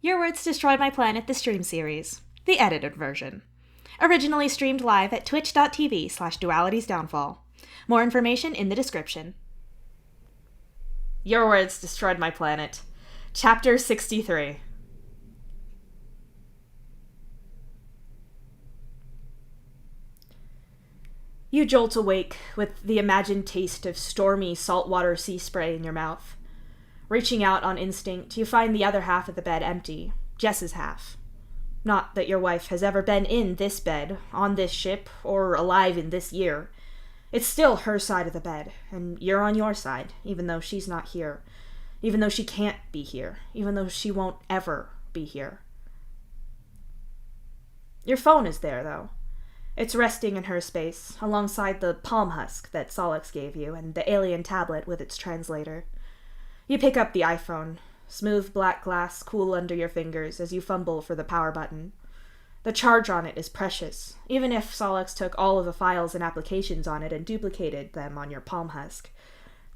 Your Words Destroyed My Planet, the stream series, the edited version. Originally streamed live at twitch.tv/dualitiesdownfall. More information in the description. Your Words Destroyed My Planet, Chapter 63. You jolt awake with the imagined taste of stormy saltwater sea spray in your mouth. Reaching out on instinct, you find the other half of the bed empty, Jess's half. Not that your wife has ever been in this bed, on this ship, or alive in this year. It's still her side of the bed, and you're on your side, even though she's not here, even though she can't be here, even though she won't ever be here. Your phone is there, though. It's resting in her space, alongside the palm husk that Solix gave you, and the alien tablet with its translator. You pick up the iPhone, smooth black glass cool under your fingers as you fumble for the power button. The charge on it is precious, even if Solix took all of the files and applications on it and duplicated them on your palm husk.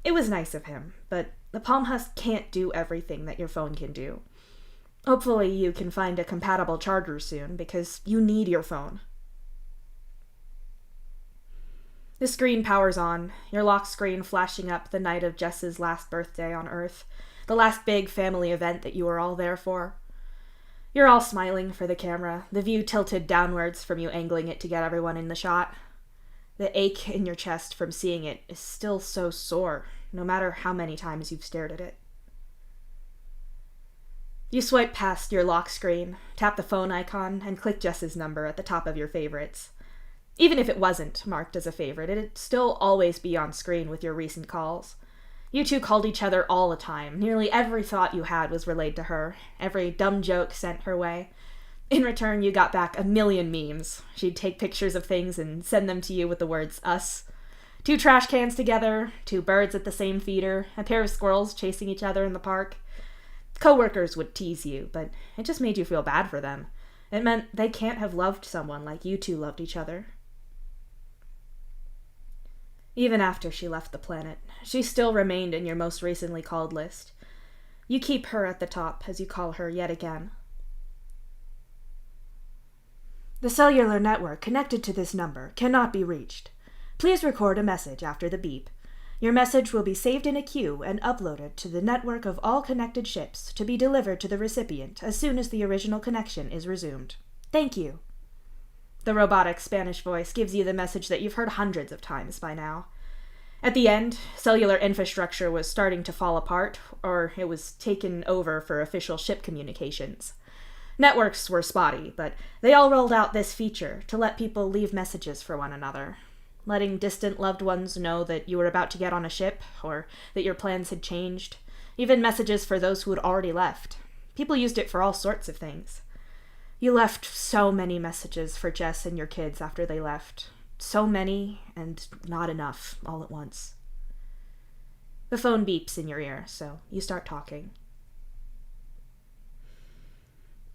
It was nice of him, but the palm husk can't do everything that your phone can do. Hopefully you can find a compatible charger soon, because you need your phone. The screen powers on, your lock screen flashing up the night of Jess's last birthday on Earth, the last big family event that you were all there for. You're all smiling for the camera, the view tilted downwards from you angling it to get everyone in the shot. The ache in your chest from seeing it is still so sore, no matter how many times you've stared at it. You swipe past your lock screen, tap the phone icon, and click Jess's number at the top of your favorites. Even if it wasn't marked as a favorite, it'd still always be on screen with your recent calls. You two called each other all the time. Nearly every thought you had was relayed to her, every dumb joke sent her way. In return, you got back a million memes. She'd take pictures of things and send them to you with the words, us. 2 trash cans together, 2 birds at the same feeder, a pair of squirrels chasing each other in the park. Coworkers would tease you, but it just made you feel bad for them. It meant they can't have loved someone like you two loved each other. Even after she left the planet, she still remained in your most recently called list. You keep her at the top as you call her yet again. The cellular network connected to this number cannot be reached. Please record a message after the beep. Your message will be saved in a queue and uploaded to the network of all connected ships to be delivered to the recipient as soon as the original connection is resumed. Thank you. The robotic Spanish voice gives you the message that you've heard hundreds of times by now. At the end, cellular infrastructure was starting to fall apart, or it was taken over for official ship communications. Networks were spotty, but they all rolled out this feature to let people leave messages for one another, letting distant loved ones know that you were about to get on a ship, or that your plans had changed, even messages for those who had already left. People used it for all sorts of things. You left so many messages for Jess and your kids after they left. So many, and not enough, all at once. The phone beeps in your ear, so you start talking.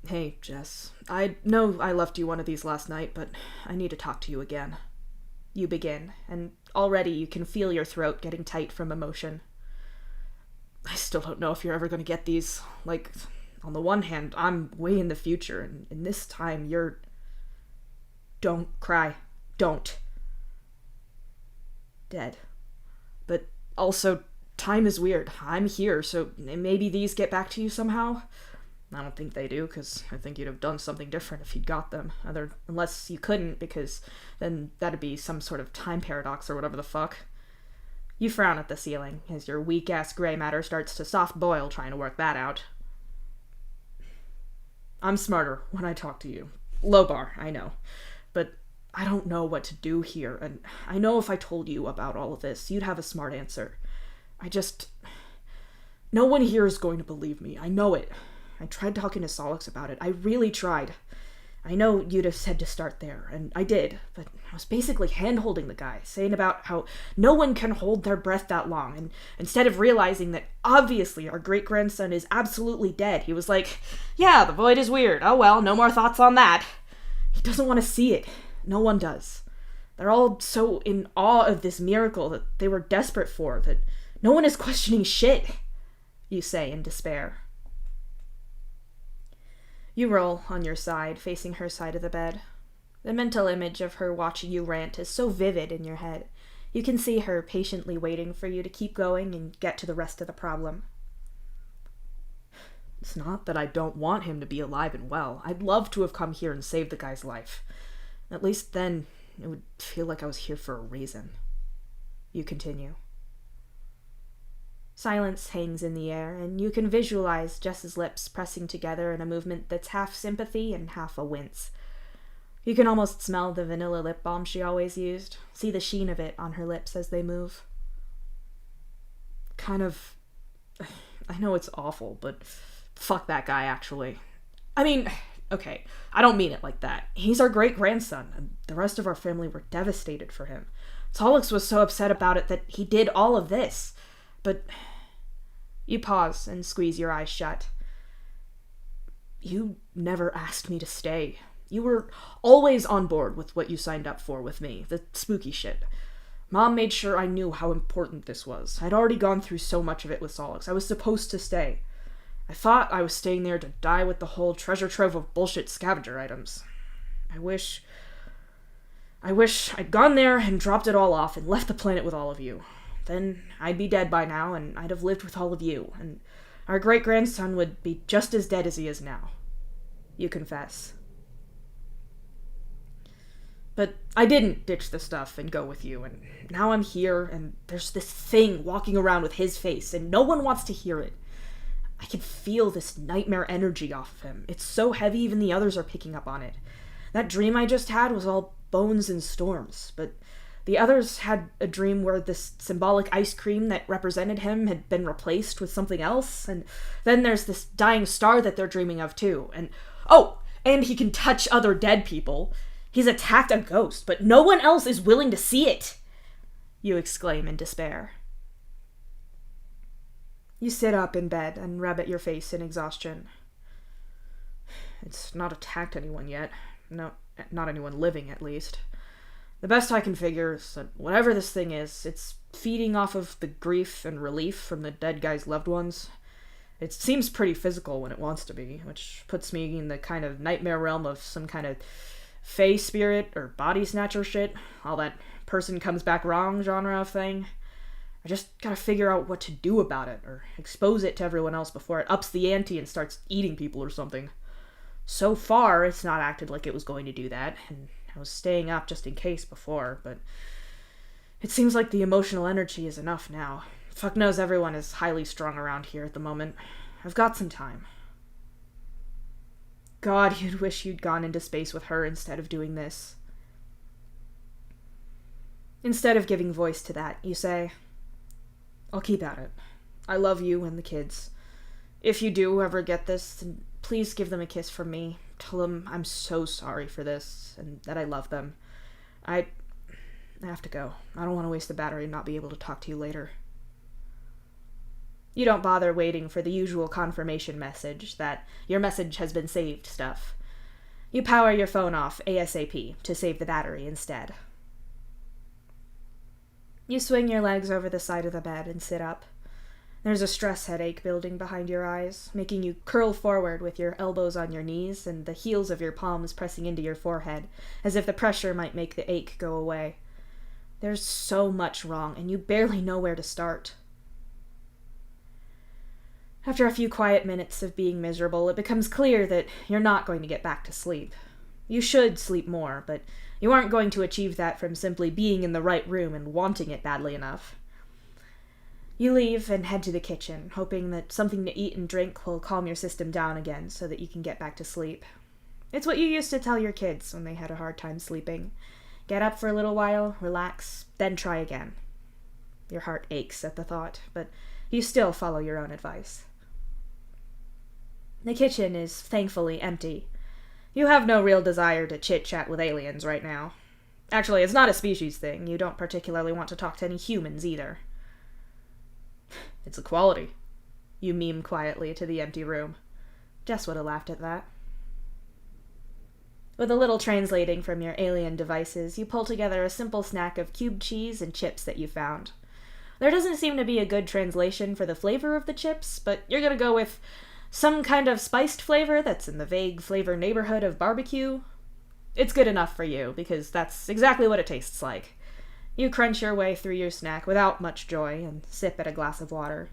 Hey, Jess. I know I left you one of these last night, but I need to talk to you again. You begin, and already you can feel your throat getting tight from emotion. I still don't know if you're ever going to get these. Like, on the one hand, I'm way in the future, and in this time, you're... Don't cry. Don't. Dead. But also, time is weird. I'm here, so maybe these get back to you somehow? I don't think they do, because I think you'd have done something different if you'd got them. Unless you couldn't, because then that'd be some sort of time paradox or whatever the fuck. You frown at the ceiling, as your weak-ass gray matter starts to soft boil trying to work that out. I'm smarter when I talk to you. Low bar, I know. But I don't know what to do here, and I know if I told you about all of this, you'd have a smart answer. No one here is going to believe me. I know it. I tried talking to Solix about it. I really tried. I know you'd have said to start there, and I did, but I was basically hand-holding the guy, saying about how no one can hold their breath that long, and instead of realizing that obviously our great-grandson is absolutely dead, he was like, yeah, the void is weird. Oh well, no more thoughts on that. He doesn't want to see it. No one does. They're all so in awe of this miracle that they were desperate for, that no one is questioning shit, you say in despair. You roll on your side, facing her side of the bed. The mental image of her watching you rant is so vivid in your head. You can see her patiently waiting for you to keep going and get to the rest of the problem. It's not that I don't want him to be alive and well. I'd love to have come here and saved the guy's life. At least then, it would feel like I was here for a reason. You continue. Silence hangs in the air, and you can visualize Jess's lips pressing together in a movement that's half sympathy and half a wince. You can almost smell the vanilla lip balm she always used, see the sheen of it on her lips as they move. I know it's awful, but fuck that guy, actually. I mean, okay, I don't mean it like that. He's our great-grandson, and the rest of our family were devastated for him. Solix was so upset about it that he did all of this. But you pause and squeeze your eyes shut. You never asked me to stay. You were always on board with what you signed up for with me, the spooky shit. Mom made sure I knew how important this was. I'd already gone through so much of it with Solix. I was supposed to stay. I thought I was staying there to die with the whole treasure trove of bullshit scavenger items. I wish I'd gone there and dropped it all off and left the planet with all of you. Then I'd be dead by now, and I'd have lived with all of you, and our great-grandson would be just as dead as he is now. You confess. But I didn't ditch the stuff and go with you, and now I'm here, and there's this thing walking around with his face, and no one wants to hear it. I can feel this nightmare energy off of him. It's so heavy even the others are picking up on it. That dream I just had was all bones and storms, but the others had a dream where this symbolic ice cream that represented him had been replaced with something else, and then there's this dying star that they're dreaming of too, and he can touch other dead people. He's attacked a ghost, but no one else is willing to see it, you exclaim in despair. You sit up in bed and rub at your face in exhaustion. It's not attacked anyone yet. No, not anyone living, at least. The best I can figure is that whatever this thing is, it's feeding off of the grief and relief from the dead guy's loved ones. It seems pretty physical when it wants to be, which puts me in the kind of nightmare realm of some kind of fae spirit or body snatcher shit, all that person comes back wrong genre of thing. I just gotta figure out what to do about it, or expose it to everyone else before it ups the ante and starts eating people or something. So far, it's not acted like it was going to do that, and I was staying up just in case before, but it seems like the emotional energy is enough now. Fuck knows everyone is highly strung around here at the moment. I've got some time. God, you'd wish you'd gone into space with her instead of doing this. Instead of giving voice to that, you say, I'll keep at it. I love you and the kids. If you do ever get this, then please give them a kiss from me. Tell them I'm so sorry for this, and that I love them. I have to go. I don't want to waste the battery and not be able to talk to you later. You don't bother waiting for the usual confirmation message that your message has been saved stuff. You power your phone off ASAP to save the battery instead. You swing your legs over the side of the bed and sit up. There's a stress headache building behind your eyes, making you curl forward with your elbows on your knees and the heels of your palms pressing into your forehead, as if the pressure might make the ache go away. There's so much wrong, and you barely know where to start. After a few quiet minutes of being miserable, it becomes clear that you're not going to get back to sleep. You should sleep more, but you aren't going to achieve that from simply being in the right room and wanting it badly enough. You leave and head to the kitchen, hoping that something to eat and drink will calm your system down again so that you can get back to sleep. It's what you used to tell your kids when they had a hard time sleeping. Get up for a little while, relax, then try again. Your heart aches at the thought, but you still follow your own advice. The kitchen is thankfully empty. You have no real desire to chit-chat with aliens right now. Actually, it's not a species thing. You don't particularly want to talk to any humans either. It's equality. You meme quietly to the empty room. Jess would have laughed at that. With a little translating from your alien devices, you pull together a simple snack of cubed cheese and chips that you found. There doesn't seem to be a good translation for the flavor of the chips, but you're gonna go with Some kind of spiced flavor that's in the vague flavor neighborhood of barbecue. It's good enough for you, because that's exactly what it tastes like. You crunch your way through your snack without much joy and sip at a glass of water.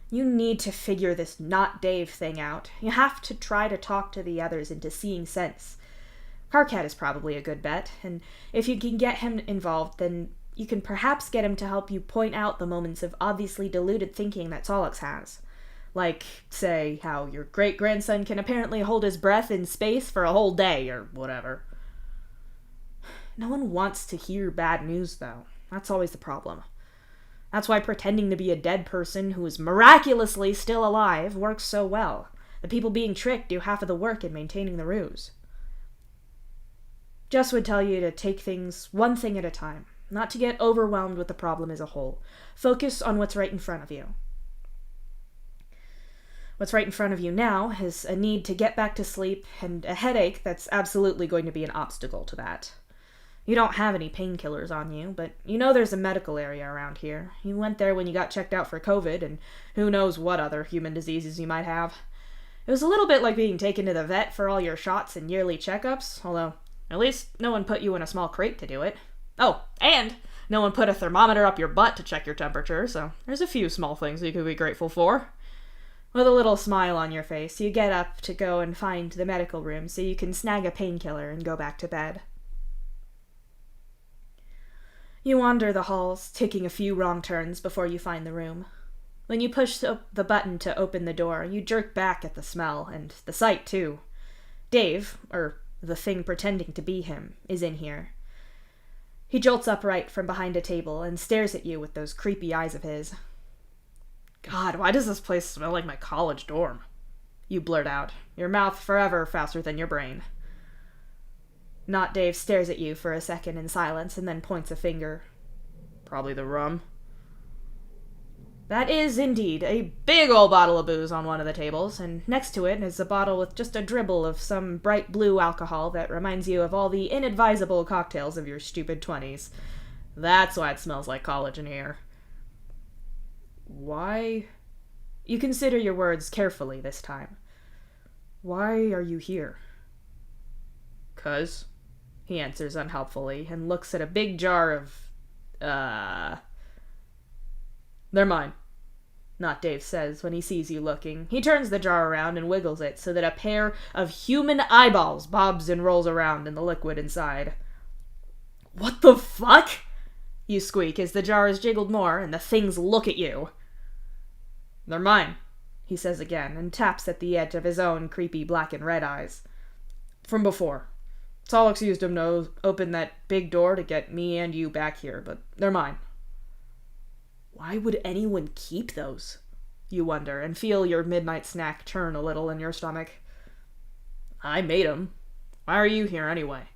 You need to figure this not Dave thing out. You have to try to talk to the others into seeing sense. Carcat is probably a good bet, and if you can get him involved, then you can perhaps get him to help you point out the moments of obviously deluded thinking that Solix has. Like, say, how your great-grandson can apparently hold his breath in space for a whole day, or whatever. No one wants to hear bad news, though. That's always the problem. That's why pretending to be a dead person who is miraculously still alive works so well. The people being tricked do half of the work in maintaining the ruse. Jess would tell you to take things one thing at a time, not to get overwhelmed with the problem as a whole. Focus on what's right in front of you. What's right in front of you now is a need to get back to sleep and a headache that's absolutely going to be an obstacle to that. You don't have any painkillers on you, but you know there's a medical area around here. You went there when you got checked out for COVID, and who knows what other human diseases you might have. It was a little bit like being taken to the vet for all your shots and yearly checkups, although at least no one put you in a small crate to do it. Oh, and no one put a thermometer up your butt to check your temperature, so there's a few small things you could be grateful for. With a little smile on your face, you get up to go and find the medical room so you can snag a painkiller and go back to bed. You wander the halls, taking a few wrong turns before you find the room. When you push the button to open the door, you jerk back at the smell, and the sight, too. Dave, or the thing pretending to be him, is in here. He jolts upright from behind a table and stares at you with those creepy eyes of his. God, why does this place smell like my college dorm? You blurt out, your mouth forever faster than your brain. Not Dave stares at you for a second in silence and then points a finger. Probably the rum. That is, indeed, a big old bottle of booze on one of the tables, and next to it is a bottle with just a dribble of some bright blue alcohol that reminds you of all the inadvisable cocktails of your stupid 20s. That's why it smells like college in here. Why? You consider your words carefully this time. Why are you here? 'Cause, he answers unhelpfully and looks at a big jar of, They're mine, Not Dave says when he sees you looking. He turns the jar around and wiggles it so that a pair of human eyeballs bobs and rolls around in the liquid inside. What the fuck? You squeak as the jar is jiggled more and the things look at you. They're mine, he says again and taps at the edge of his own creepy black and red eyes. From before. Solix used them to open that big door to get me and you back here, but they're mine. Why would anyone keep those? You wonder, and feel your midnight snack churn a little in your stomach. I made 'em. Why are you here anyway?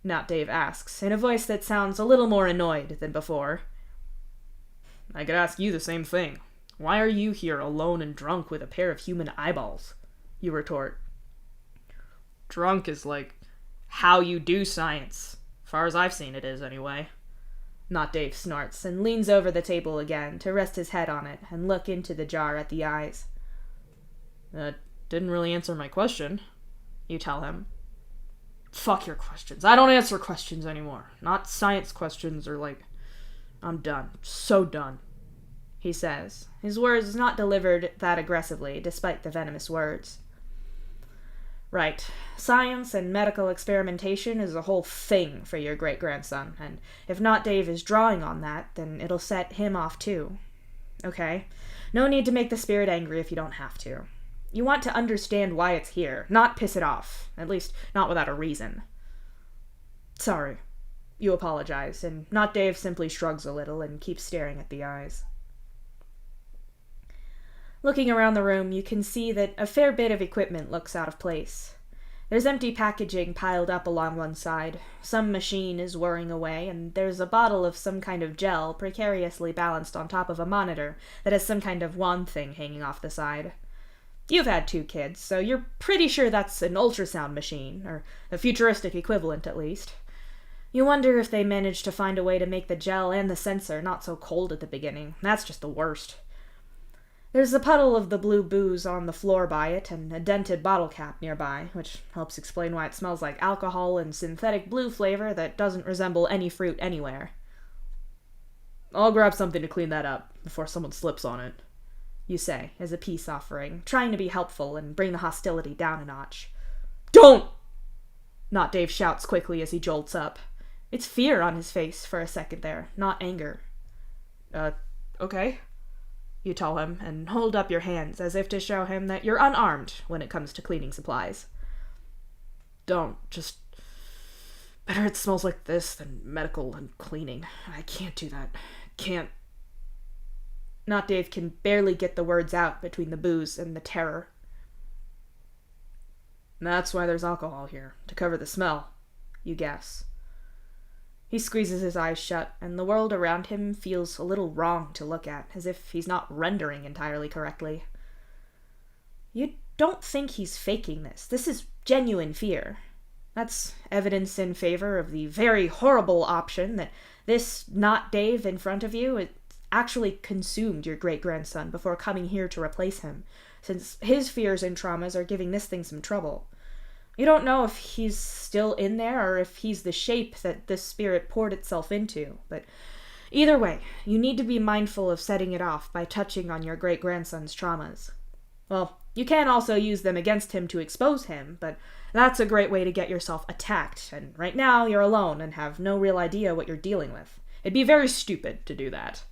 Not Dave asks, in a voice that sounds a little more annoyed than before. I could ask you the same thing. Why are you here alone and drunk with a pair of human eyeballs? You retort. Drunk is like how you do science. Far as I've seen it is, anyway. Not Dave snorts and leans over the table again to rest his head on it and look into the jar at the eyes. That didn't really answer my question, you tell him. Fuck your questions. I don't answer questions anymore. Not science questions or like, I'm done. So done, he says, his words not delivered that aggressively despite the venomous words. Right. Science and medical experimentation is a whole thing for your great-grandson, and if Not Dave is drawing on that, then it'll set him off too. Okay? No need to make the spirit angry if you don't have to. You want to understand why it's here, not piss it off. At least, not without a reason. Sorry. You apologize, and Not Dave simply shrugs a little and keeps staring at the eyes. Looking around the room, you can see that a fair bit of equipment looks out of place. There's empty packaging piled up along one side, some machine is whirring away, and there's a bottle of some kind of gel precariously balanced on top of a monitor that has some kind of wand thing hanging off the side. You've had 2 kids, so you're pretty sure that's an ultrasound machine, or a futuristic equivalent at least. You wonder if they managed to find a way to make the gel and the sensor not so cold at the beginning. That's just the worst. There's a puddle of the blue booze on the floor by it, and a dented bottle cap nearby, which helps explain why it smells like alcohol and synthetic blue flavor that doesn't resemble any fruit anywhere. I'll grab something to clean that up before someone slips on it, you say, as a peace offering, trying to be helpful and bring the hostility down a notch. Don't! Not Dave shouts quickly as he jolts up. It's fear on his face for a second there, not anger. Okay, you tell him, and hold up your hands as if to show him that you're unarmed when it comes to cleaning supplies. Don't. Just... better it smells like this than medical and cleaning. I can't do that. Can't. Not Dave can barely get the words out between the booze and the terror. That's why there's alcohol here, to cover the smell, you guess. He squeezes his eyes shut, and the world around him feels a little wrong to look at, as if he's not rendering entirely correctly. You don't think he's faking this. This is genuine fear. That's evidence in favor of the very horrible option that this not Dave in front of you actually consumed your great-grandson before coming here to replace him, since his fears and traumas are giving this thing some trouble. You don't know if he's still in there or if he's the shape that this spirit poured itself into, but either way, you need to be mindful of setting it off by touching on your great-grandson's traumas. Well, you can also use them against him to expose him, but that's a great way to get yourself attacked, and right now you're alone and have no real idea what you're dealing with. It'd be very stupid to do that.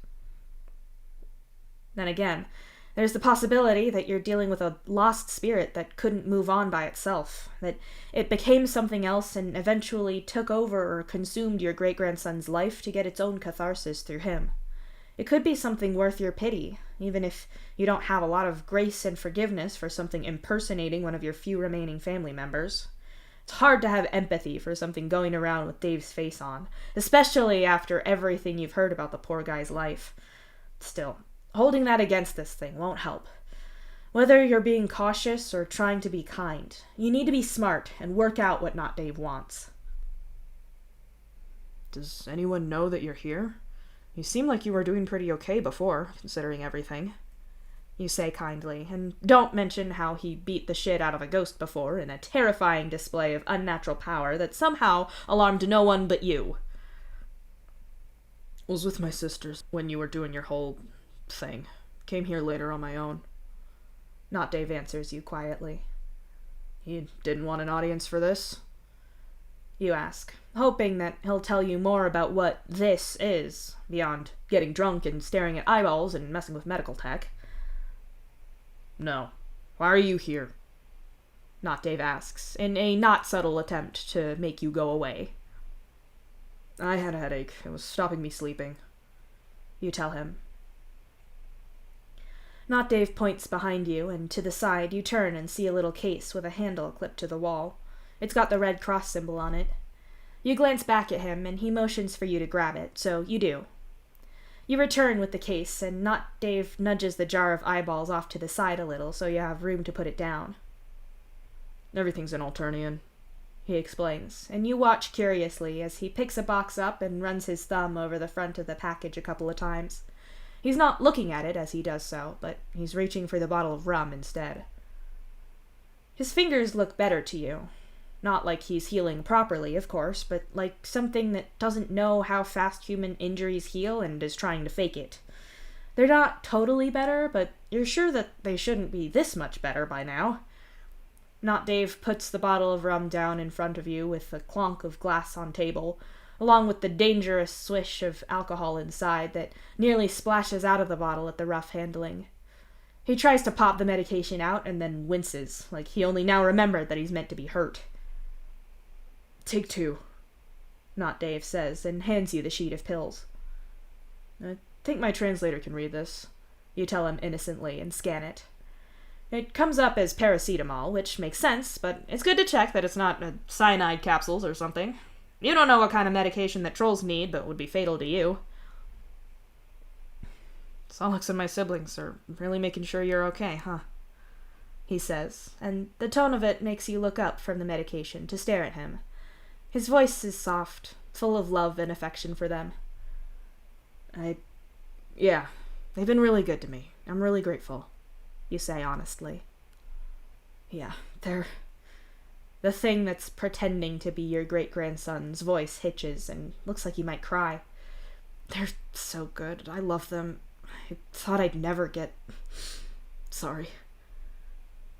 Then again, there's the possibility that you're dealing with a lost spirit that couldn't move on by itself, that it became something else and eventually took over or consumed your great-grandson's life to get its own catharsis through him. It could be something worth your pity, even if you don't have a lot of grace and forgiveness for something impersonating one of your few remaining family members. It's hard to have empathy for something going around with Dave's face on, especially after everything you've heard about the poor guy's life. Still, holding that against this thing won't help. Whether you're being cautious or trying to be kind, you need to be smart and work out what Not Dave wants. Does anyone know that you're here? You seem like you were doing pretty okay before, considering everything. You say kindly, and don't mention how he beat the shit out of a ghost before in a terrifying display of unnatural power that somehow alarmed no one but you. I was with my sisters when you were doing your whole thing. Came here later on my own. Not Dave answers you quietly. You didn't want an audience for this? You ask, hoping that he'll tell you more about what this is, beyond getting drunk and staring at eyeballs and messing with medical tech. No. Why are you here? Not Dave asks, in a not subtle attempt to make you go away. I had a headache. It was stopping me sleeping. You tell him. Not Dave points behind you, and to the side you turn and see a little case with a handle clipped to the wall. It's got the Red Cross symbol on it. You glance back at him, and he motions for you to grab it, so you do. You return with the case, and Not Dave nudges the jar of eyeballs off to the side a little so you have room to put it down. Everything's in Alternian, he explains, and you watch curiously as he picks a box up and runs his thumb over the front of the package a couple of times. He's not looking at it as he does so, but he's reaching for the bottle of rum instead. His fingers look better to you. Not like he's healing properly, of course, but like something that doesn't know how fast human injuries heal and is trying to fake it. They're not totally better, but you're sure that they shouldn't be this much better by now. Not Dave puts the bottle of rum down in front of you with a clonk of glass on table, along with the dangerous swish of alcohol inside that nearly splashes out of the bottle at the rough handling. He tries to pop the medication out and then winces, like he only now remembered that he's meant to be hurt. Take 2, Not Dave says, and hands you the sheet of pills. I think my translator can read this. You tell him innocently and scan it. It comes up as paracetamol, which makes sense, but it's good to check that it's not cyanide capsules or something. You don't know what kind of medication that trolls need, but would be fatal to you. Solix and my siblings are really making sure you're okay, huh? He says, and the tone of it makes you look up from the medication to stare at him. His voice is soft, full of love and affection for them. Yeah, they've been really good to me. I'm really grateful. you say honestly. Yeah, they're... The thing that's pretending to be your great-grandson's voice hitches and looks like he might cry. They're so good. I love them. I thought I'd never get... Sorry.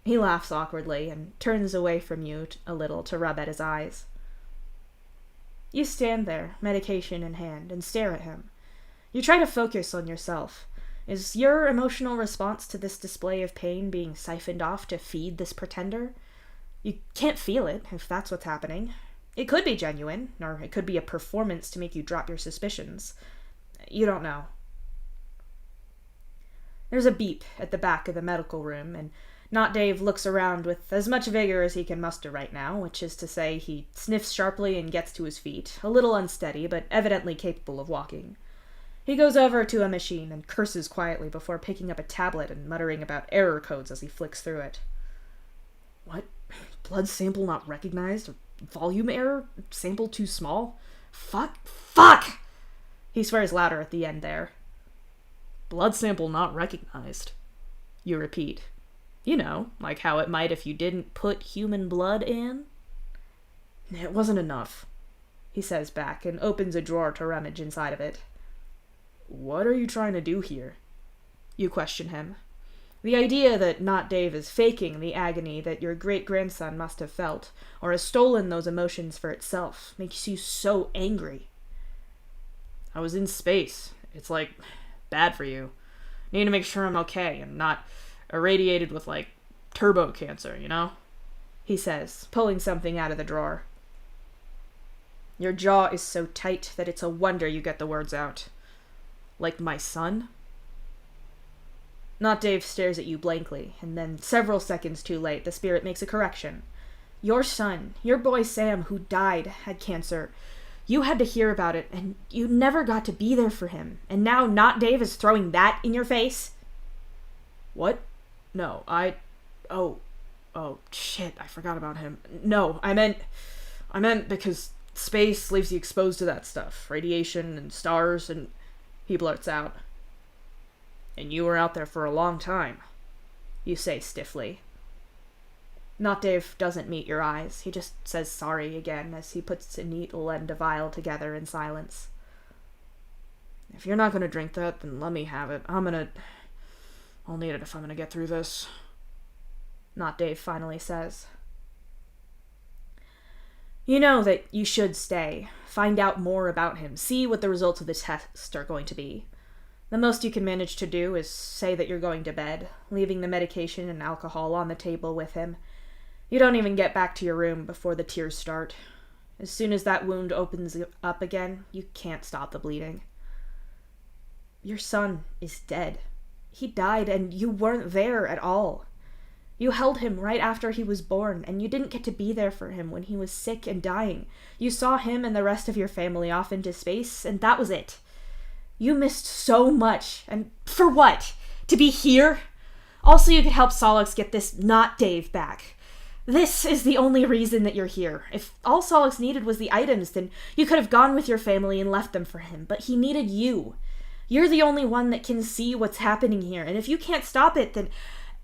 He laughs awkwardly and turns away from you a little to rub at his eyes. You stand there, medication in hand, and stare at him. You try to focus on yourself. Is your emotional response to this display of pain being siphoned off to feed this pretender? You can't feel it, if that's what's happening. It could be genuine, or it could be a performance to make you drop your suspicions. You don't know. There's a beep at the back of the medical room, and Not Dave looks around with as much vigor as he can muster right now, which is to say he sniffs sharply and gets to his feet, a little unsteady, but evidently capable of walking. He goes over to a machine and curses quietly before picking up a tablet and muttering about error codes as he flicks through it. What? Blood sample not recognized? Volume error? Sample too small? Fuck! He swears louder at the end there. Blood sample not recognized. You repeat. You know, like how it might if you didn't put human blood in. It wasn't enough, he says back and opens a drawer to rummage inside of it. What are you trying to do here? You question him. The idea that Not Dave is faking the agony that your great-grandson must have felt, or has stolen those emotions for itself, makes you so angry. I was in space. It's like, bad for you. Need to make sure I'm okay and not irradiated with, like, turbo cancer, you know? He says, pulling something out of the drawer. Your jaw is so tight that it's a wonder you get the words out. Like my son? Not Dave stares at you blankly, and then several seconds too late, the spirit makes a correction. Your son, your boy Sam, who died, had cancer. You had to hear about it, and you never got to be there for him. And now Not Dave is throwing that in your face? What? No, Oh, shit, I forgot about him. No, I meant because space leaves you exposed to that stuff. Radiation and stars, and... He blurts out. And you were out there for a long time, you say stiffly. Not Dave doesn't meet your eyes. He just says sorry again as he puts a needle and a vial together in silence. If you're not gonna drink that, then let me have it. I'll need it if I'm gonna get through this. Not Dave finally says. You know that you should stay, find out more about him, see what the results of the test are going to be. The most you can manage to do is say that you're going to bed, leaving the medication and alcohol on the table with him. You don't even get back to your room before the tears start. As soon as that wound opens up again, you can't stop the bleeding. Your son is dead. He died and you weren't there at all. You held him right after he was born, and you didn't get to be there for him when he was sick and dying. You saw him and the rest of your family off into space, and that was it. You missed so much, and for what? To be here? Also, you could help Solix get this Not Dave back. This is the only reason that you're here. If all Solix needed was the items, then you could have gone with your family and left them for him, but he needed you. You're the only one that can see what's happening here, and if you can't stop it, then...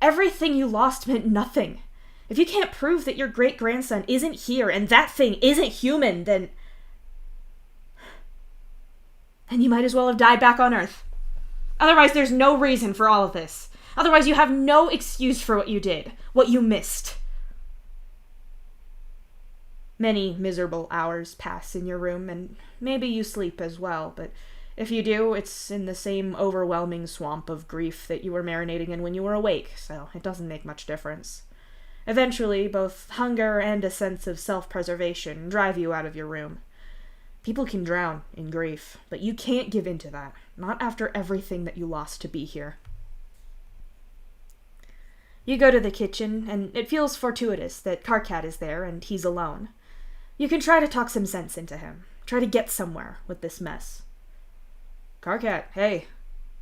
everything you lost meant nothing. If you can't prove that your great-grandson isn't here and that thing isn't human, then you might as well have died back on Earth. Otherwise, there's no reason for all of this. Otherwise, you have no excuse for what you did, what you missed. Many miserable hours pass in your room, and maybe you sleep as well, but if you do, it's in the same overwhelming swamp of grief that you were marinating in when you were awake, so it doesn't make much difference. Eventually, both hunger and a sense of self-preservation drive you out of your room. People can drown in grief, but you can't give in to that, not after everything that you lost to be here. You go to the kitchen, and it feels fortuitous that Karkat is there and he's alone. You can try to talk some sense into him, try to get somewhere with this mess. Karkat, hey,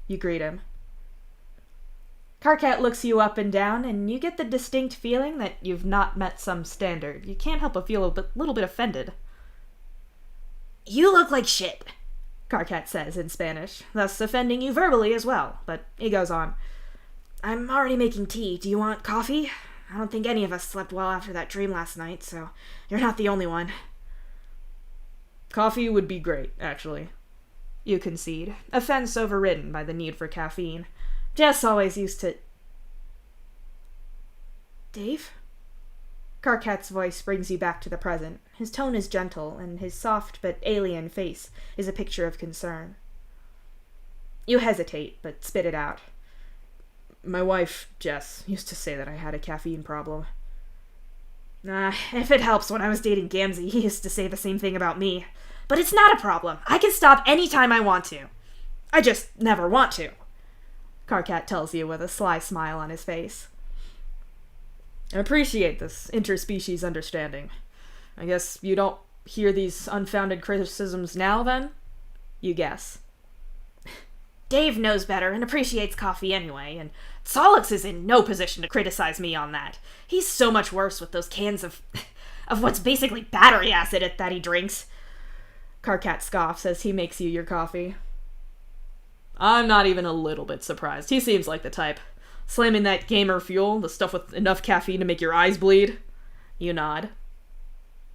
you greet him. Karkat looks you up and down, and you get the distinct feeling that you've not met some standard. You can't help but feel a little bit offended. You look like shit, Karkat says in Spanish, thus offending you verbally as well, but he goes on. I'm already making tea. Do you want coffee? I don't think any of us slept well after that dream last night, so you're not the only one. Coffee would be great, actually. You concede, offense overridden by the need for caffeine. Jess always used to... Dave? Karkat's voice brings you back to the present. His tone is gentle, and his soft but alien face is a picture of concern. You hesitate, but spit it out. My wife, Jess, used to say that I had a caffeine problem. If it helps, when I was dating Gamzee, he used to say the same thing about me. But it's not a problem. I can stop any time I want to. I just never want to. Karkat tells you with a sly smile on his face. I appreciate this interspecies understanding. I guess you don't hear these unfounded criticisms now, then? You guess. Dave knows better and appreciates coffee anyway, and Solix is in no position to criticize me on that. He's so much worse with those cans of what's basically battery acid that he drinks. Karkat scoffs as he makes you your coffee. I'm not even a little bit surprised. He seems like the type. Slamming that gamer fuel, the stuff with enough caffeine to make your eyes bleed. You nod.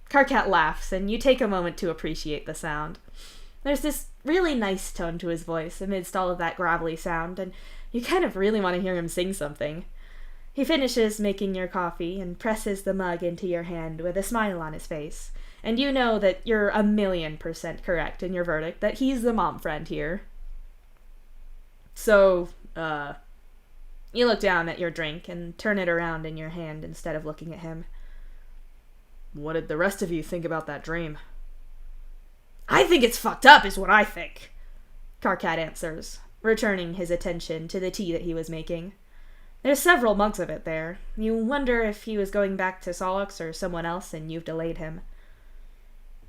Karkat laughs, and you take a moment to appreciate the sound. There's this really nice tone to his voice amidst all of that gravelly sound, and you kind of really want to hear him sing something. He finishes making your coffee and presses the mug into your hand with a smile on his face, and you know that you're 1,000,000% correct in your verdict that he's the mom friend here. So, You look down at your drink and turn it around in your hand instead of looking at him. What did the rest of you think about that dream? I think it's fucked up, is what I think, Karkat answers, returning his attention to the tea that he was making. There's several mugs of it there. You wonder if he was going back to Solix or someone else and you've delayed him.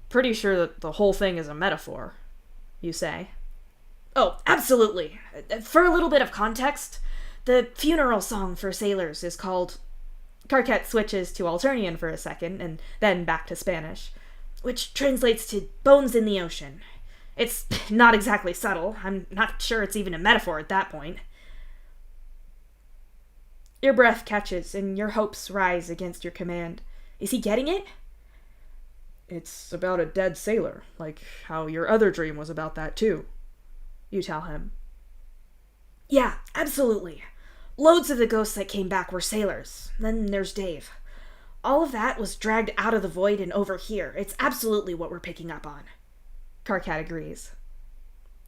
Pretty sure that the whole thing is a metaphor, you say. Oh, absolutely. For a little bit of context, the funeral song for sailors is called... Karkat switches to Alternian for a second, and then back to Spanish, which translates to bones in the ocean. It's not exactly subtle. I'm not sure it's even a metaphor at that point. Your breath catches, and your hopes rise against your command. Is he getting it? It's about a dead sailor, like how your other dream was about that too, you tell him. Yeah, absolutely. Loads of the ghosts that came back were sailors. Then there's Dave. All of that was dragged out of the void and over here. It's absolutely what we're picking up on. Karkat agrees.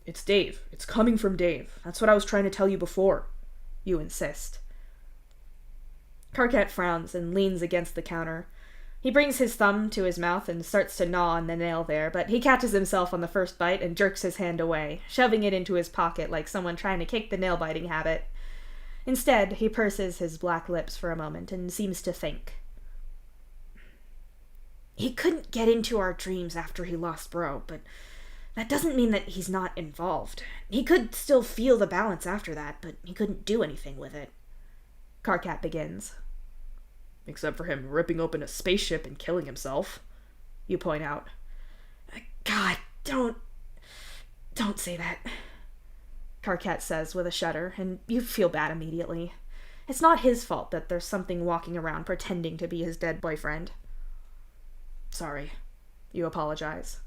It's Dave. It's coming from Dave. That's what I was trying to tell you before. You insist. Karkat frowns and leans against the counter. He brings his thumb to his mouth and starts to gnaw on the nail there, but he catches himself on the first bite and jerks his hand away, shoving it into his pocket like someone trying to kick the nail-biting habit. Instead, he purses his black lips for a moment and seems to think. He couldn't get into our dreams after he lost Bro, but that doesn't mean that he's not involved. He could still feel the balance after that, but he couldn't do anything with it. Karkat begins. Except for him ripping open a spaceship and killing himself, you point out. God, don't say that, Karkat says with a shudder, and you feel bad immediately. It's not his fault that there's something walking around pretending to be his dead boyfriend. Sorry, you apologize.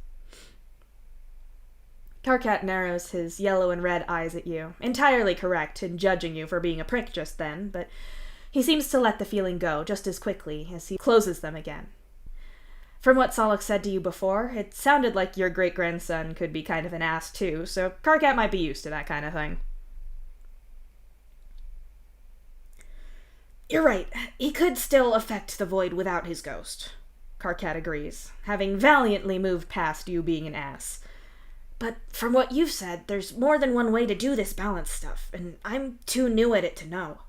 Karkat narrows his yellow and red eyes at you, entirely correct in judging you for being a prick just then, but he seems to let the feeling go just as quickly as he closes them again. From what Solix said to you before, it sounded like your great-grandson could be kind of an ass too, so Karkat might be used to that kind of thing. You're right. He could still affect the void without his ghost. Karkat agrees, having valiantly moved past you being an ass. But from what you've said, there's more than one way to do this balance stuff, and I'm too new at it to know.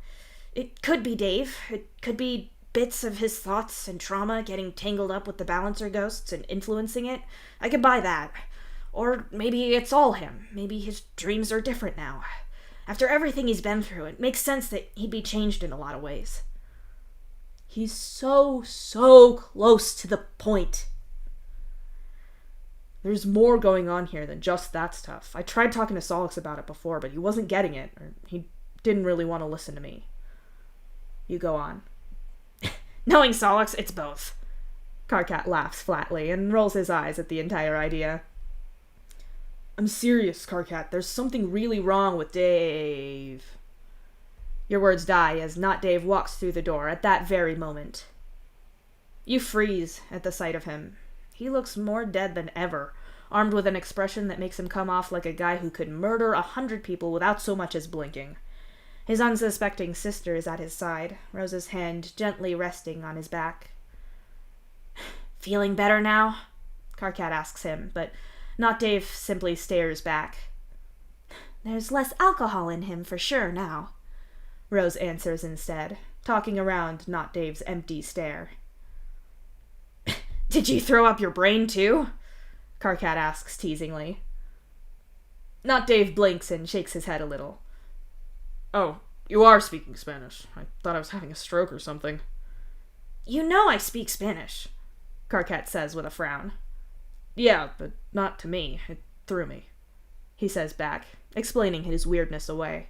It could be Dave. It could be bits of his thoughts and trauma getting tangled up with the balancer ghosts and influencing it. I could buy that. Or maybe it's all him. Maybe his dreams are different now. After everything he's been through, it makes sense that he'd be changed in a lot of ways. He's so close to the point. There's more going on here than just that stuff. I tried talking to Solix about it before, but he wasn't getting it, or he'd didn't really want to listen to me. You go on. Knowing Solix, it's both. Karkat laughs flatly and rolls his eyes at the entire idea. I'm serious, Karkat. There's something really wrong with Dave. Your words die as Not Dave walks through the door at that very moment. You freeze at the sight of him. He looks more dead than ever, armed with an expression that makes him come off like a guy who could murder 100 people without so much as blinking. His unsuspecting sister is at his side, Rose's hand gently resting on his back. Feeling better now? Karkat asks him, but Not Dave simply stares back. There's less alcohol in him for sure now, Rose answers instead, talking around Not Dave's empty stare. Did you throw up your brain too? Karkat asks teasingly. Not Dave blinks and shakes his head a little. Oh, you are speaking Spanish. I thought I was having a stroke or something. You know I speak Spanish, Karkat says with a frown. Yeah, but not to me. It threw me, he says back, explaining his weirdness away.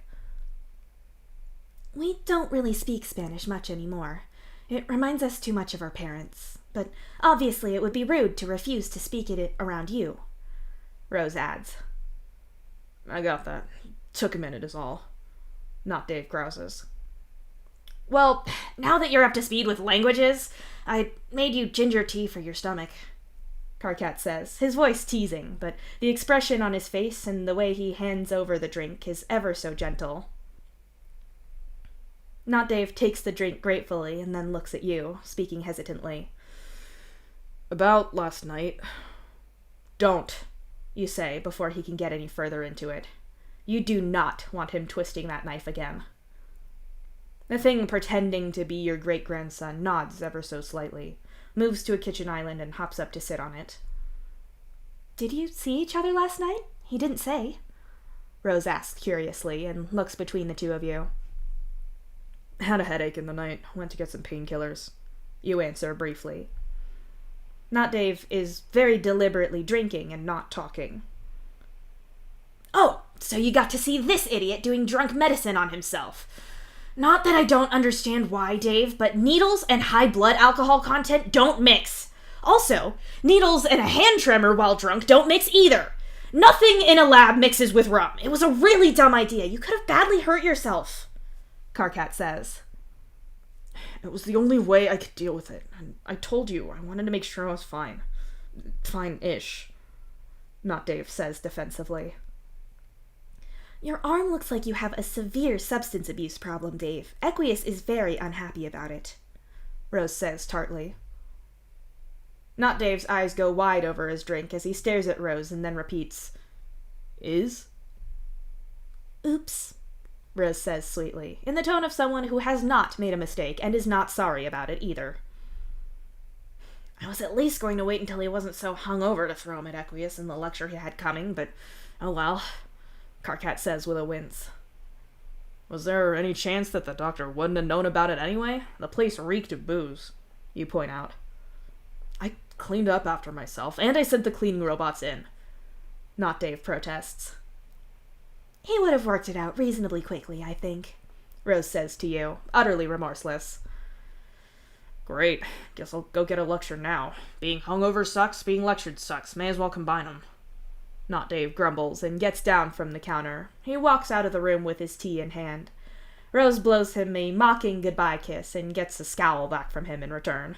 We don't really speak Spanish much anymore. It reminds us too much of our parents. But obviously it would be rude to refuse to speak it around you, Rose adds. I got that. Took a minute is all. Not Dave grouses. Well, now that you're up to speed with languages, I made you ginger tea for your stomach, Karkat says, his voice teasing, but the expression on his face and the way he hands over the drink is ever so gentle. Not Dave takes the drink gratefully and then looks at you, speaking hesitantly. About last night. Don't, you say before he can get any further into it. You do not want him twisting that knife again. The thing pretending to be your great-grandson nods ever so slightly, moves to a kitchen island and hops up to sit on it. Did you see each other last night? He didn't say, Rose asks curiously and looks between the two of you. Had a headache in the night, went to get some painkillers. You answer briefly. Not Dave is very deliberately drinking and not talking. Oh, so you got to see this idiot doing drunk medicine on himself. Not that I don't understand why, Dave, but needles and high blood alcohol content don't mix. Also, needles and a hand tremor while drunk don't mix either. Nothing in a lab mixes with rum. It was a really dumb idea. You could have badly hurt yourself, Karkat says. It was the only way I could deal with it. And I told you, I wanted to make sure I was fine. Fine-ish. Not Dave says defensively. Your arm looks like you have a severe substance abuse problem, Dave. Equius is very unhappy about it, Rose says tartly. Not Dave's eyes go wide over his drink as he stares at Rose and then repeats, Is? Oops, Rose says sweetly, in the tone of someone who has not made a mistake and is not sorry about it either. I was at least going to wait until he wasn't so hungover to throw him at Equius in the lecture he had coming, but oh well, Karkat says with a wince. Was there any chance that the doctor wouldn't have known about it anyway? The place reeked of booze, you point out. I cleaned up after myself, and I sent the cleaning robots in. Not Dave protests. He would have worked it out reasonably quickly, I think, Rose says to you, utterly remorseless. Great. Guess I'll go get a lecture now. Being hungover sucks, being lectured sucks. May as well combine them. Not Dave grumbles and gets down from the counter. He walks out of the room with his tea in hand. Rose blows him a mocking goodbye kiss and gets a scowl back from him in return.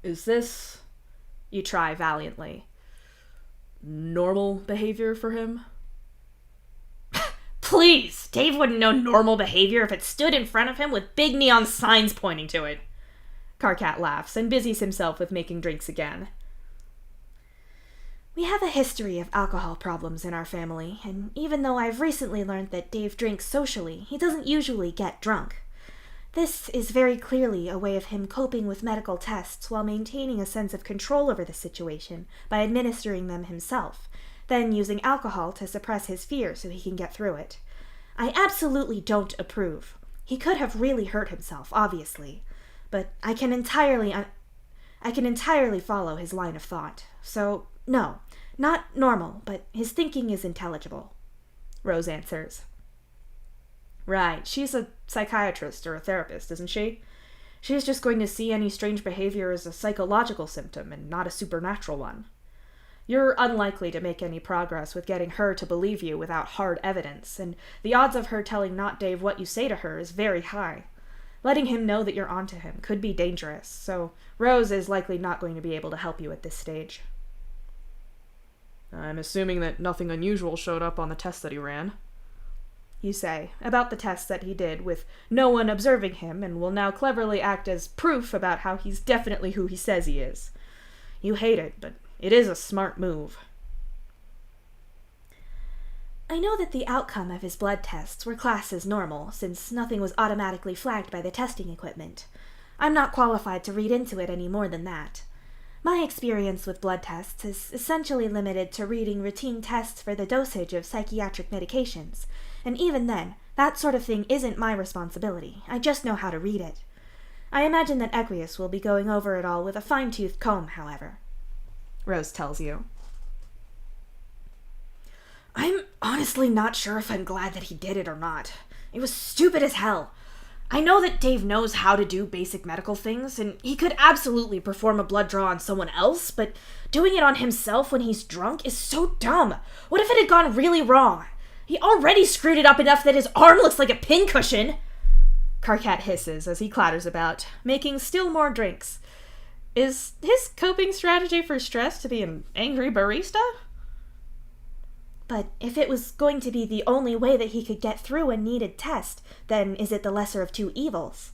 Is this, you try valiantly, normal behavior for him? Please! Dave wouldn't know normal behavior if it stood in front of him with big neon signs pointing to it. Karkat laughs and busies himself with making drinks again. We have a history of alcohol problems in our family, and even though I've recently learned that Dave drinks socially, he doesn't usually get drunk. This is very clearly a way of him coping with medical tests while maintaining a sense of control over the situation by administering them himself, then using alcohol to suppress his fear so he can get through it. I absolutely don't approve. He could have really hurt himself, obviously, but I can entirely follow his line of thought. So, no, not normal, but his thinking is intelligible, Rose answers. Right, she's a psychiatrist or a therapist, isn't she? She's just going to see any strange behavior as a psychological symptom and not a supernatural one. You're unlikely to make any progress with getting her to believe you without hard evidence, and the odds of her telling not Dave what you say to her is very high. Letting him know that you're onto him could be dangerous, so Rose is likely not going to be able to help you at this stage. I'm assuming that nothing unusual showed up on the test that he ran. You say, about the tests that he did with no one observing him and will now cleverly act as proof about how he's definitely who he says he is. You hate it, but it is a smart move. I know that the outcome of his blood tests were classed as normal, since nothing was automatically flagged by the testing equipment. I'm not qualified to read into it any more than that. My experience with blood tests is essentially limited to reading routine tests for the dosage of psychiatric medications, and even then, that sort of thing isn't my responsibility. I just know how to read it. I imagine that Equius will be going over it all with a fine-toothed comb, however. Rose tells you. I'm honestly not sure if I'm glad that he did it or not. It was stupid as hell. I know that Dave knows how to do basic medical things, and he could absolutely perform a blood draw on someone else, but doing it on himself when he's drunk is so dumb. What if it had gone really wrong? He already screwed it up enough that his arm looks like a pincushion. Karkat hisses as he clatters about, making still more drinks. Is his coping strategy for stress to be an angry barista? But if it was going to be the only way that he could get through a needed test, then is it the lesser of two evils?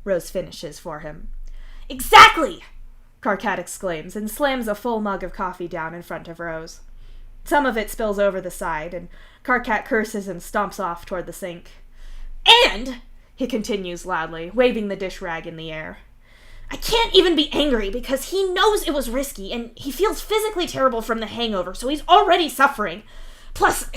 Rose finishes for him. Exactly! Karkat exclaims and slams a full mug of coffee down in front of Rose. Some of it spills over the side, and Karkat curses and stomps off toward the sink. And, he continues loudly, waving the dish rag in the air, I can't even be angry because he knows it was risky and he feels physically terrible from the hangover, so he's already suffering. Plus,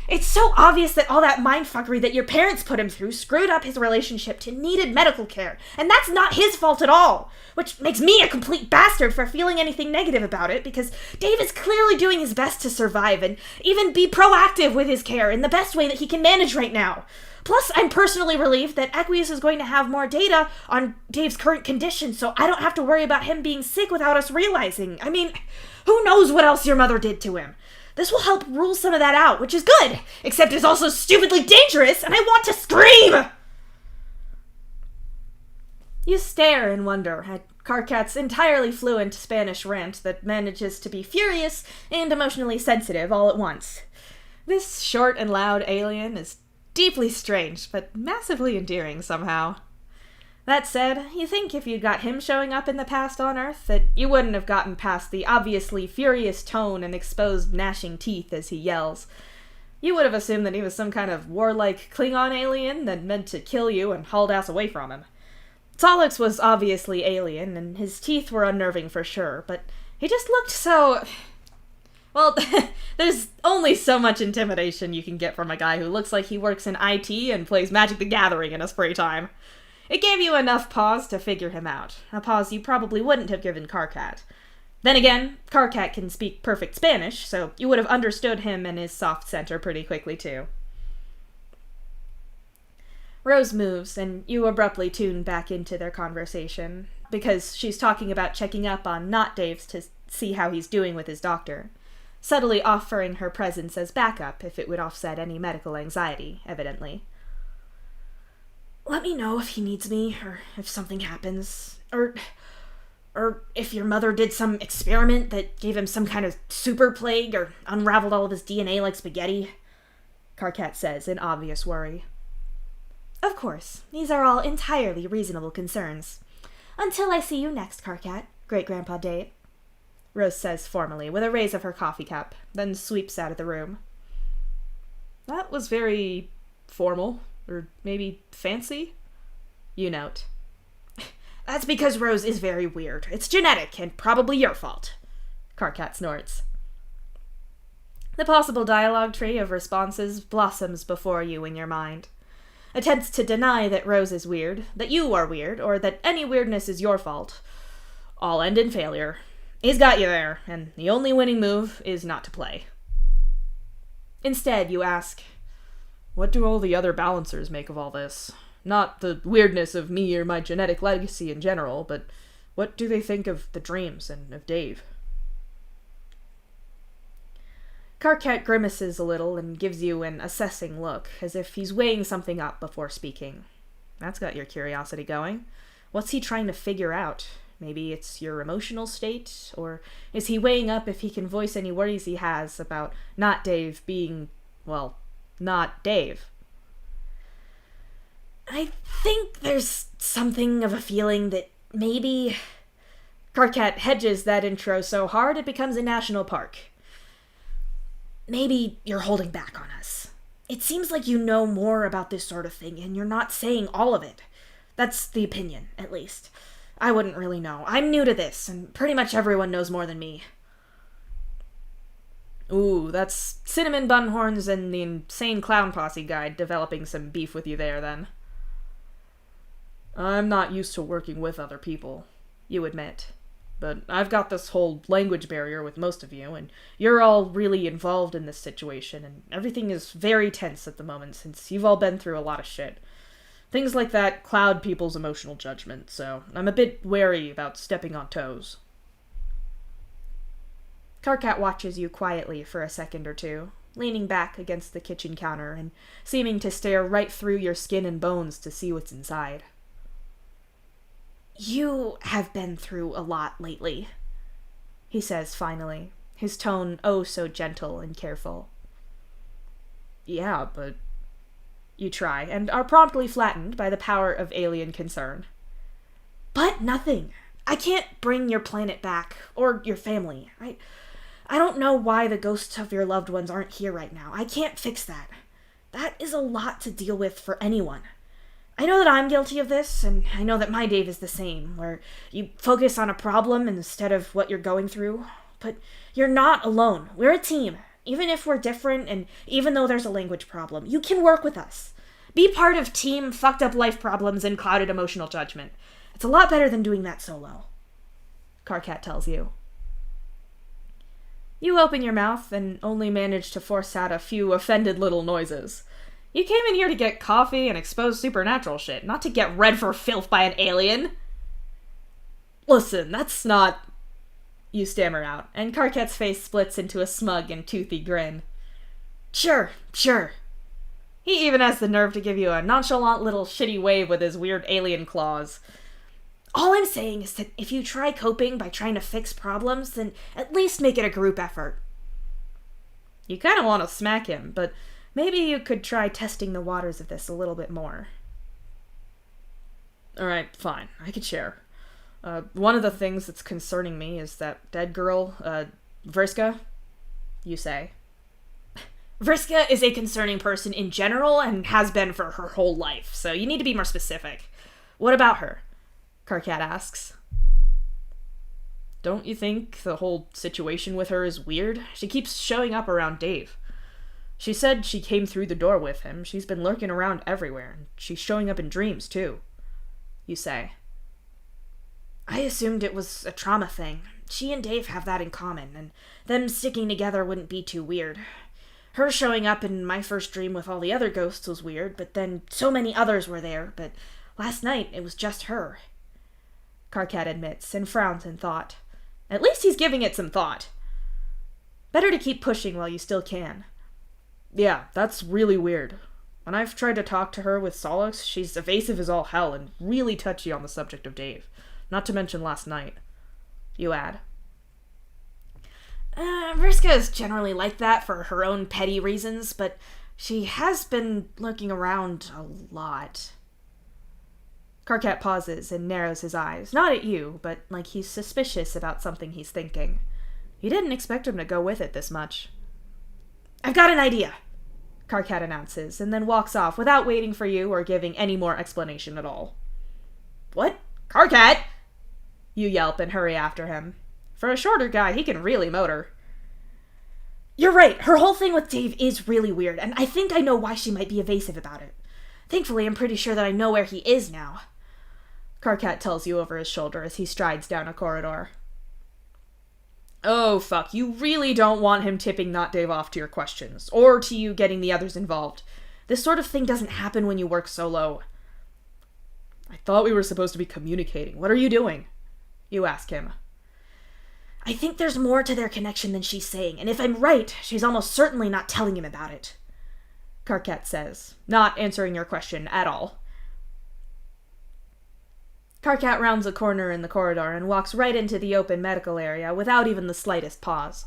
it's so obvious that all that mindfuckery that your parents put him through screwed up his relationship to needed medical care, and that's not his fault at all, which makes me a complete bastard for feeling anything negative about it, because Dave is clearly doing his best to survive and even be proactive with his care in the best way that he can manage right now. Plus, I'm personally relieved that Equius is going to have more data on Dave's current condition, so I don't have to worry about him being sick without us realizing. I mean, who knows what else your mother did to him? This will help rule some of that out, which is good, except it's also stupidly dangerous, and I want to scream! You stare in wonder at Karkat's entirely fluent Spanish rant that manages to be furious and emotionally sensitive all at once. This short and loud alien is deeply strange, but massively endearing somehow. That said, you think if you'd got him showing up in the past on Earth, that you wouldn't have gotten past the obviously furious tone and exposed gnashing teeth as he yells. You would have assumed that he was some kind of warlike Klingon alien that meant to kill you and hauled ass away from him. Solix was obviously alien, and his teeth were unnerving for sure, but he just looked so... Well, there's only so much intimidation you can get from a guy who looks like he works in IT and plays Magic the Gathering in his free time. It gave you enough pause to figure him out, a pause you probably wouldn't have given Karkat. Then again, Karkat can speak perfect Spanish, so you would have understood him and his soft center pretty quickly too. Rose moves, and you abruptly tune back into their conversation, because she's talking about checking up on not Dave's to see how he's doing with his doctor. Subtly offering her presence as backup if it would offset any medical anxiety, evidently. Let me know if he needs me, or if something happens, or if your mother did some experiment that gave him some kind of super plague, or unraveled all of his DNA like spaghetti, Karkat says in obvious worry. Of course, these are all entirely reasonable concerns. Until I see you next, Karkat, Great-Grandpa Dave. Rose says formally, with a raise of her coffee cup, then sweeps out of the room. That was very formal, or maybe fancy, you note. That's because Rose is very weird. It's genetic, and probably your fault, Karkat snorts. The possible dialogue tree of responses blossoms before you in your mind. Attempts to deny that Rose is weird, that you are weird, or that any weirdness is your fault, all end in failure. He's got you there, and the only winning move is not to play. Instead, you ask, What do all the other balancers make of all this? Not the weirdness of me or my genetic legacy in general, but what do they think of the dreams and of Dave? Karkat grimaces a little and gives you an assessing look, as if he's weighing something up before speaking. That's got your curiosity going. What's he trying to figure out? Maybe it's your emotional state, or is he weighing up if he can voice any worries he has about not Dave being, well, not Dave? I think there's something of a feeling that maybe... Karkat hedges that intro so hard it becomes a national park. Maybe you're holding back on us. It seems like you know more about this sort of thing, and you're not saying all of it. That's the opinion, at least. I wouldn't really know. I'm new to this, and pretty much everyone knows more than me. Ooh, that's Cinnamon Bunhorns and the Insane Clown Posse guy developing some beef with you there, then. I'm not used to working with other people, you admit. But I've got this whole language barrier with most of you, and you're all really involved in this situation, and everything is very tense at the moment since you've all been through a lot of shit. Things like that cloud people's emotional judgment, so I'm a bit wary about stepping on toes. Karkat watches you quietly for a second or two, leaning back against the kitchen counter and seeming to stare right through your skin and bones to see what's inside. You have been through a lot lately, he says finally, his tone oh so gentle and careful. Yeah, but... You try, and are promptly flattened by the power of alien concern. But nothing. I can't bring your planet back, or your family. I don't know why the ghosts of your loved ones aren't here right now. I can't fix that. That is a lot to deal with for anyone. I know that I'm guilty of this, and I know that my Dave is the same, where you focus on a problem instead of what you're going through. But you're not alone. We're a team. Even if we're different, and even though there's a language problem, you can work with us. Be part of team fucked up life problems and clouded emotional judgment. It's a lot better than doing that solo, Karkat tells you. You open your mouth and only manage to force out a few offended little noises. You came in here to get coffee and expose supernatural shit, not to get read for filth by an alien. Listen, that's not... You stammer out, and Karkat's face splits into a smug and toothy grin. Sure. He even has the nerve to give you a nonchalant little shitty wave with his weird alien claws. All I'm saying is that if you try coping by trying to fix problems, then at least make it a group effort. You kind of want to smack him, but maybe you could try testing the waters of this a little bit more. Alright, fine. I could share. One of the things that's concerning me is that dead girl, Vriska, you say. Vriska is a concerning person in general and has been for her whole life, so you need to be more specific. What about her? Karkat asks. Don't you think the whole situation with her is weird? She keeps showing up around Dave. She said she came through the door with him. She's been lurking around everywhere, and she's showing up in dreams, too. You say. I assumed it was a trauma thing. She and Dave have that in common, and them sticking together wouldn't be too weird. Her showing up in my first dream with all the other ghosts was weird, but then so many others were there, but last night it was just her. Karkat admits, and frowns in thought. At least he's giving it some thought. Better to keep pushing while you still can. Yeah, that's really weird. When I've tried to talk to her with Solix, she's evasive as all hell and really touchy on the subject of Dave. Not to mention last night. You add. Vriska is generally like that for her own petty reasons, but she has been lurking around a lot. Karkat pauses and narrows his eyes, not at you, but like he's suspicious about something he's thinking. You didn't expect him to go with it this much. I've got an idea, Karkat announces, and then walks off without waiting for you or giving any more explanation at all. What? Karkat! You yelp and hurry after him. For a shorter guy, he can really motor. You're right, her whole thing with Dave is really weird, and I think I know why she might be evasive about it. Thankfully, I'm pretty sure that I know where he is now. Karkat tells you over his shoulder as he strides down a corridor. Oh, fuck, you really don't want him tipping Not Dave off to your questions, or to you getting the others involved. This sort of thing doesn't happen when you work solo. I thought we were supposed to be communicating. What are you doing? You ask him. I think there's more to their connection than she's saying, and if I'm right, she's almost certainly not telling him about it. Carquette says, not answering your question at all. Carquette rounds a corner in the corridor and walks right into the open medical area without even the slightest pause.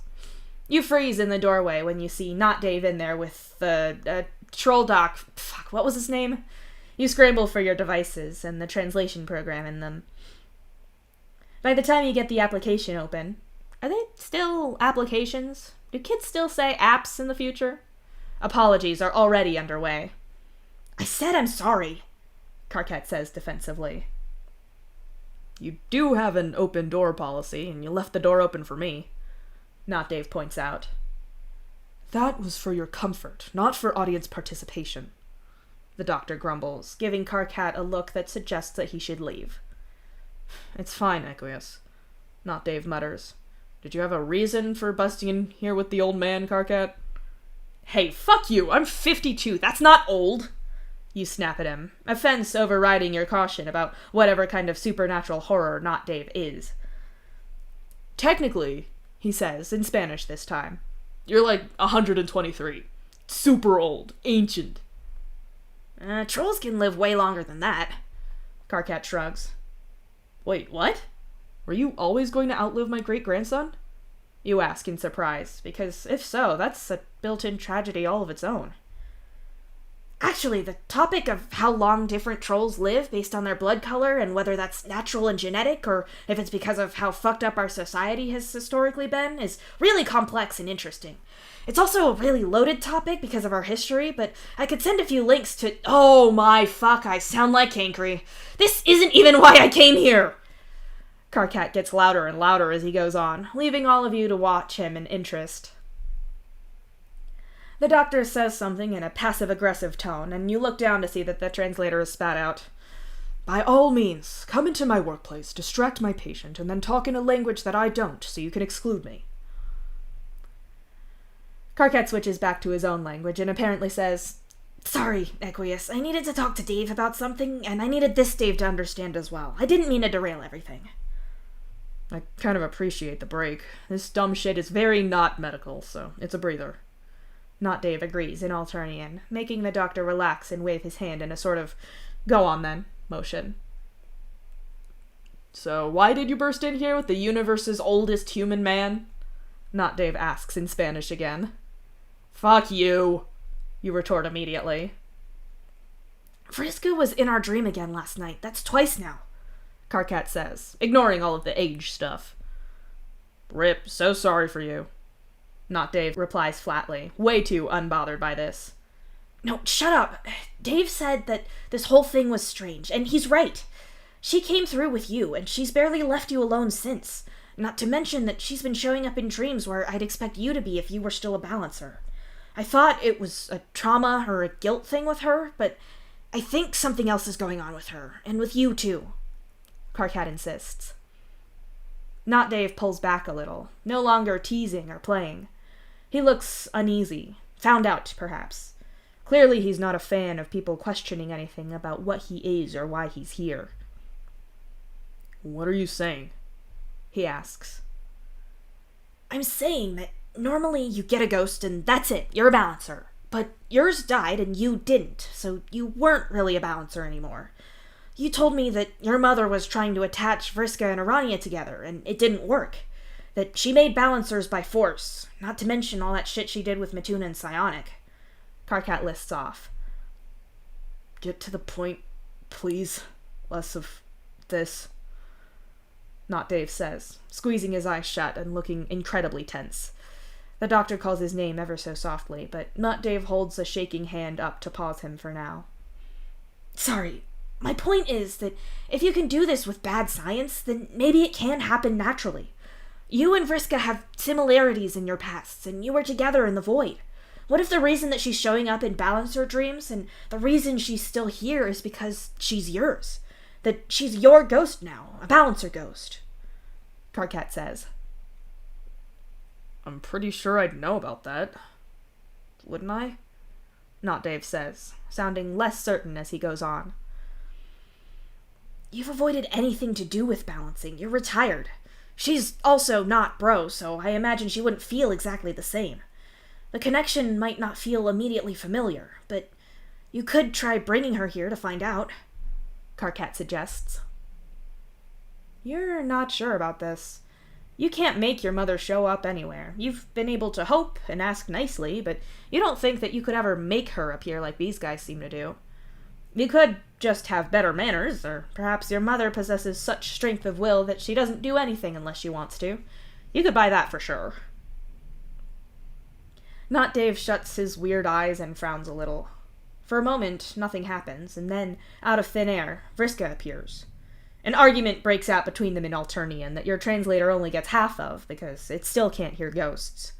You freeze in the doorway when you see not Dave in there with the troll doc. Fuck, what was his name? You scramble for your devices and the translation program in them. By the time you get the application open, are they still applications? Do kids still say apps in the future? Apologies are already underway. I said I'm sorry, Carquette says defensively. You do have an open door policy, and you left the door open for me, Not Dave points out. That was for your comfort, not for audience participation, the doctor grumbles, giving Carquette a look that suggests that he should leave. It's fine, Aqueous, Not Dave mutters. Did you have a reason for busting in here with the old man, Carquette? Hey, fuck you! I'm 52, that's not old! You snap at him, offense overriding your caution about whatever kind of supernatural horror Not Dave is. Technically, he says, in Spanish this time, you're like 123. Super old. Ancient. Trolls can live way longer than that. Carquette shrugs. Wait, what? Were you always going to outlive my great-grandson? You ask in surprise, because if so, that's a built-in tragedy all of its own. Actually, the topic of how long different trolls live based on their blood color and whether that's natural and genetic or if it's because of how fucked up our society has historically been is really complex and interesting. It's also a really loaded topic because of our history, but I could send a few links to— Oh my fuck, I sound like Cankry. This isn't even why I came here! Carquette gets louder and louder as he goes on, leaving all of you to watch him in interest. The doctor says something in a passive-aggressive tone, and you look down to see that the translator is spat out. By all means, come into my workplace, distract my patient, and then talk in a language that I don't, so you can exclude me. Carquette switches back to his own language and apparently says, Sorry, Aqueous, I needed to talk to Dave about something, and I needed this Dave to understand as well. I didn't mean to derail everything. I kind of appreciate the break. This dumb shit is very not medical, so it's a breather. Not Dave agrees in Alternian, making the doctor relax and wave his hand in a sort of go on then motion. So why did you burst in here with the universe's oldest human man? Not Dave asks in Spanish again. Fuck you, you retort immediately. Vriska was in our dream again last night. That's twice now, Carquette says, ignoring all of the age stuff. Rip, so sorry for you. Not Dave replies flatly, way too unbothered by this. No, shut up. Dave said that this whole thing was strange, and he's right. She came through with you, and she's barely left you alone since. Not to mention that she's been showing up in dreams where I'd expect you to be if you were still a balancer. I thought it was a trauma or a guilt thing with her, but I think something else is going on with her, and with you too, Carquette insists. Not Dave pulls back a little, no longer teasing or playing. He looks uneasy, found out, perhaps. Clearly he's not a fan of people questioning anything about what he is or why he's here. What are you saying? He asks. I'm saying that normally you get a ghost and that's it, you're a balancer. But yours died and you didn't, so you weren't really a balancer anymore. You told me that your mother was trying to attach Vriska and Aranya together, and it didn't work. That she made balancers by force, not to mention all that shit she did with Matuna and Psionic. Carquette lists off. Get to the point, please. Less of this. Not Dave says, squeezing his eyes shut and looking incredibly tense. The doctor calls his name ever so softly, but Not Dave holds a shaking hand up to pause him for now. Sorry, my point is that if you can do this with bad science, then maybe it can happen naturally. You and Vriska have similarities in your pasts, and you were together in the void. What if the reason that she's showing up in balancer dreams, and the reason she's still here is because she's yours? That she's your ghost now, a balancer ghost? Carquette says. I'm pretty sure I'd know about that. Wouldn't I? Not Dave says, sounding less certain as he goes on. You've avoided anything to do with balancing. You're retired. She's also not bro, so I imagine she wouldn't feel exactly the same. The connection might not feel immediately familiar, but you could try bringing her here to find out, Karkat suggests. You're not sure about this. You can't make your mother show up anywhere. You've been able to hope and ask nicely, but you don't think that you could ever make her appear like these guys seem to do. You could just have better manners, or perhaps your mother possesses such strength of will that she doesn't do anything unless she wants to. You could buy that for sure. Not Dave shuts his weird eyes and frowns a little. For a moment, nothing happens, and then, out of thin air, Vriska appears. An argument breaks out between them in Alternian that your translator only gets half of, because it still can't hear ghosts.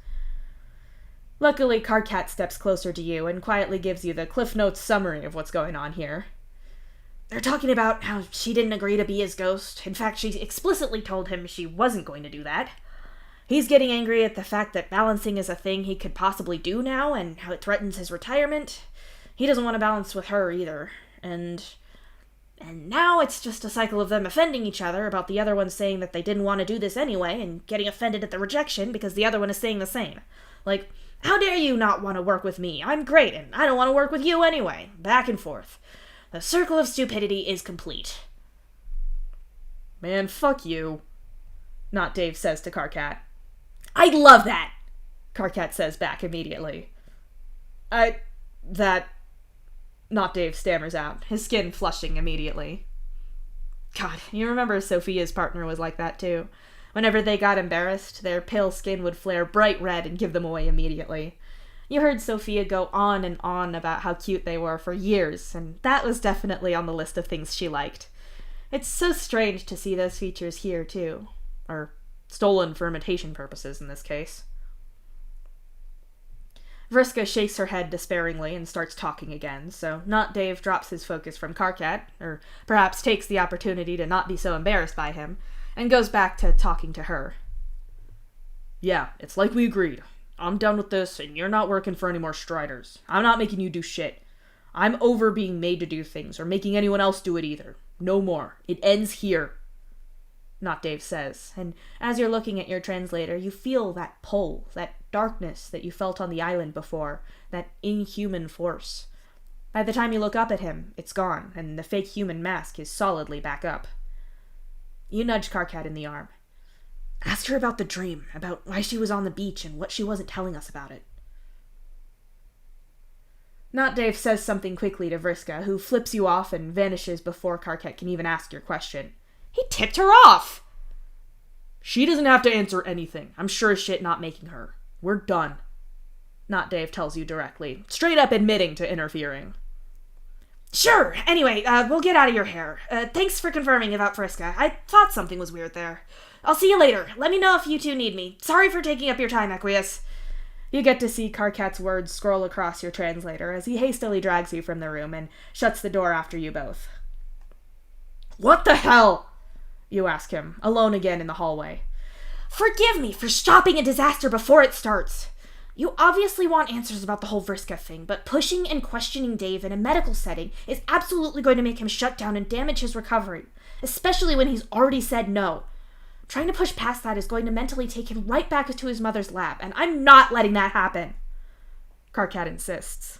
Luckily, Karkat steps closer to you and quietly gives you the Cliff Notes summary of what's going on here. They're talking about how she didn't agree to be his ghost. In fact, she explicitly told him she wasn't going to do that. He's getting angry at the fact that balancing is a thing he could possibly do now, and how it threatens his retirement. He doesn't want to balance with her either, and now it's just a cycle of them offending each other about the other one saying that they didn't want to do this anyway, and getting offended at the rejection because the other one is saying the same. Like, how dare you not want to work with me? I'm great, and I don't want to work with you anyway. Back and forth. The circle of stupidity is complete. Man, fuck you, Not Dave says to Karkat. I love that, Karkat says back immediately. Not Dave stammers out, his skin flushing immediately. God, you remember Sophia's partner was like that too. Whenever they got embarrassed, their pale skin would flare bright red and give them away immediately. You heard Sophia go on and on about how cute they were for years, and that was definitely on the list of things she liked. It's so strange to see those features here too. Or stolen for imitation purposes in this case. Vriska shakes her head despairingly and starts talking again, so Not Dave drops his focus from Karkat, or perhaps takes the opportunity to not be so embarrassed by him, and goes back to talking to her. Yeah, it's like we agreed. I'm done with this, and you're not working for any more Striders. I'm not making you do shit. I'm over being made to do things, or making anyone else do it either. No more. It ends here. Not Dave says, and as you're looking at your translator, you feel that pull, that darkness that you felt on the island before, that inhuman force. By the time you look up at him, it's gone, and the fake human mask is solidly back up. You nudge Karkat in the arm. Ask her about the dream, about why she was on the beach and what she wasn't telling us about it. Not Dave says something quickly to Vriska, who flips you off and vanishes before Karkat can even ask your question. He tipped her off! She doesn't have to answer anything. I'm sure as shit not making her. We're done. Not Dave tells you directly, straight up admitting to interfering. Sure, anyway, we'll get out of your hair. Thanks for confirming about Vriska. I thought something was weird there. I'll see you later. Let me know if you two need me. Sorry for taking up your time, Equius. You get to see Karkat's words scroll across your translator as he hastily drags you from the room and shuts the door after you both. What the hell? You ask him, alone again in the hallway. Forgive me for stopping a disaster before it starts. You obviously want answers about the whole Vriska thing, but pushing and questioning Dave in a medical setting is absolutely going to make him shut down and damage his recovery, especially when he's already said no. Trying to push past that is going to mentally take him right back to his mother's lap, and I'm not letting that happen, Karkat insists.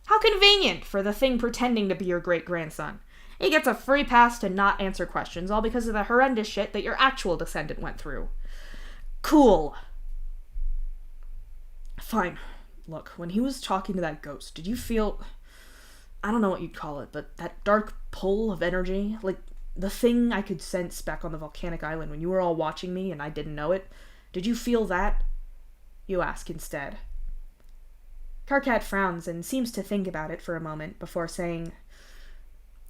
How convenient for the thing pretending to be your great-grandson. He gets a free pass to not answer questions, all because of the horrendous shit that your actual descendant went through. Cool. Fine. Look, when he was talking to that ghost, did you feel... I don't know what you'd call it, but that dark pull of energy? Like, the thing I could sense back on the volcanic island when you were all watching me and I didn't know it? Did you feel that? You ask instead. Karkat frowns and seems to think about it for a moment before saying...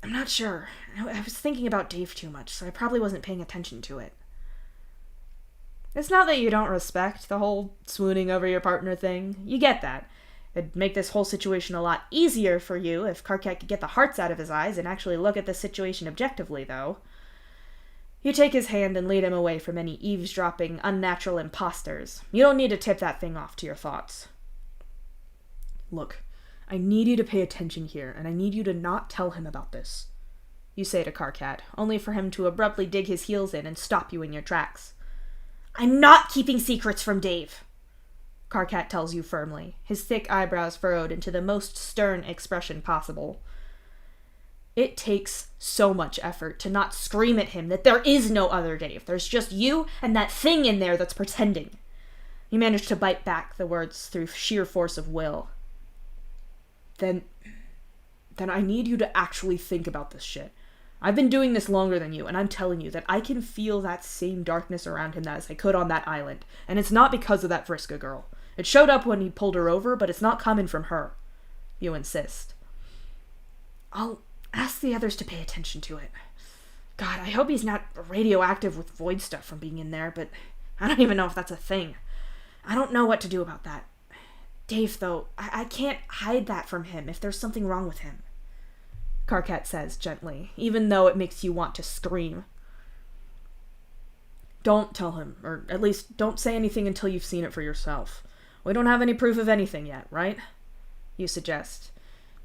I'm not sure. I was thinking about Dave too much, so I probably wasn't paying attention to it. It's not that you don't respect the whole swooning over your partner thing. You get that. It'd make this whole situation a lot easier for you if Karkat could get the hearts out of his eyes and actually look at the situation objectively, though. You take his hand and lead him away from any eavesdropping, unnatural imposters. You don't need to tip that thing off to your thoughts. Look, I need you to pay attention here, and I need you to not tell him about this. You say to Karkat, only for him to abruptly dig his heels in and stop you in your tracks. I'm not keeping secrets from Dave, Karkat tells you firmly, his thick eyebrows furrowed into the most stern expression possible. It takes so much effort to not scream at him that there is no other Dave. There's just you and that thing in there that's pretending. You manage to bite back the words through sheer force of will. Then I need you to actually think about this shit. I've been doing this longer than you, and I'm telling you that I can feel that same darkness around him as I could on that island. And it's not because of that Vriska girl. It showed up when he pulled her over, but it's not coming from her. You insist. I'll ask the others to pay attention to it. God, I hope he's not radioactive with void stuff from being in there, but I don't even know if that's a thing. I don't know what to do about that. Dave, though, I can't hide that from him if there's something wrong with him, Karkat says gently, even though it makes you want to scream. Don't tell him, or at least don't say anything until you've seen it for yourself. We don't have any proof of anything yet, right? You suggest.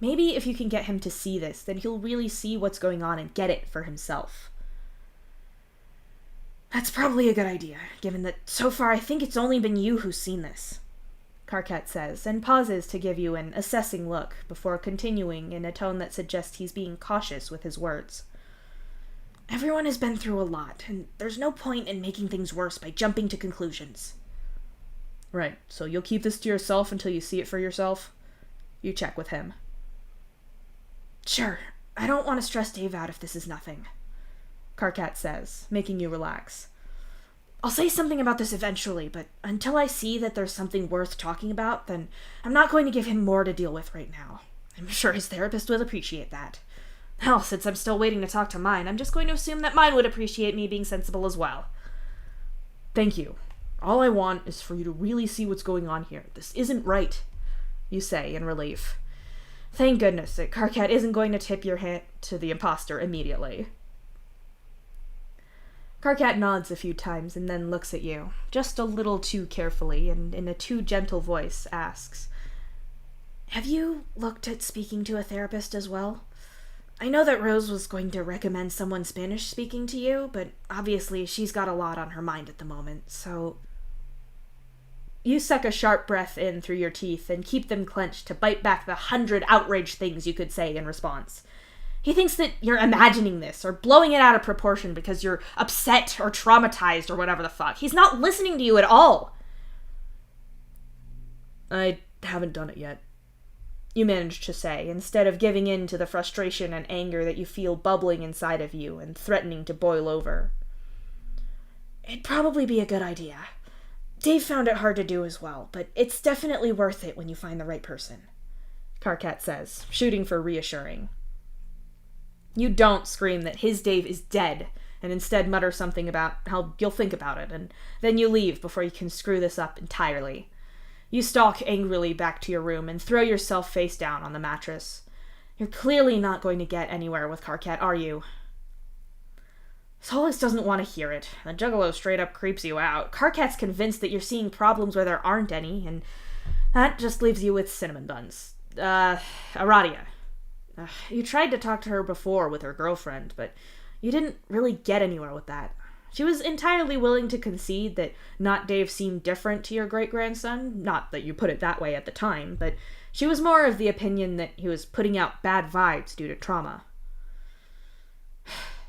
Maybe if you can get him to see this, then he'll really see what's going on and get it for himself. That's probably a good idea, given that so far I think it's only been you who's seen this, Karkat says, and pauses to give you an assessing look before continuing in a tone that suggests he's being cautious with his words. Everyone has been through a lot, and there's no point in making things worse by jumping to conclusions. Right, so you'll keep this to yourself until you see it for yourself? You check with him. Sure, I don't want to stress Dave out if this is nothing, Karkat says, making you relax. I'll say something about this eventually, but until I see that there's something worth talking about, then I'm not going to give him more to deal with right now. I'm sure his therapist will appreciate that. Hell, since I'm still waiting to talk to mine, I'm just going to assume that mine would appreciate me being sensible as well. Thank you. All I want is for you to really see what's going on here. This isn't right, you say in relief. Thank goodness that Karkat isn't going to tip your hat to the imposter immediately. Karkat nods a few times and then looks at you, just a little too carefully, and in a too gentle voice asks, Have you looked at speaking to a therapist as well? I know that Rose was going to recommend someone Spanish speaking to you, but obviously she's got a lot on her mind at the moment, so... You suck a sharp breath in through your teeth and keep them clenched to bite back the 100 outraged things you could say in response. He thinks that you're imagining this or blowing it out of proportion because you're upset or traumatized or whatever the fuck. He's not listening to you at all. I haven't done it yet, you manage to say, instead of giving in to the frustration and anger that you feel bubbling inside of you and threatening to boil over. It'd probably be a good idea. Dave found it hard to do as well, but it's definitely worth it when you find the right person, Karkat says, shooting for reassuring. You don't scream that his Dave is dead, and instead mutter something about how you'll think about it, and then you leave before you can screw this up entirely. You stalk angrily back to your room and throw yourself face down on the mattress. You're clearly not going to get anywhere with Karkat, are you? Solis doesn't want to hear it. The Juggalo straight up creeps you out. Karkat's convinced that you're seeing problems where there aren't any, and that just leaves you with cinnamon buns. Aradia. You tried to talk to her before with her girlfriend, but you didn't really get anywhere with that. She was entirely willing to concede that not Dave seemed different to your great-grandson, not that you put it that way at the time, but she was more of the opinion that he was putting out bad vibes due to trauma.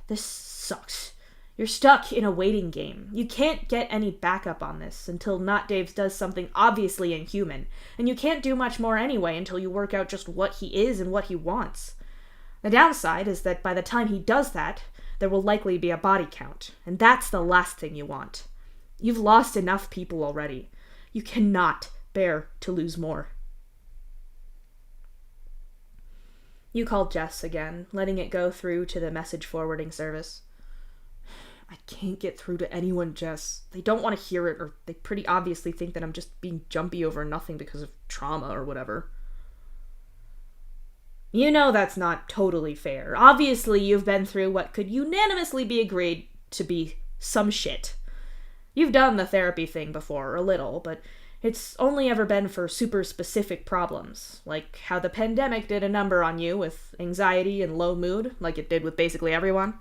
This sucks. You're stuck in a waiting game. You can't get any backup on this until Not Dave does something obviously inhuman, and you can't do much more anyway until you work out just what he is and what he wants. The downside is that by the time he does that, there will likely be a body count, and that's the last thing you want. You've lost enough people already. You cannot bear to lose more. You call Jess again, letting it go through to the message forwarding service. I can't get through to anyone, Jess. They don't want to hear it, or they pretty obviously think that I'm just being jumpy over nothing because of trauma or whatever. You know that's not totally fair. Obviously, you've been through what could unanimously be agreed to be some shit. You've done the therapy thing before, a little, but It's only ever been for super specific problems, like how the pandemic did a number on you with anxiety and low mood, like it did with basically everyone.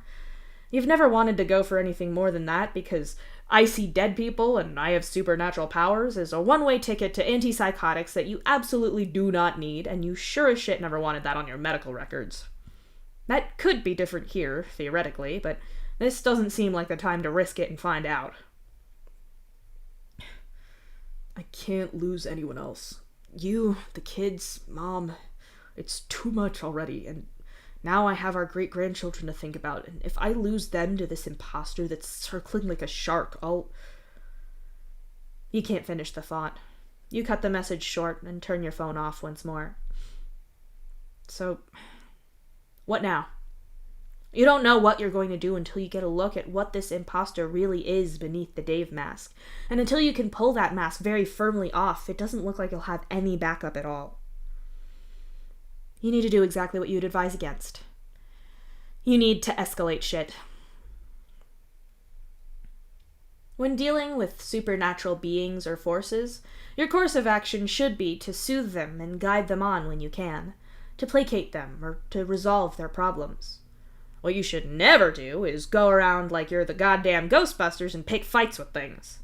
You've never wanted to go for anything more than that because I see dead people and I have supernatural powers is a one-way ticket to antipsychotics that you absolutely do not need, and you sure as shit never wanted that on your medical records. That could be different here, theoretically, but this doesn't seem like the time to risk it and find out. I can't lose anyone else. You, the kids, Mom. It's too much already, and now I have our great-grandchildren to think about, and if I lose them to this imposter that's circling like a shark, I'll... You can't finish the thought. You cut the message short and turn your phone off once more. So, what now? You don't know what you're going to do until you get a look at what this imposter really is beneath the Dave mask. And until you can pull that mask very firmly off, it doesn't look like you'll have any backup at all. You need to do exactly what you'd advise against. You need to escalate shit. When dealing with supernatural beings or forces, your course of action should be to soothe them and guide them on when you can, to placate them or to resolve their problems. What you should never do is go around like you're the goddamn Ghostbusters and pick fights with things.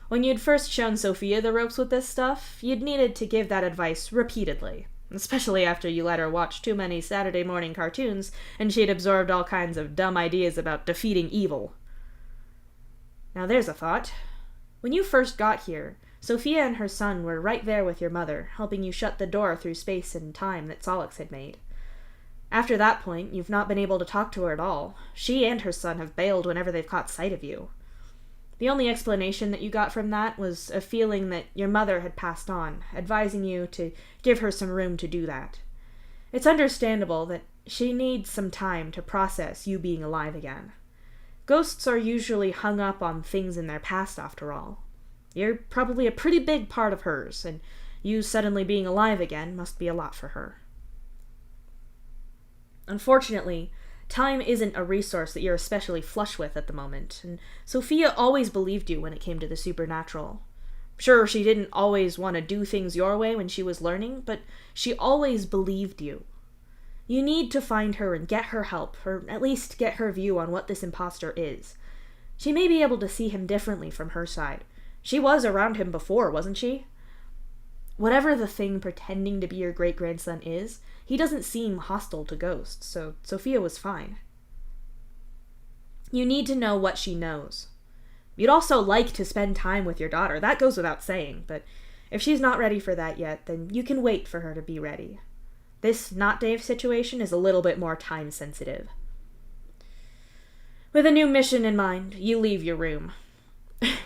When you'd first shown Sophia the ropes with this stuff, you'd needed to give that advice repeatedly, especially after you let her watch too many Saturday morning cartoons and she'd absorbed all kinds of dumb ideas about defeating evil. Now there's a thought. When you first got here, Sophia and her son were right there with your mother, helping you shut the door through space and time that Solix had made. After that point, you've not been able to talk to her at all. She and her son have bailed whenever they've caught sight of you. The only explanation that you got from that was a feeling that your mother had passed on, advising you to give her some room to do that. It's understandable that she needs some time to process you being alive again. Ghosts are usually hung up on things in their past, after all. You're probably a pretty big part of hers, and you suddenly being alive again must be a lot for her. Unfortunately, time isn't a resource that you're especially flush with at the moment, and Sophia always believed you when it came to the supernatural. Sure, she didn't always want to do things your way when she was learning, but she always believed you. You need to find her and get her help, or at least get her view on what this imposter is. She may be able to see him differently from her side. She was around him before, wasn't she? Whatever the thing pretending to be your great-grandson is, he doesn't seem hostile to ghosts, so Sophia was fine. You need to know what she knows. You'd also like to spend time with your daughter, that goes without saying, but if she's not ready for that yet, then you can wait for her to be ready. This not Dave situation is a little bit more time-sensitive. With a new mission in mind, you leave your room.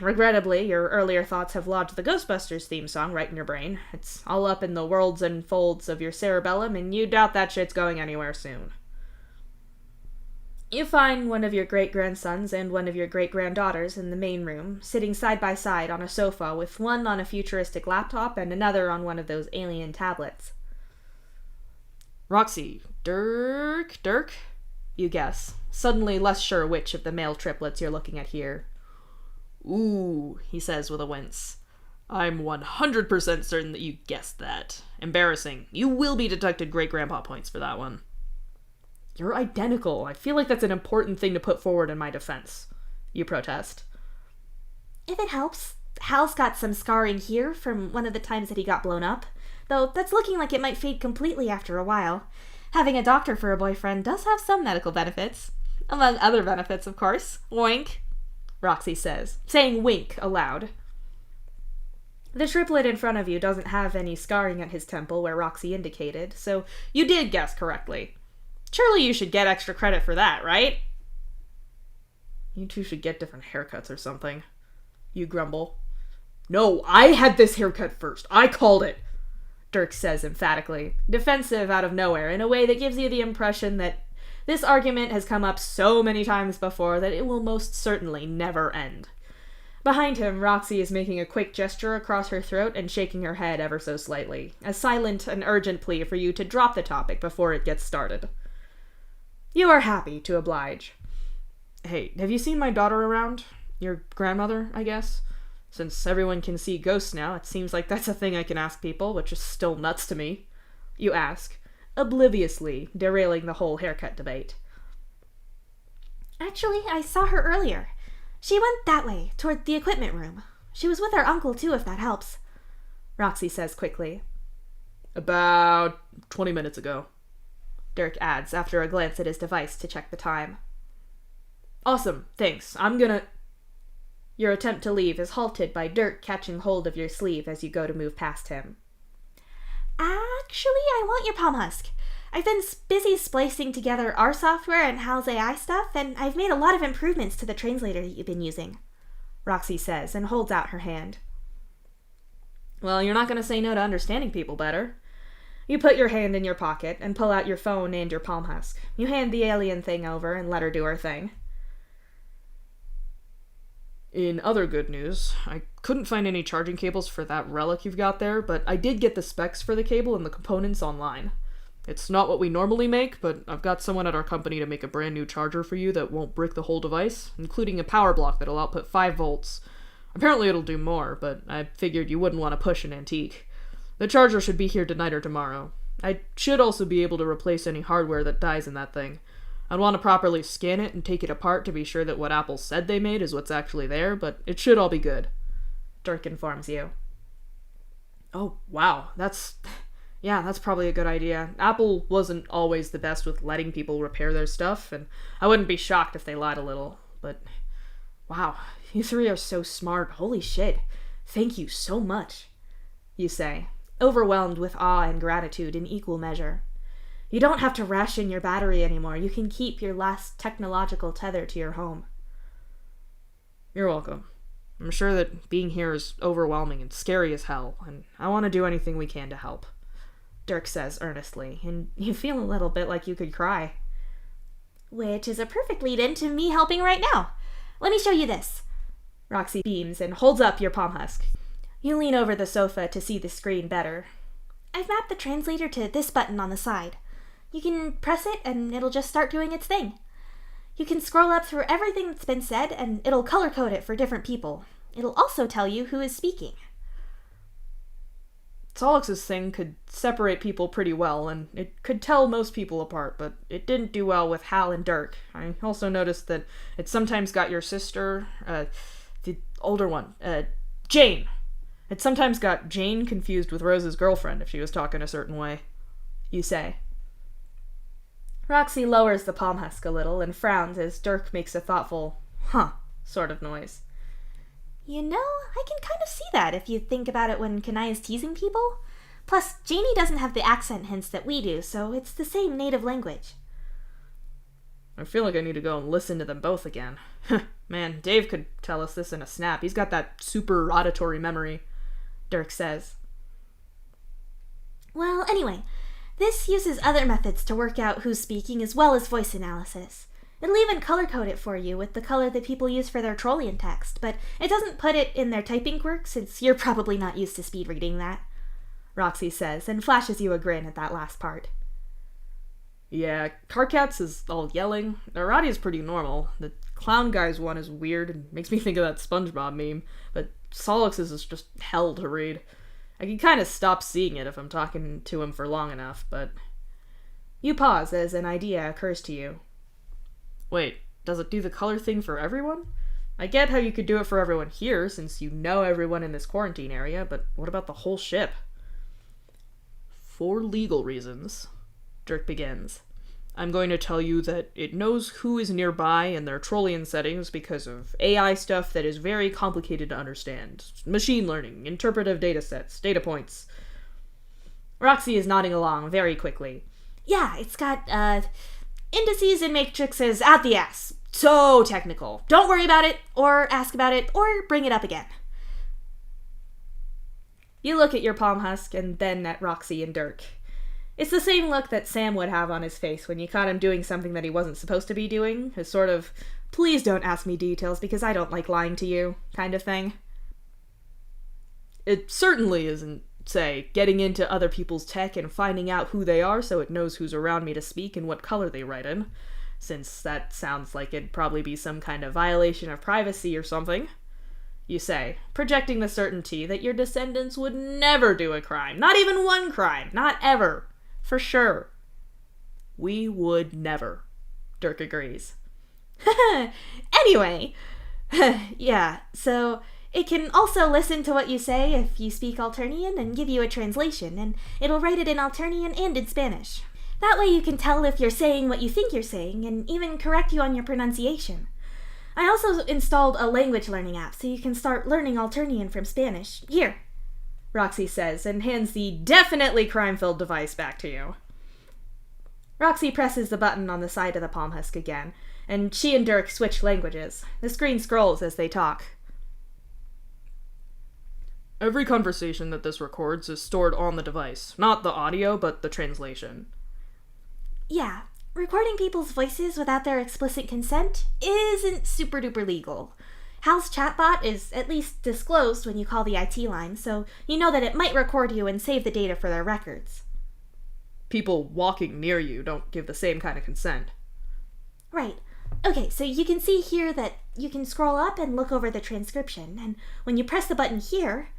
Regrettably, your earlier thoughts have lodged the Ghostbusters theme song right in your brain. It's all up in the worlds and folds of your cerebellum, and you doubt that shit's going anywhere soon. You find one of your great-grandsons and one of your great-granddaughters in the main room, sitting side by side on a sofa with one on a futuristic laptop and another on one of those alien tablets. Roxy, Dirk, you guess, suddenly less sure which of the male triplets you're looking at here. Ooh, he says with a wince. I'm 100% certain that you guessed that. Embarrassing. You will be deducted great-grandpa points for that one. You're identical. I feel like that's an important thing to put forward in my defense. You protest. If it helps, Hal's got some scarring here from one of the times that he got blown up, though that's looking like it might fade completely after a while. Having a doctor for a boyfriend does have some medical benefits. Among other benefits, of course. Wink. Roxy says, saying wink aloud. The triplet in front of you doesn't have any scarring at his temple where Roxy indicated, so you did guess correctly. Surely you should get extra credit for that, right? You two should get different haircuts or something. You grumble. No, I had this haircut first. I called it, Dirk says emphatically, defensive out of nowhere in a way that gives you the impression that this argument has come up so many times before that it will most certainly never end. Behind him, Roxy is making a quick gesture across her throat and shaking her head ever so slightly, a silent and urgent plea for you to drop the topic before it gets started. You are happy to oblige. Hey, have you seen my daughter around? Your grandmother, I guess? Since everyone can see ghosts now, it seems like that's a thing I can ask people, which is still nuts to me. You ask, obliviously derailing the whole haircut debate. Actually, I saw her earlier. She went that way, toward the equipment room. She was with our uncle, too, if that helps. Roxy says quickly. About 20 minutes ago. Dirk adds after a glance at his device to check the time. Awesome, thanks. Your attempt to leave is halted by Dirk catching hold of your sleeve as you go to move past him. Actually, I want your palm husk. I've been busy splicing together our software and Hal's AI stuff, and I've made a lot of improvements to the translator that you've been using. Roxy says and holds out her hand. Well, you're not going to say no to understanding people better. You put your hand in your pocket and pull out your phone and your palm husk. You hand the alien thing over and let her do her thing. In other good news, I couldn't find any charging cables for that relic you've got there, but I did get the specs for the cable and the components online. It's not what we normally make, but I've got someone at our company to make a brand new charger for you that won't brick the whole device, including a power block that'll output 5 volts. Apparently it'll do more, but I figured you wouldn't want to push an antique. The charger should be here tonight or tomorrow. I should also be able to replace any hardware that dies in that thing. I'd want to properly scan it and take it apart to be sure that what Apple said they made is what's actually there, but it should all be good. Dirk informs you. Oh, wow, that's probably a good idea. Apple wasn't always the best with letting people repair their stuff, and I wouldn't be shocked if they lied a little, but wow, you 3 are so smart. Holy shit. Thank you so much, you say, overwhelmed with awe and gratitude in equal measure. You don't have to ration your battery anymore. You can keep your last technological tether to your home. You're welcome. I'm sure that being here is overwhelming and scary as hell, and I want to do anything we can to help. Dirk says earnestly, and you feel a little bit like you could cry. Which is a perfect lead-in to me helping right now. Let me show you this. Roxy beams and holds up your palm husk. You lean over the sofa to see the screen better. I've mapped the translator to this button on the side. You can press it and it'll just start doing its thing. You can scroll up through everything that's been said and it'll color code it for different people. It'll also tell you who is speaking. Solix's thing could separate people pretty well, and it could tell most people apart, but it didn't do well with Hal and Dirk. I also noticed that it sometimes got your sister, the older one, Jane. It sometimes got Jane confused with Rose's girlfriend if she was talking a certain way. You say. Roxy lowers the palm husk a little and frowns as Dirk makes a thoughtful, huh, sort of noise. You know, I can kind of see that if you think about it when Kanaya's teasing people. Plus, Janie doesn't have the accent hints that we do, so it's the same native language. I feel like I need to go and listen to them both again. Man, Dave could tell us this in a snap. He's got that super auditory memory, Dirk says. Well, anyway, this uses other methods to work out who's speaking as well as voice analysis. It'll even color code it for you with the color that people use for their Trollian text, but it doesn't put it in their typing quirk since you're probably not used to speed reading that. Roxy says and flashes you a grin at that last part. Yeah, Carcats is all yelling. Aradia's pretty normal. The clown guy's one is weird and makes me think of that SpongeBob meme, but Solix's is just hell to read. I can kind of stop seeing it if I'm talking to him for long enough, but... You pause as an idea occurs to you. Wait, does it do the color thing for everyone? I get how you could do it for everyone here, since you know everyone in this quarantine area, but what about the whole ship? For legal reasons, Dirk begins, I'm going to tell you that it knows who is nearby in their Trollian settings because of AI stuff that is very complicated to understand. Machine learning, interpretive data sets, data points. Roxy is nodding along very quickly. Yeah, it's got, indices and matrices out the ass. So technical. Don't worry about it, or ask about it, or bring it up again. You look at your palm husk and then at Roxy and Dirk. It's the same look that Sam would have on his face when you caught him doing something that he wasn't supposed to be doing. A sort of, please don't ask me details because I don't like lying to you kind of thing. It certainly isn't, say, getting into other people's tech and finding out who they are so it knows who's around me to speak and what color they write in, since that sounds like it'd probably be some kind of violation of privacy or something. you say, projecting the certainty that your descendants would never do a crime. Not even one crime. Not ever. For sure. We would never. Dirk agrees. Anyway, yeah, so it can also listen to what you say if you speak Alternian and give you a translation, and it'll write it in Alternian and in Spanish. That way you can tell if you're saying what you think you're saying, and even correct you on your pronunciation. I also installed a language learning app so you can start learning Alternian from Spanish. Here, Roxy says, and hands the definitely crime-filled device back to you. Roxy presses the button on the side of the palm husk again, and she and Dirk switch languages. The screen scrolls as they talk. Every conversation that this records is stored on the device. Not the audio, but the translation. Yeah, recording people's voices without their explicit consent isn't super duper legal. Hal's chatbot is at least disclosed when you call the IT line, so you know that it might record you and save the data for their records. People walking near you don't give the same kind of consent. Right. Okay, so you can see here that you can scroll up and look over the transcription, and when you press the button here...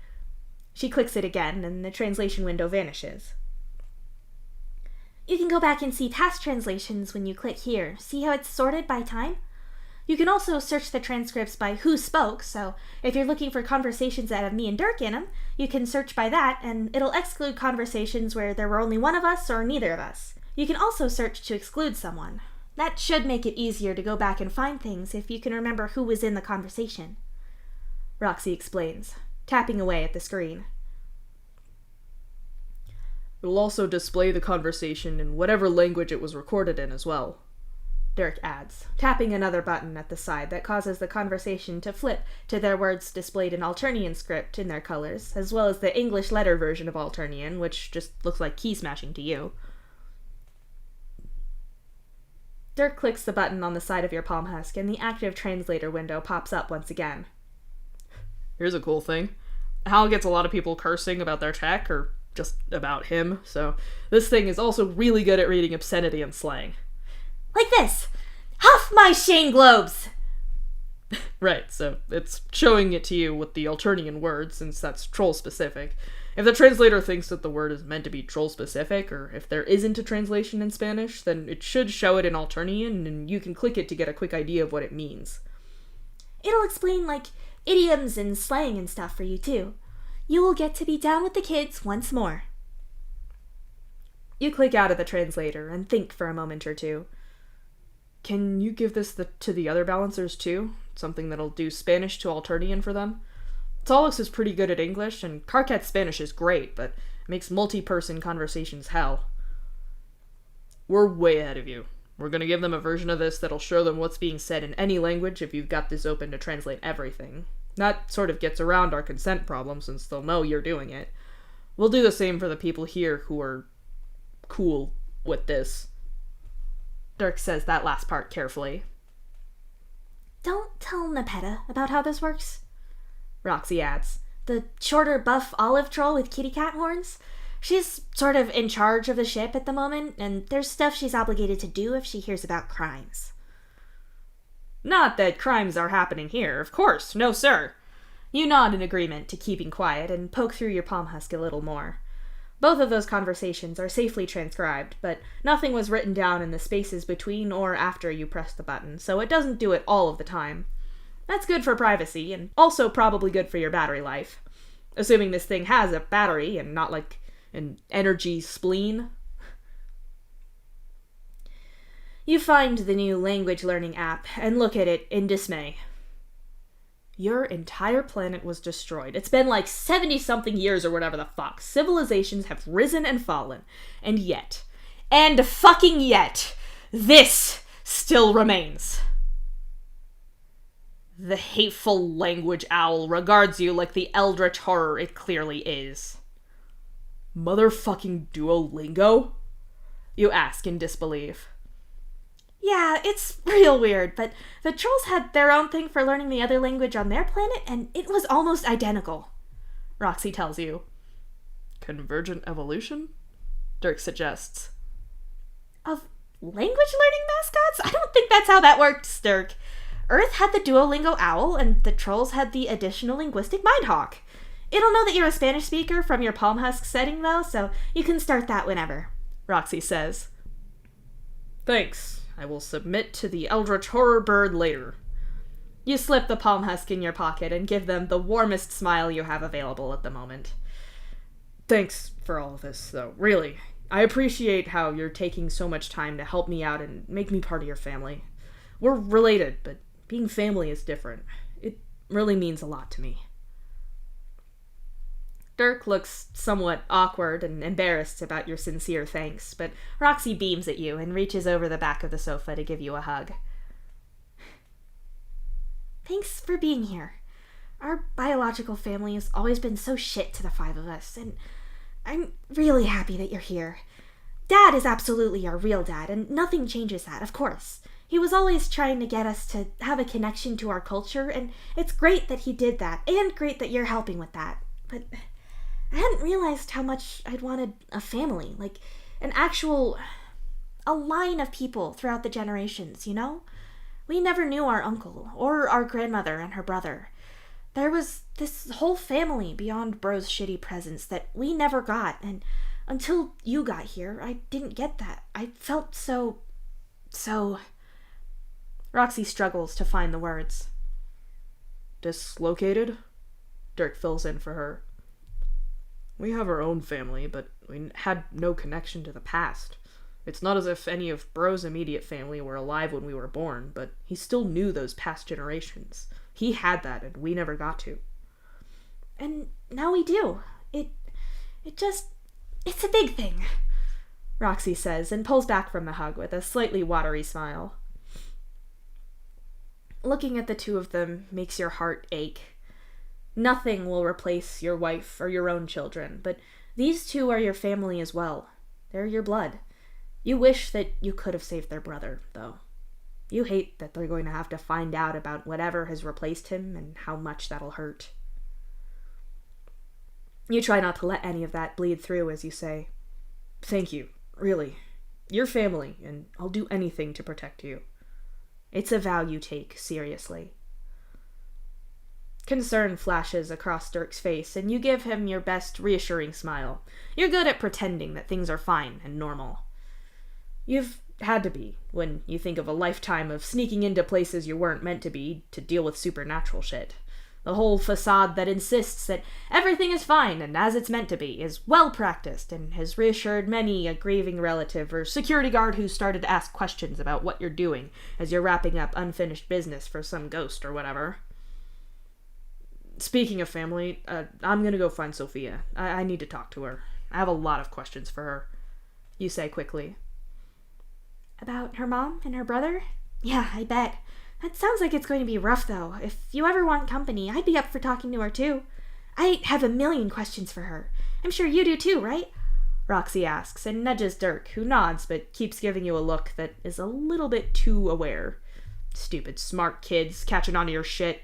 She clicks it again, and the translation window vanishes. You can go back and see past translations when you click here. See how it's sorted by time? You can also search the transcripts by who spoke, so if you're looking for conversations that have me and Dirk in them, you can search by that, and it'll exclude conversations where there were only one of us or neither of us. You can also search to exclude someone. That should make it easier to go back and find things if you can remember who was in the conversation. Roxy explains, tapping away at the screen. It'll also display the conversation in whatever language it was recorded in as well, Dirk adds, tapping another button at the side that causes the conversation to flip to their words displayed in Alternian script in their colors, as well as the English letter version of Alternian, which just looks like key smashing to you. Dirk clicks the button on the side of your palm husk, and the active translator window pops up once again. Here's a cool thing. Hal gets a lot of people cursing about their tech, or just about him, so this thing is also really good at reading obscenity and slang. Like this! Huff my Shane Globes! Right, so it's showing it to you with the Alternian word, since that's troll-specific. If the translator thinks that the word is meant to be troll-specific, or if there isn't a translation in Spanish, then it should show it in Alternian, and you can click it to get a quick idea of what it means. It'll explain, like, idioms and slang and stuff for you, too. You will get to be down with the kids once more. You click out of the translator and think for a moment or two. Can you give this to the other balancers too? Something that'll do Spanish to Alternian for them? Solix is pretty good at English, and Karkat's Spanish is great, but it makes multi-person conversations hell. We're way ahead of you. We're gonna give them a version of this that'll show them what's being said in any language if you've got this open to translate everything. That sort of gets around our consent problem, since they'll know you're doing it. We'll do the same for the people here who are cool with this. Dirk says that last part carefully. Don't tell Nepeta about how this works, Roxy adds. The shorter, buff olive troll with kitty cat horns? She's sort of in charge of the ship at the moment, and there's stuff she's obligated to do if she hears about crimes. Not that crimes are happening here, of course, no sir. You nod in agreement to keeping quiet and poke through your palm husk a little more. Both of those conversations are safely transcribed, but nothing was written down in the spaces between or after you press the button, so it doesn't do it all of the time. That's good for privacy, and also probably good for your battery life. Assuming this thing has a battery and not like an energy spleen. You find the new language learning app and look at it in dismay. Your entire planet was destroyed. It's been like 70-something years or whatever the fuck. Civilizations have risen and fallen. And yet, this still remains. The hateful language owl regards you like the eldritch horror it clearly is. Motherfucking Duolingo? You ask in disbelief. Yeah, it's real weird, but the trolls had their own thing for learning the other language on their planet, and it was almost identical, Roxy tells you. Convergent evolution? Dirk suggests. Of language learning mascots? I don't think that's how that works, Dirk. Earth had the Duolingo owl, and the trolls had the additional linguistic mindhawk. It'll know that you're a Spanish speaker from your palm husk setting, though, so you can start that whenever, Roxy says. Thanks. I will submit to the Eldritch Horror Bird later. You slip the palm husk in your pocket and give them the warmest smile you have available at the moment. Thanks for all of this, though. Really. I appreciate how you're taking so much time to help me out and make me part of your family. We're related, but being family is different. It really means a lot to me. Dirk looks somewhat awkward and embarrassed about your sincere thanks, but Roxy beams at you and reaches over the back of the sofa to give you a hug. Thanks for being here. Our biological family has always been so shit to the five of us, and I'm really happy that you're here. Dad is absolutely our real dad, and nothing changes that, of course. He was always trying to get us to have a connection to our culture, and it's great that he did that, and great that you're helping with that. But I hadn't realized how much I'd wanted a family, like a line of people throughout the generations, you know? We never knew our uncle, or our grandmother and her brother. There was this whole family beyond Bro's shitty presence that we never got, and until you got here, I didn't get that. I felt so... Roxy struggles to find the words. Dislocated? Dirk fills in for her. We have our own family, but we had no connection to the past. It's not as if any of Bro's immediate family were alive when we were born, but he still knew those past generations. He had that, and we never got to. And now we do. It's a big thing, Roxy says, and pulls back from the hug with a slightly watery smile. Looking at the two of them makes your heart ache. Nothing will replace your wife or your own children, but these two are your family as well. They're your blood. You wish that you could have saved their brother, though. You hate that they're going to have to find out about whatever has replaced him and how much that'll hurt. You try not to let any of that bleed through as you say, Thank you, really. You're family, and I'll do anything to protect you. It's a vow you take seriously. Concern flashes across Dirk's face, and you give him your best reassuring smile. You're good at pretending that things are fine and normal. You've had to be, when you think of a lifetime of sneaking into places you weren't meant to be to deal with supernatural shit. The whole facade that insists that everything is fine and as it's meant to be is well practiced and has reassured many a grieving relative or security guard who started to ask questions about what you're doing as you're wrapping up unfinished business for some ghost or whatever. Speaking of family, I'm gonna go find Sophia. I need to talk to her. I have a lot of questions for her. You say quickly. About her mom and her brother? Yeah, I bet. That sounds like it's going to be rough, though. If you ever want company, I'd be up for talking to her, too. I have a million questions for her. I'm sure you do, too, right? Roxy asks, and nudges Dirk, who nods but keeps giving you a look that is a little bit too aware. Stupid smart kids catching on to your shit.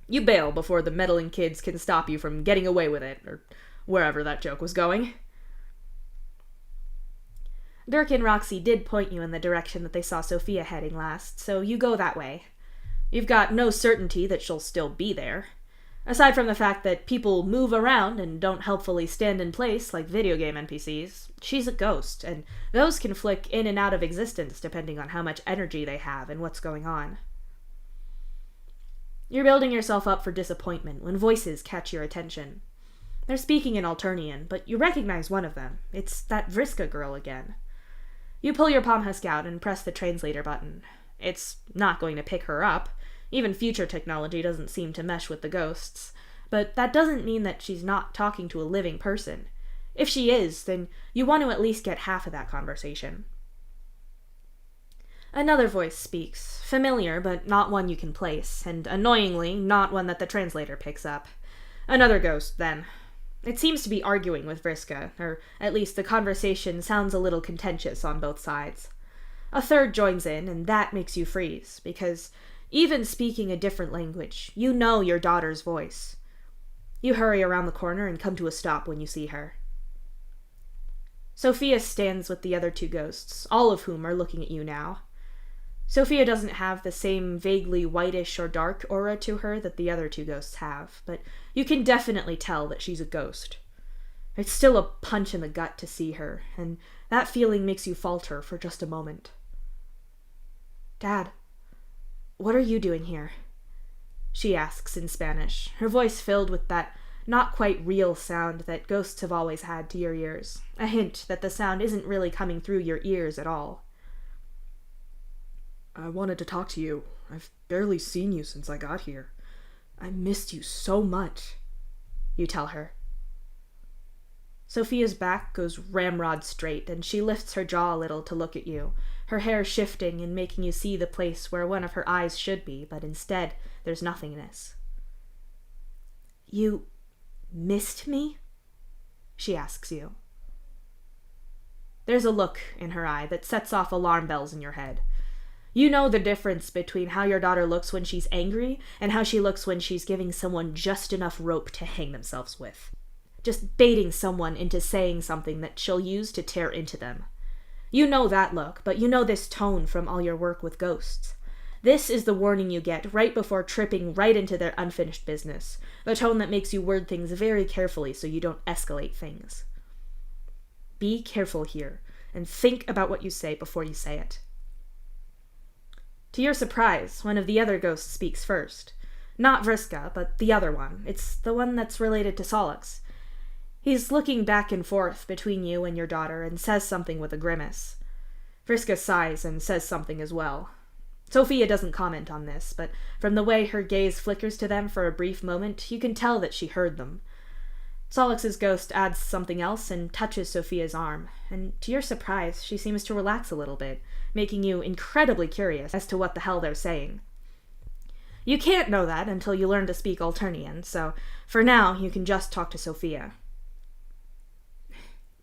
You bail before the meddling kids can stop you from getting away with it, or wherever that joke was going. Dirk and Roxy did point you in the direction that they saw Sophia heading last, so you go that way. You've got no certainty that she'll still be there. Aside from the fact that people move around and don't helpfully stand in place like video game NPCs, she's a ghost, and those can flick in and out of existence depending on how much energy they have and what's going on. You're building yourself up for disappointment when voices catch your attention. They're speaking in Alternian, but you recognize one of them. It's that Vriska girl again. You pull your palm husk out and press the translator button. It's not going to pick her up. Even future technology doesn't seem to mesh with the ghosts. But that doesn't mean that she's not talking to a living person. If she is, then you want to at least get half of that conversation. Another voice speaks, familiar but not one you can place, and annoyingly not one that the translator picks up. Another ghost, then. It seems to be arguing with Vriska, or at least the conversation sounds a little contentious on both sides. A third joins in, and that makes you freeze, because even speaking a different language, you know your daughter's voice. You hurry around the corner and come to a stop when you see her. Sophia stands with the other two ghosts, all of whom are looking at you now. Sophia doesn't have the same vaguely whitish or dark aura to her that the other two ghosts have, but you can definitely tell that she's a ghost. It's still a punch in the gut to see her, and that feeling makes you falter for just a moment. "Dad, what are you doing here?" she asks in Spanish, her voice filled with that not quite real sound that ghosts have always had to your ears, a hint that the sound isn't really coming through your ears at all. "I wanted to talk to you. I've barely seen you since I got here. I missed you so much," you tell her. Sophia's back goes ramrod straight, and she lifts her jaw a little to look at you, her hair shifting and making you see the place where one of her eyes should be, but instead there's nothingness. "You missed me?" she asks you. There's a look in her eye that sets off alarm bells in your head. You know the difference between how your daughter looks when she's angry and how she looks when she's giving someone just enough rope to hang themselves with. Just baiting someone into saying something that she'll use to tear into them. You know that look, but you know this tone from all your work with ghosts. This is the warning you get right before tripping right into their unfinished business, the tone that makes you word things very carefully so you don't escalate things. Be careful here, and think about what you say before you say it. To your surprise, one of the other ghosts speaks first. Not Vriska, but the other one. It's the one that's related to Solix. He's looking back and forth between you and your daughter and says something with a grimace. Vriska sighs and says something as well. Sophia doesn't comment on this, but from the way her gaze flickers to them for a brief moment, you can tell that she heard them. Solix's ghost adds something else and touches Sophia's arm, and to your surprise, she seems to relax a little bit, making you incredibly curious as to what the hell they're saying. You can't know that until you learn to speak Alternian, so for now you can just talk to Sophia.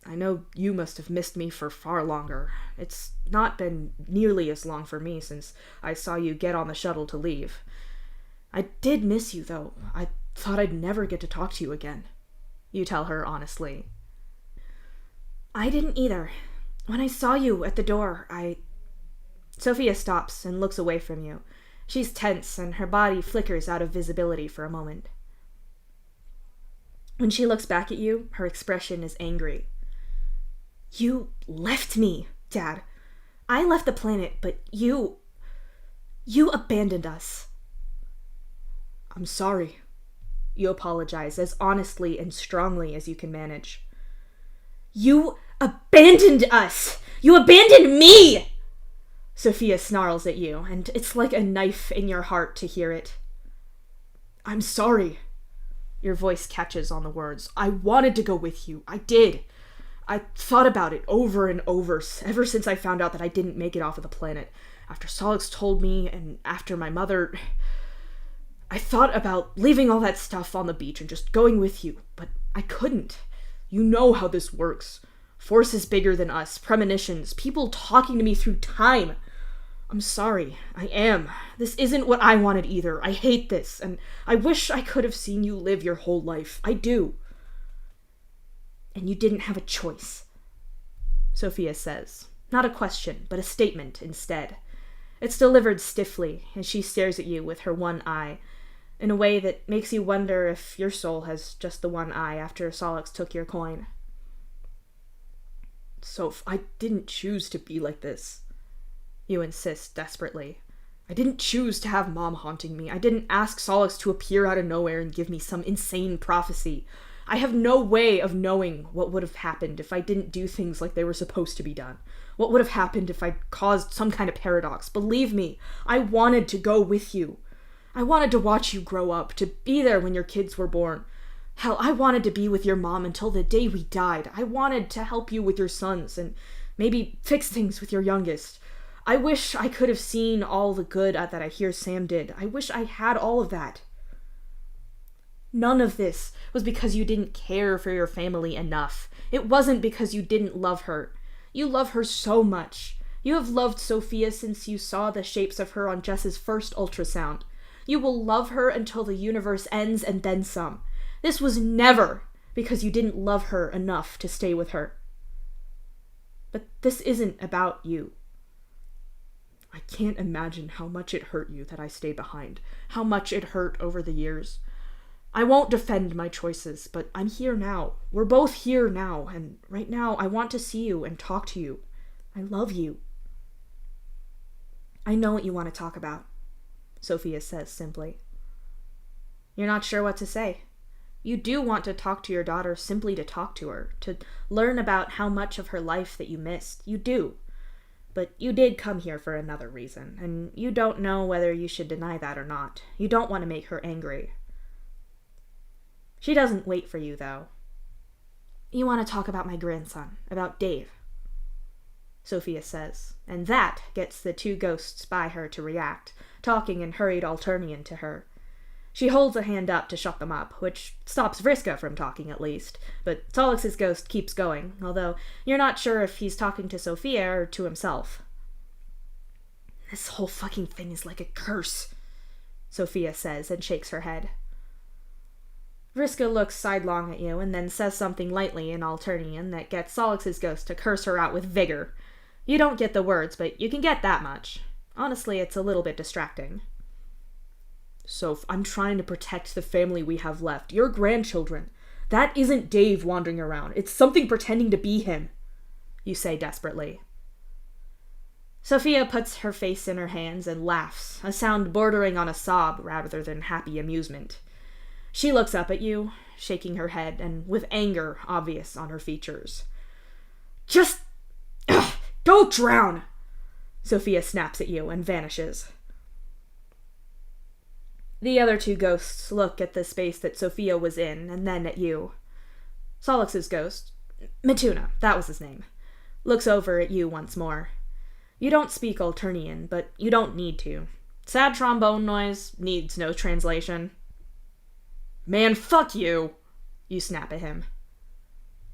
"I know you must have missed me for far longer. It's not been nearly as long for me since I saw you get on the shuttle to leave. I did miss you, though. I thought I'd never get to talk to you again," you tell her honestly. "I didn't either. When I saw you at the door, Sophia stops and looks away from you. She's tense, and her body flickers out of visibility for a moment. When she looks back at you, her expression is angry. "You left me, Dad. I left the planet, but you abandoned us." "I'm sorry," you apologize as honestly and strongly as you can manage. "You abandoned us! You abandoned me!" Sophia snarls at you, and it's like a knife in your heart to hear it. "I'm sorry." Your voice catches on the words. "I wanted to go with you. I did. I thought about it over and over, ever since I found out that I didn't make it off of the planet. After Solix told me, and after my mother... I thought about leaving all that stuff on the beach and just going with you, but I couldn't. You know how this works. Forces bigger than us, premonitions, people talking to me through time. I'm sorry. I am. This isn't what I wanted either. I hate this, and I wish I could have seen you live your whole life. I do." "And you didn't have a choice," Sophia says. Not a question, but a statement instead. It's delivered stiffly as she stares at you with her one eye, in a way that makes you wonder if your soul has just the one eye after Solix took your coin. "Soph, I didn't choose to be like this," you insist desperately. "I didn't choose to have Mom haunting me. I didn't ask Solix to appear out of nowhere and give me some insane prophecy. I have no way of knowing what would have happened if I didn't do things like they were supposed to be done. What would have happened if I'd caused some kind of paradox. Believe me, I wanted to go with you. I wanted to watch you grow up, to be there when your kids were born. Hell, I wanted to be with your mom until the day we died. I wanted to help you with your sons and maybe fix things with your youngest. I wish I could have seen all the good that I hear Sam did. I wish I had all of that. None of this was because you didn't care for your family enough. It wasn't because you didn't love her. You love her so much. You have loved Sophia since you saw the shapes of her on Jess's first ultrasound. You will love her until the universe ends and then some. This was never because you didn't love her enough to stay with her. But this isn't about you. I can't imagine how much it hurt you that I stayed behind, how much it hurt over the years. I won't defend my choices, but I'm here now. We're both here now, and right now I want to see you and talk to you. I love you. I know what you want to talk about, Sophia says simply. You're not sure what to say. You do want to talk to your daughter simply to talk to her, to learn about how much of her life that you missed. You do. But you did come here for another reason, and you don't know whether you should deny that or not. You don't want to make her angry. She doesn't wait for you, though. You want to talk about my grandson, about Dave, Sophia says, and that gets the two ghosts by her to react, talking in hurried Alternian to her. She holds a hand up to shut them up, which stops Vriska from talking at least, but Solix's ghost keeps going, although you're not sure if he's talking to Sophia or to himself. This whole fucking thing is like a curse, Sophia says and shakes her head. Vriska looks sidelong at you and then says something lightly in Alternian that gets Solix's ghost to curse her out with vigor. You don't get the words, but you can get that much. Honestly, it's a little bit distracting. Soph, I'm trying to protect the family we have left. Your grandchildren. That isn't Dave wandering around. It's something pretending to be him, you say desperately. Sophia puts her face in her hands and laughs, a sound bordering on a sob rather than happy amusement. She looks up at you, shaking her head, and with anger obvious on her features. Just don't drown, Sophia snaps at you and vanishes. The other two ghosts look at the space that Sophia was in, and then at you. Solix's ghost, Matuna, that was his name, looks over at you once more. You don't speak Alternian, but you don't need to. Sad trombone noise needs no translation. Man, fuck you, you snap at him.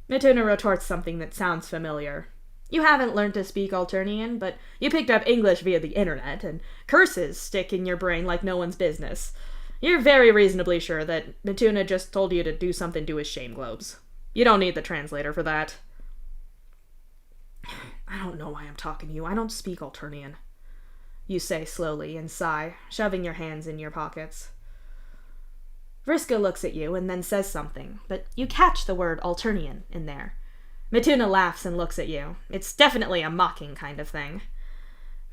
Matuna retorts something that sounds familiar. You haven't learned to speak Alternian, but you picked up English via the internet, and curses stick in your brain like no one's business. You're very reasonably sure that Matuna just told you to do something to his shame globes. You don't need the translator for that. I don't know why I'm talking to you. I don't speak Alternian, you say slowly and sigh, shoving your hands in your pockets. Vriska looks at you and then says something, but you catch the word Alternian in there. Matuna laughs and looks at you. It's definitely a mocking kind of thing.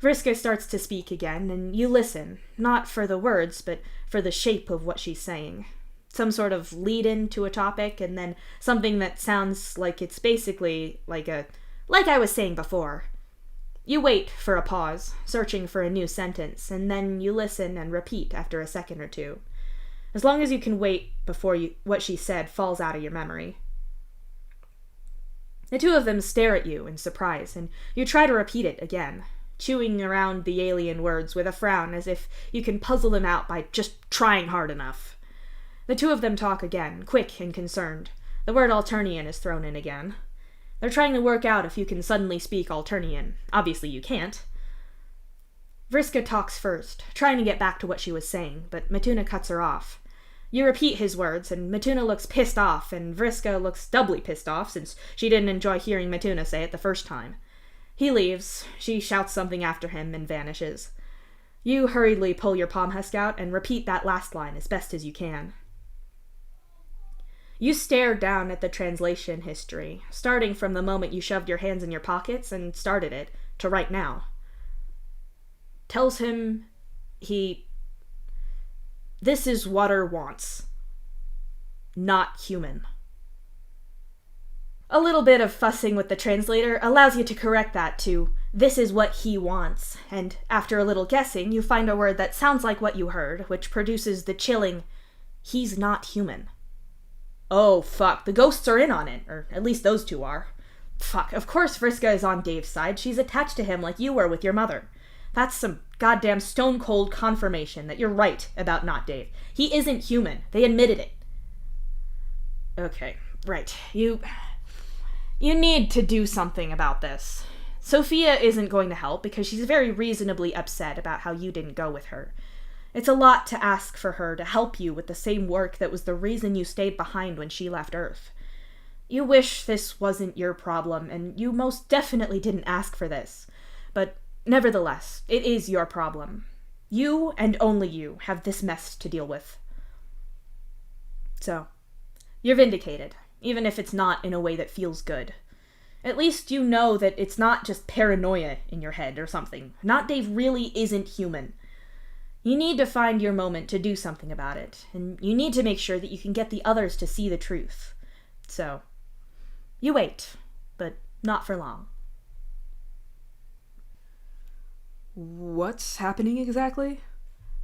Vriska starts to speak again, and you listen, not for the words, but for the shape of what she's saying. Some sort of lead-in to a topic, and then something that sounds like it's basically like I was saying before. You wait for a pause, searching for a new sentence, and then you listen and repeat after a second or two. As long as you can wait before what she said falls out of your memory. The two of them stare at you in surprise, and you try to repeat it again, chewing around the alien words with a frown as if you can puzzle them out by just trying hard enough. The two of them talk again, quick and concerned. The word Alternian is thrown in again. They're trying to work out if you can suddenly speak Alternian. Obviously you can't. Vriska talks first, trying to get back to what she was saying, but Matuna cuts her off. You repeat his words, and Matuna looks pissed off, and Vriska looks doubly pissed off since she didn't enjoy hearing Matuna say it the first time. He leaves, she shouts something after him, and vanishes. You hurriedly pull your palm husk out and repeat that last line as best as you can. You stare down at the translation history, starting from the moment you shoved your hands in your pockets and started it, to right now. Tells him this is water wants. Not human. A little bit of fussing with the translator allows you to correct that to, this is what he wants, and after a little guessing, you find a word that sounds like what you heard, which produces the chilling, he's not human. Oh, fuck, the ghosts are in on it, or at least those two are. Fuck, of course Vriska is on Dave's side, she's attached to him like you were with your mother. That's some goddamn stone-cold confirmation that you're right about not Dave. He isn't human. They admitted it. Okay, right. You need to do something about this. Sophia isn't going to help because she's very reasonably upset about how you didn't go with her. It's a lot to ask for her to help you with the same work that was the reason you stayed behind when she left Earth. You wish this wasn't your problem, and you most definitely didn't ask for this. But Nevertheless, it is your problem. You, and only you, have this mess to deal with. So, you're vindicated, even if it's not in a way that feels good. At least you know that it's not just paranoia in your head or something. Not Dave really isn't human. You need to find your moment to do something about it, and you need to make sure that you can get the others to see the truth. So, you wait, but not for long. What's happening exactly?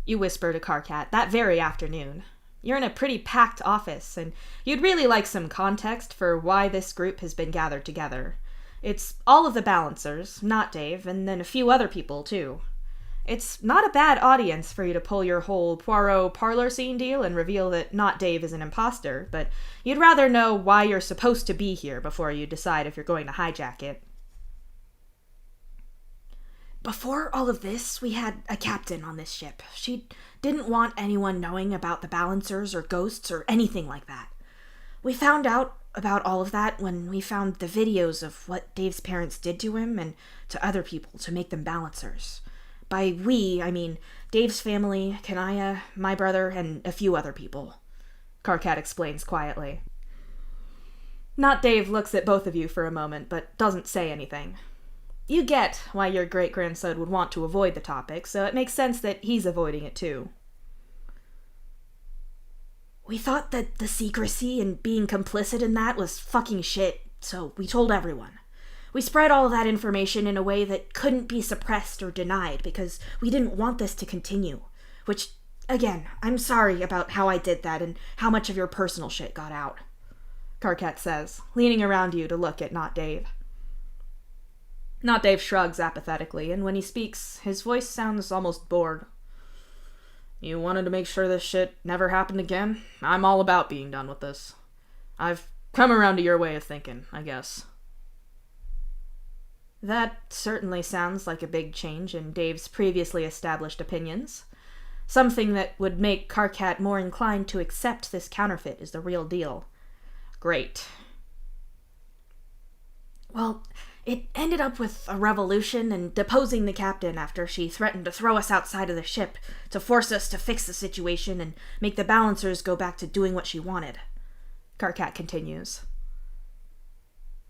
You whisper to Karkat that very afternoon. You're in a pretty packed office, and you'd really like some context for why this group has been gathered together. It's all of the balancers, not Dave, and then a few other people, too. It's not a bad audience for you to pull your whole Poirot parlor scene deal and reveal that not Dave is an imposter, but you'd rather know why you're supposed to be here before you decide if you're going to hijack it. Before all of this, we had a captain on this ship. She didn't want anyone knowing about the balancers or ghosts or anything like that. We found out about all of that when we found the videos of what Dave's parents did to him and to other people to make them balancers. By we, I mean Dave's family, Kanaya, my brother, and a few other people. Karkat explains quietly. Not Dave looks at both of you for a moment, but doesn't say anything. You get why your great-grandson would want to avoid the topic, so it makes sense that he's avoiding it too. We thought that the secrecy and being complicit in that was fucking shit, so we told everyone. We spread all of that information in a way that couldn't be suppressed or denied because we didn't want this to continue. Which, again, I'm sorry about how I did that and how much of your personal shit got out. Karkat says, leaning around you to look at Not Dave. Not Dave shrugs apathetically, and when he speaks, his voice sounds almost bored. You wanted to make sure this shit never happened again? I'm all about being done with this. I've come around to your way of thinking, I guess. That certainly sounds like a big change in Dave's previously established opinions. Something that would make Karkat more inclined to accept this counterfeit as the real deal. Great. Well, it ended up with a revolution and deposing the captain after she threatened to throw us outside of the ship to force us to fix the situation and make the balancers go back to doing what she wanted. Karkat continues.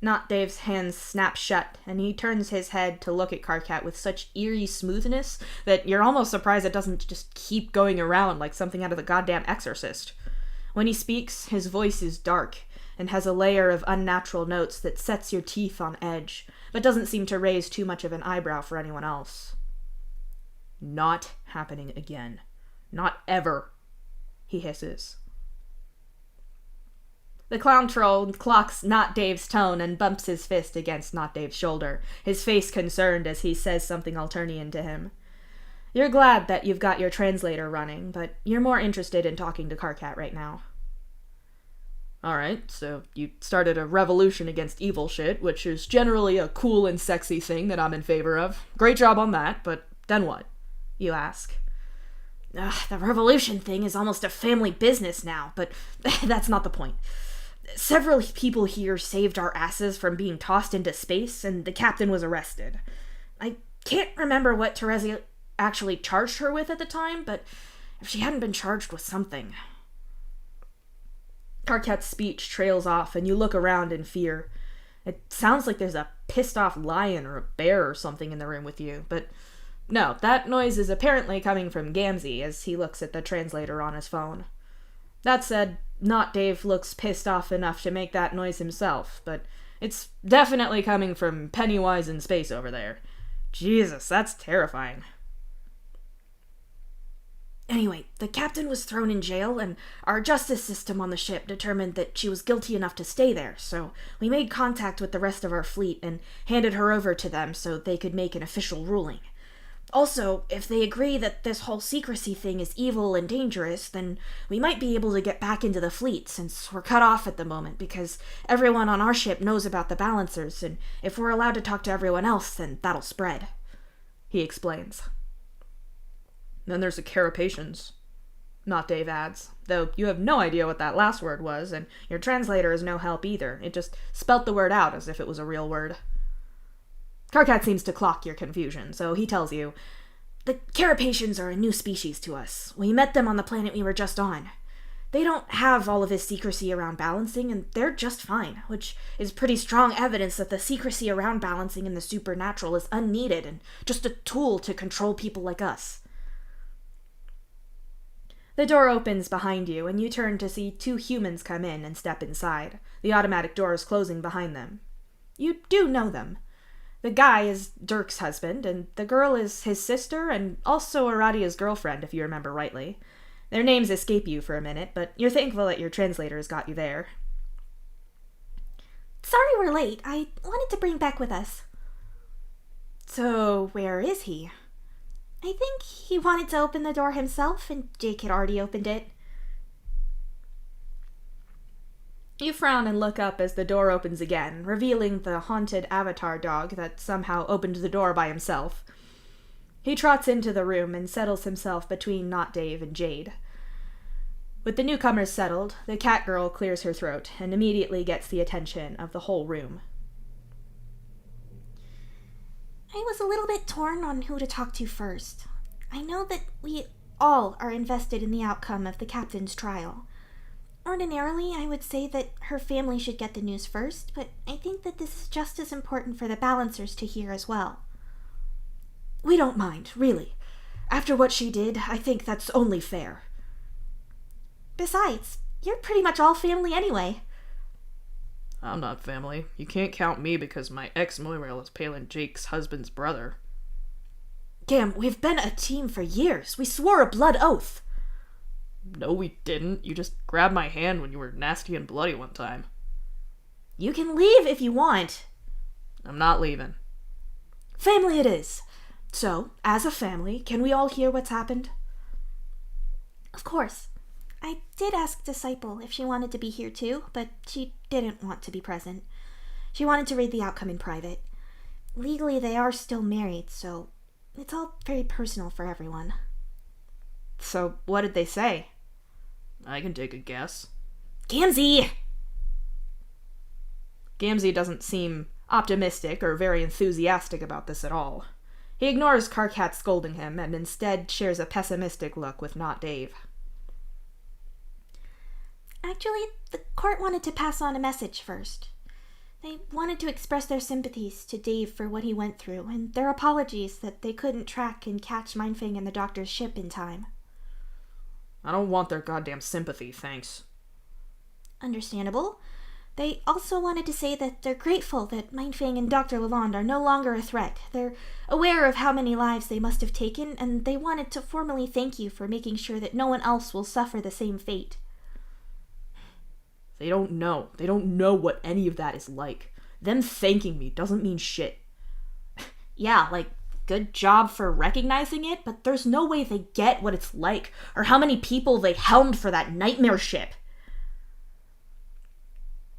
Not Dave's hands snap shut, and he turns his head to look at Karkat with such eerie smoothness that you're almost surprised it doesn't just keep going around like something out of the goddamn Exorcist. When he speaks, his voice is dark and has a layer of unnatural notes that sets your teeth on edge, but doesn't seem to raise too much of an eyebrow for anyone else. Not happening again. Not ever, he hisses. The clown troll clocks Not Dave's tone and bumps his fist against Not Dave's shoulder, his face concerned as he says something Alternian to him. You're glad that you've got your translator running, but you're more interested in talking to Karkat right now. Alright, so you started a revolution against evil shit, which is generally a cool and sexy thing that I'm in favor of. Great job on that, but then what? You ask. The revolution thing is almost a family business now, but that's not the point. Several people here saved our asses from being tossed into space, and the captain was arrested. I can't remember what Teresa actually charged her with at the time, but if she hadn't been charged with something. Karkat's speech trails off, and you look around in fear. It sounds like there's a pissed-off lion or a bear or something in the room with you, but no, that noise is apparently coming from Gamzee as he looks at the translator on his phone. That said, Not Dave looks pissed off enough to make that noise himself, but it's definitely coming from Pennywise in space over there. Jesus, that's terrifying. Anyway, the captain was thrown in jail, and our justice system on the ship determined that she was guilty enough to stay there, so we made contact with the rest of our fleet and handed her over to them so they could make an official ruling. Also, if they agree that this whole secrecy thing is evil and dangerous, then we might be able to get back into the fleet, since we're cut off at the moment, because everyone on our ship knows about the balancers, and if we're allowed to talk to everyone else, then that'll spread. He explains. Then there's the carapations. Not Dave adds, though you have no idea what that last word was, and your translator is no help either. It just spelt the word out as if it was a real word. Karkat seems to clock your confusion, so he tells you, "The Carapacians are a new species to us. We met them on the planet we were just on. They don't have all of this secrecy around balancing, and they're just fine, which is pretty strong evidence that the secrecy around balancing in the supernatural is unneeded and just a tool to control people like us." The door opens behind you, and you turn to see two humans come in and step inside, the automatic doors closing behind them. You do know them. The guy is Dirk's husband, and the girl is his sister and also Aradia's girlfriend, if you remember rightly. Their names escape you for a minute, but you're thankful that your translators got you there. "Sorry we're late. I wanted to bring Beck with us." "So, where is he?" "I think he wanted to open the door himself, and Jake had already opened it." You frown and look up as the door opens again, revealing the haunted avatar dog that somehow opened the door by himself. He trots into the room and settles himself between Not Dave and Jade. With the newcomers settled, the cat girl clears her throat and immediately gets the attention of the whole room. "I was a little bit torn on who to talk to first. I know that we all are invested in the outcome of the captain's trial. Ordinarily, I would say that her family should get the news first, but I think that this is just as important for the balancers to hear as well." "We don't mind, really. After what she did, I think that's only fair." "Besides, you're pretty much all family anyway." I'm not family. You can't count me because my ex-Moirail is Palin Jake's husband's brother. "Cam, we've been a team for years. We swore a blood oath." No, we didn't. You just grabbed my hand when you were nasty and bloody one time. "You can leave if you want." I'm not leaving. "Family it is. So, as a family, can we all hear what's happened?" "Of course. I did ask Disciple if she wanted to be here too, but she didn't want to be present. She wanted to read the outcome in private. Legally, they are still married, so it's all very personal for everyone." "So, what did they say?" I can take a guess. "Gamzee!" Gamzee doesn't seem optimistic or very enthusiastic about this at all. He ignores Karkat scolding him and instead shares a pessimistic look with Not Dave. "Actually, the court wanted to pass on a message first. They wanted to express their sympathies to Dave for what he went through, and their apologies that they couldn't track and catch Mindfang and the doctor's ship in time." I don't want their goddamn sympathy, thanks. "Understandable. They also wanted to say that they're grateful that Mindfang and Dr. Lalonde are no longer a threat. They're aware of how many lives they must have taken, and they wanted to formally thank you for making sure that no one else will suffer the same fate." They don't know. They don't know what any of that is like. Them thanking me doesn't mean shit. Yeah, like, good job for recognizing it, but there's no way they get what it's like, or how many people they helmed for that nightmare ship.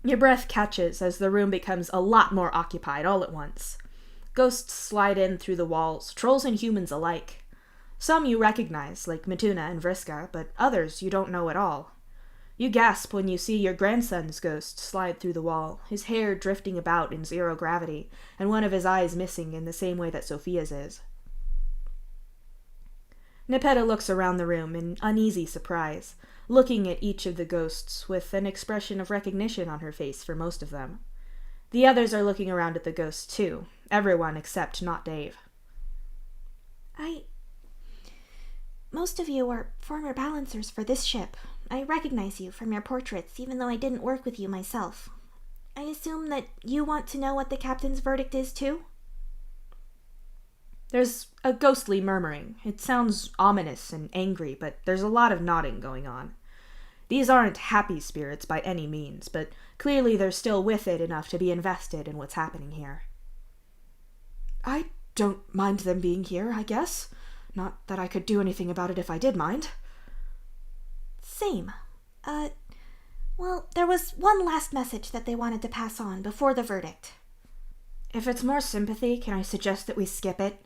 Your breath catches as the room becomes a lot more occupied all at once. Ghosts slide in through the walls, trolls and humans alike. Some you recognize, like Matuna and Vriska, but others you don't know at all. You gasp when you see your grandson's ghost slide through the wall, his hair drifting about in zero gravity, and one of his eyes missing in the same way that Sophia's is. Nepeta looks around the room in uneasy surprise, looking at each of the ghosts with an expression of recognition on her face for most of them. The others are looking around at the ghosts too, everyone except Not Dave. Most of you are former balancers for this ship. I recognize you from your portraits, even though I didn't work with you myself. I assume that you want to know what the captain's verdict is, too?" There's a ghostly murmuring. It sounds ominous and angry, but there's a lot of nodding going on. These aren't happy spirits by any means, but clearly they're still with it enough to be invested in what's happening here. "I don't mind them being here, I guess. Not that I could do anything about it if I did mind." "Same. Well, there was one last message that they wanted to pass on before the verdict." "If it's more sympathy, can I suggest that we skip it?"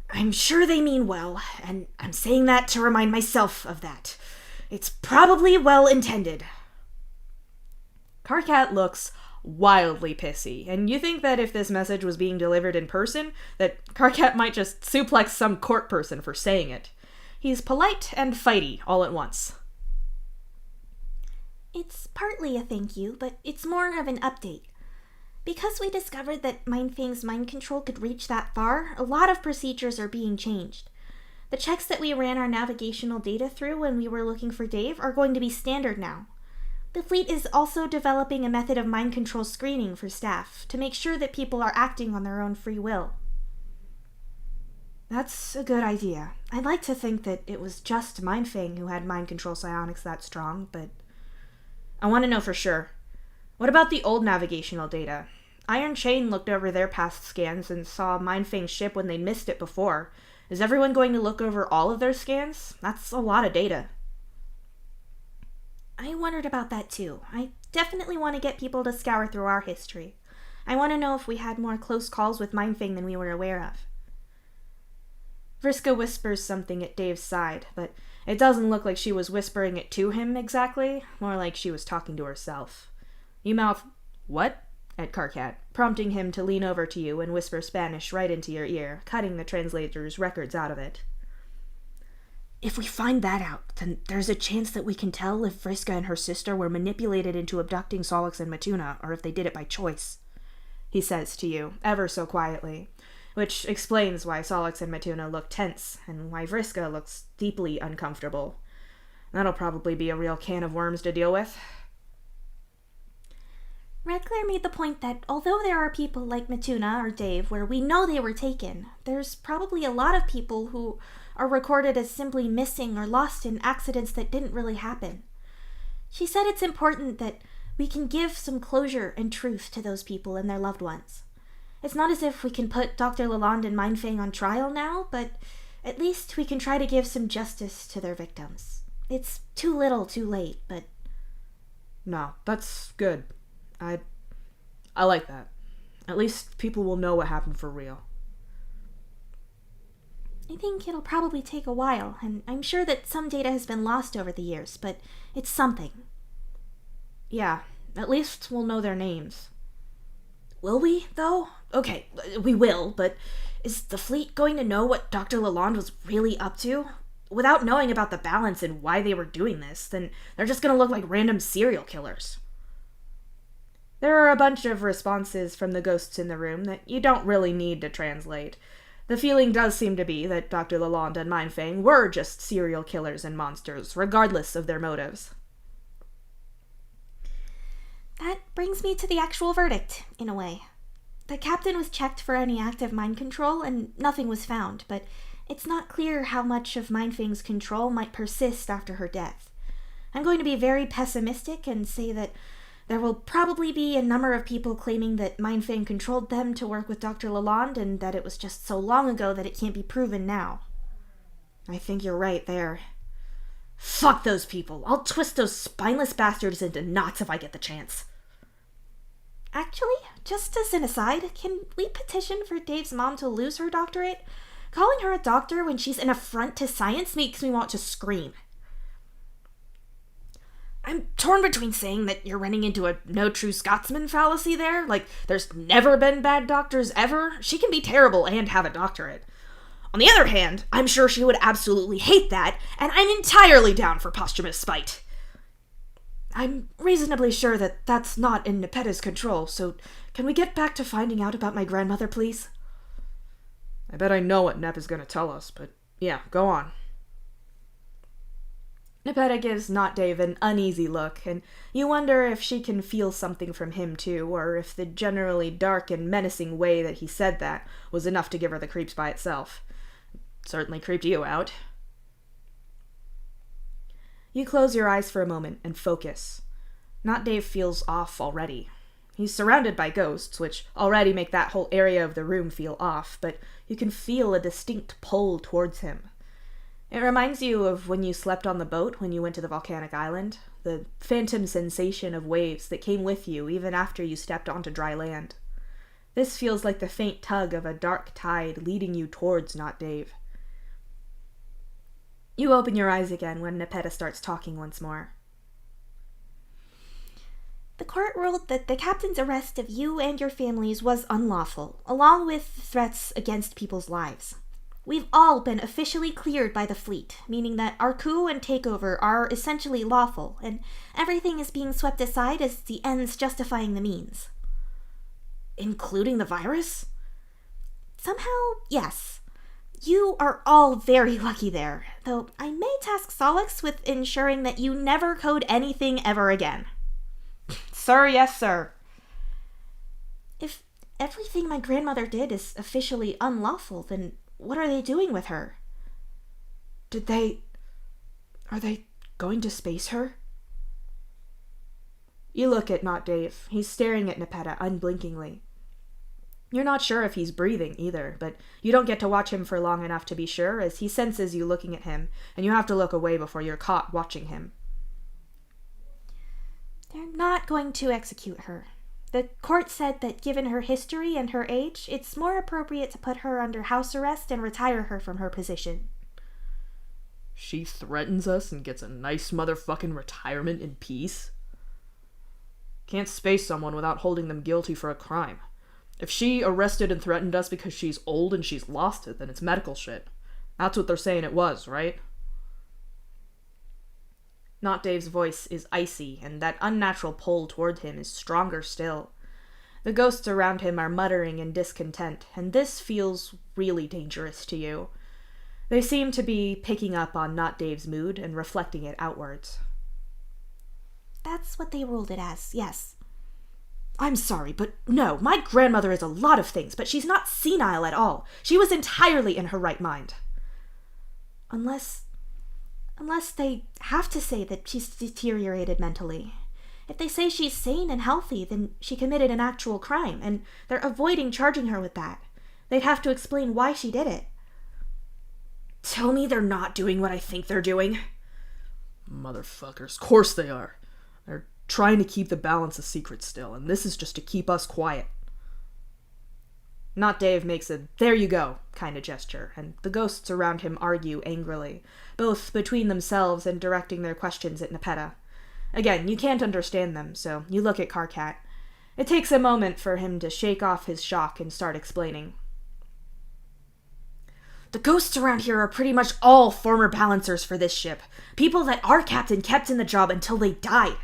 "I'm sure they mean well, and I'm saying that to remind myself of that. It's probably well intended." Karkat looks wildly pissy, and you think that if this message was being delivered in person, that Karkat might just suplex some court person for saying it. He's polite and fighty all at once. It's partly a thank you, but it's more of an update. Because we discovered that Mindfang's mind control could reach that far, a lot of procedures are being changed. The checks that we ran our navigational data through when we were looking for Dave are going to be standard now. The fleet is also developing a method of mind control screening for staff to make sure that people are acting on their own free will. That's a good idea. I'd like to think that it was just Mindfang who had mind control psionics that strong, but I want to know for sure. What about the old navigational data? Iron Chain looked over their past scans and saw Mindfang's ship when they missed it before. Is everyone going to look over all of their scans? That's a lot of data. I wondered about that too. I definitely want to get people to scour through our history. I want to know if we had more close calls with Mindfang than we were aware of. Vriska whispers something at Dave's side, but it doesn't look like she was whispering it to him exactly, more like she was talking to herself. You mouth, "What?" at Karkat, prompting him to lean over to you and whisper Spanish right into your ear, cutting the translator's records out of it. If we find that out, then there's a chance that we can tell if Vriska and her sister were manipulated into abducting Solix and Matuna, or if they did it by choice, he says to you, ever so quietly, which explains why Solix and Matuna look tense, and why Vriska looks deeply uncomfortable. That'll probably be a real can of worms to deal with. Redclair made the point that although there are people like Matuna or Dave where we know they were taken, there's probably a lot of people who are recorded as simply missing or lost in accidents that didn't really happen. She said it's important that we can give some closure and truth to those people and their loved ones. It's not as if we can put Dr. Lalonde and Mindfang on trial now, but at least we can try to give some justice to their victims. It's too little too late, but... No, that's good. I like that. At least people will know what happened for real. I think it'll probably take a while, and I'm sure that some data has been lost over the years, but it's something. Yeah, at least we'll know their names. Will we, though? Okay, we will, but is the fleet going to know what Dr. Lalonde was really up to? Without knowing about the balance and why they were doing this, then they're just going to look like random serial killers. There are a bunch of responses from the ghosts in the room that you don't really need to translate. The feeling does seem to be that Dr. Lalonde and Mindfang were just serial killers and monsters, regardless of their motives. That brings me to the actual verdict, in a way. The captain was checked for any active mind control, and nothing was found, but it's not clear how much of Mindfang's control might persist after her death. I'm going to be very pessimistic and say that there will probably be a number of people claiming that Mindfang controlled them to work with Dr. Lalonde and that it was just so long ago that it can't be proven now. I think you're right there. Fuck those people. I'll twist those spineless bastards into knots if I get the chance. Actually, just as an aside, can we petition for Dave's mom to lose her doctorate? Calling her a doctor when she's an affront to science makes me want to scream. I'm torn between saying that you're running into a no true Scotsman fallacy there, like there's never been bad doctors ever. She can be terrible and have a doctorate. On the other hand, I'm sure she would absolutely hate that, and I'm entirely down for posthumous spite. I'm reasonably sure that that's not in Nepetta's control, so can we get back to finding out about my grandmother, please? I bet I know what Nep is going to tell us, but yeah, go on. Nepeta gives Not Dave an uneasy look, and you wonder if she can feel something from him too, or if the generally dark and menacing way that he said that was enough to give her the creeps by itself. It certainly creeped you out. You close your eyes for a moment and focus. Not Dave feels off already. He's surrounded by ghosts, which already make that whole area of the room feel off, but you can feel a distinct pull towards him. It reminds you of when you slept on the boat when you went to the volcanic island, the phantom sensation of waves that came with you even after you stepped onto dry land. This feels like the faint tug of a dark tide leading you towards Not Dave. You open your eyes again when Nepeta starts talking once more. The court ruled that the captain's arrest of you and your families was unlawful, along with threats against people's lives. We've all been officially cleared by the fleet, meaning that our coup and takeover are essentially lawful, and everything is being swept aside as the ends justifying the means. Including the virus? Somehow, yes. You are all very lucky there, though I may task Solix with ensuring that you never code anything ever again. Sir, yes, sir. If everything my grandmother did is officially unlawful, then what are they doing with her? Are they going to space her? You look at Not Dave. He's staring at Nepeta unblinkingly. You're not sure if he's breathing either, but you don't get to watch him for long enough to be sure, as he senses you looking at him, and you have to look away before you're caught watching him. They're not going to execute her. The court said that given her history and her age, it's more appropriate to put her under house arrest and retire her from her position. She threatens us and gets a nice motherfucking retirement in peace? Can't space someone without holding them guilty for a crime. If she arrested and threatened us because she's old and she's lost it, then it's medical shit. That's what they're saying it was, right? Not Dave's voice is icy, and that unnatural pull toward him is stronger still. The ghosts around him are muttering in discontent, and this feels really dangerous to you. They seem to be picking up on Not Dave's mood and reflecting it outwards. That's what they ruled it as, yes. I'm sorry, but no, my grandmother is a lot of things, but she's not senile at all. She was entirely in her right mind. Unless they have to say that she's deteriorated mentally. If they say she's sane and healthy, then she committed an actual crime, and they're avoiding charging her with that. They'd have to explain why she did it. Tell me they're not doing what I think they're doing. Motherfuckers, course they are. They're trying to keep the balance a secret still, and this is just to keep us quiet. Not Dave makes a there you go kind of gesture, and the ghosts around him argue angrily, both between themselves and directing their questions at Nepeta. Again, you can't understand them, so you look at Karkat. It takes a moment for him to shake off his shock and start explaining. The ghosts around here are pretty much all former balancers for this ship. People that our captain kept in the job until they died.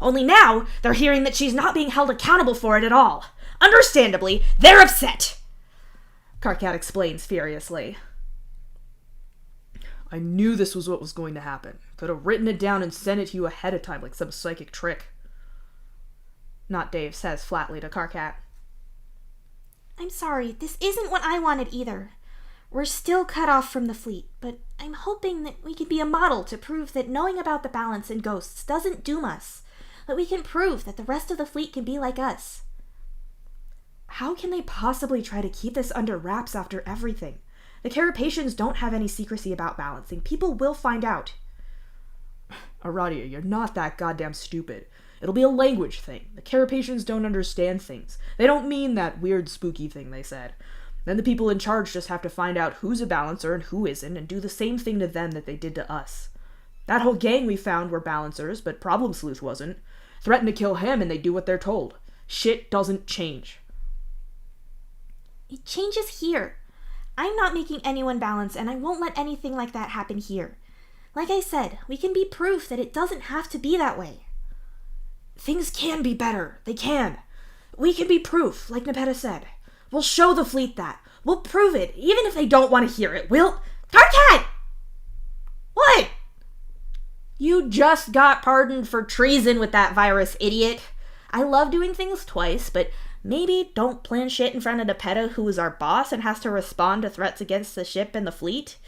Only now, they're hearing that she's not being held accountable for it at all. Understandably, they're upset. Karkat explains furiously. I knew this was what was going to happen. Could have written it down and sent it to you ahead of time like some psychic trick. Not Dave says flatly to Karkat. I'm sorry, this isn't what I wanted either. We're still cut off from the fleet, but I'm hoping that we can be a model to prove that knowing about the balance and ghosts doesn't doom us. That we can prove that the rest of the fleet can be like us. How can they possibly try to keep this under wraps after everything? The Carapacians don't have any secrecy about balancing. People will find out. Aradia, you're not that goddamn stupid. It'll be a language thing. The Carapacians don't understand things. They don't mean that weird spooky thing they said. Then the people in charge just have to find out who's a balancer and who isn't and do the same thing to them that they did to us. That whole gang we found were balancers, but Problem Sleuth wasn't. Threaten to kill him and they do what they're told. Shit doesn't change. It changes here. I'm not making anyone balance, and I won't let anything like that happen here. Like I said, we can be proof that it doesn't have to be that way. Things can be better. They can. We can be proof, like Nepeta said. We'll show the fleet that. We'll prove it, even if they don't want to hear it. We'll... Karkat! What? You just got pardoned for treason with that virus, idiot. I love doing things twice, but maybe don't plan shit in front of Nepeta, who is our boss and has to respond to threats against the ship and the fleet.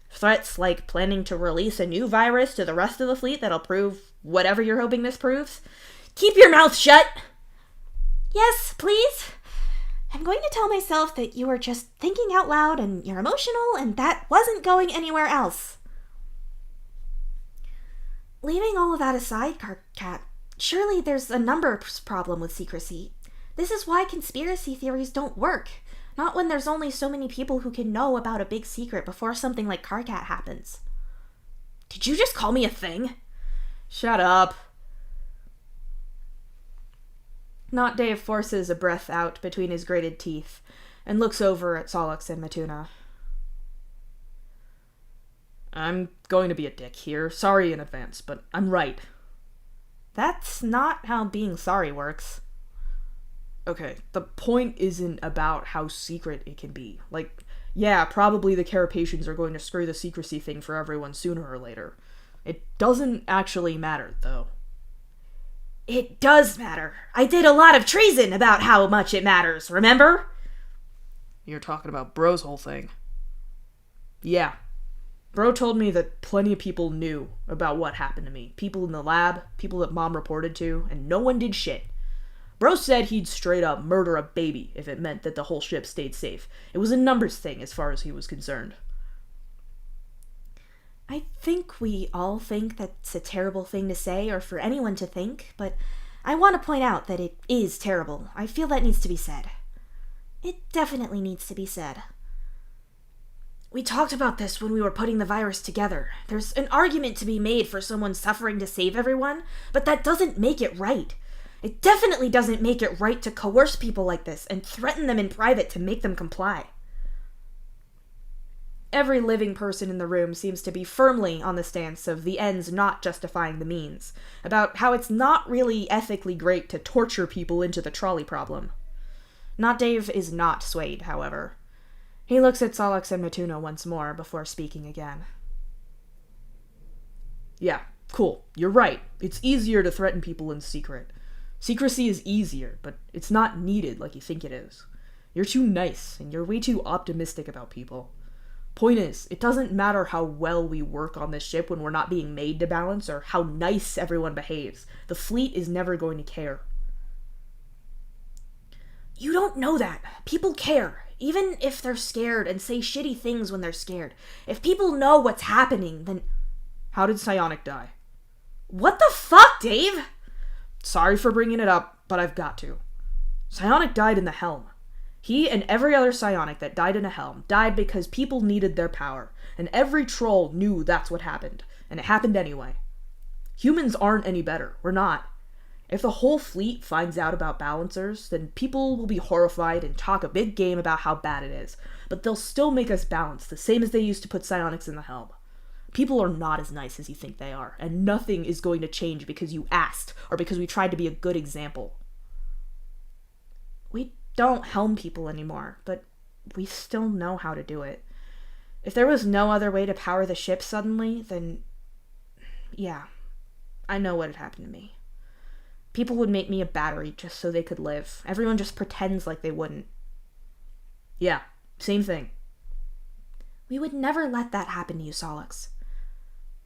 Threats like planning to release a new virus to the rest of the fleet that'll prove whatever you're hoping this proves. Keep your mouth shut! Yes, please? I'm going to tell myself that you were just thinking out loud and you're emotional and that wasn't going anywhere else. Leaving all of that aside, Karkat, surely there's a numbers problem with secrecy. This is why conspiracy theories don't work. Not when there's only so many people who can know about a big secret before something like Karkat happens. Did you just call me a thing? Shut up. Not Dave forces a breath out between his grated teeth and looks over at Solix and Matuna. I'm going to be a dick here. Sorry in advance, but I'm right. That's not how being sorry works. Okay, the point isn't about how secret it can be. Like, yeah, probably the Carapacians are going to screw the secrecy thing for everyone sooner or later. It doesn't actually matter, though. It does matter. I did a lot of treason about how much it matters, remember? You're talking about Bro's whole thing. Yeah. Bro told me that plenty of people knew about what happened to me. People in the lab, people that Mom reported to, and no one did shit. Bro said he'd straight up murder a baby if it meant that the whole ship stayed safe. It was a numbers thing as far as he was concerned. I think we all think that's a terrible thing to say or for anyone to think, but I want to point out that it is terrible. I feel that needs to be said. It definitely needs to be said. We talked about this when we were putting the virus together. There's an argument to be made for someone suffering to save everyone, but that doesn't make it right. It definitely doesn't make it right to coerce people like this and threaten them in private to make them comply. Every living person in the room seems to be firmly on the stance of the ends not justifying the means, about how it's not really ethically great to torture people into the trolley problem. Not Dave is not swayed, however. He looks at Solix and Matuna once more before speaking again. Yeah, cool. You're right. It's easier to threaten people in secret. Secrecy is easier, but it's not needed like you think it is. You're too nice, and you're way too optimistic about people. Point is, it doesn't matter how well we work on this ship when we're not being made to balance, or how nice everyone behaves. The fleet is never going to care. You don't know that. People care. Even if they're scared and say shitty things when they're scared. If people know what's happening, then... How did Psionic die? What the fuck, Dave? Sorry for bringing it up, but I've got to. Psionic died in the helm. He and every other psionic that died in a helm died because people needed their power, and every troll knew that's what happened, and it happened anyway. Humans aren't any better. We're not. If the whole fleet finds out about balancers, then people will be horrified and talk a big game about how bad it is, but they'll still make us balance, the same as they used to put psionics in the helm. People are not as nice as you think they are, and nothing is going to change because you asked, or because we tried to be a good example. We don't helm people anymore, but we still know how to do it. If there was no other way to power the ship suddenly, then... yeah, I know what had happened to me. People would make me a battery just so they could live. Everyone just pretends like they wouldn't. Yeah, same thing. We would never let that happen to you, Solix.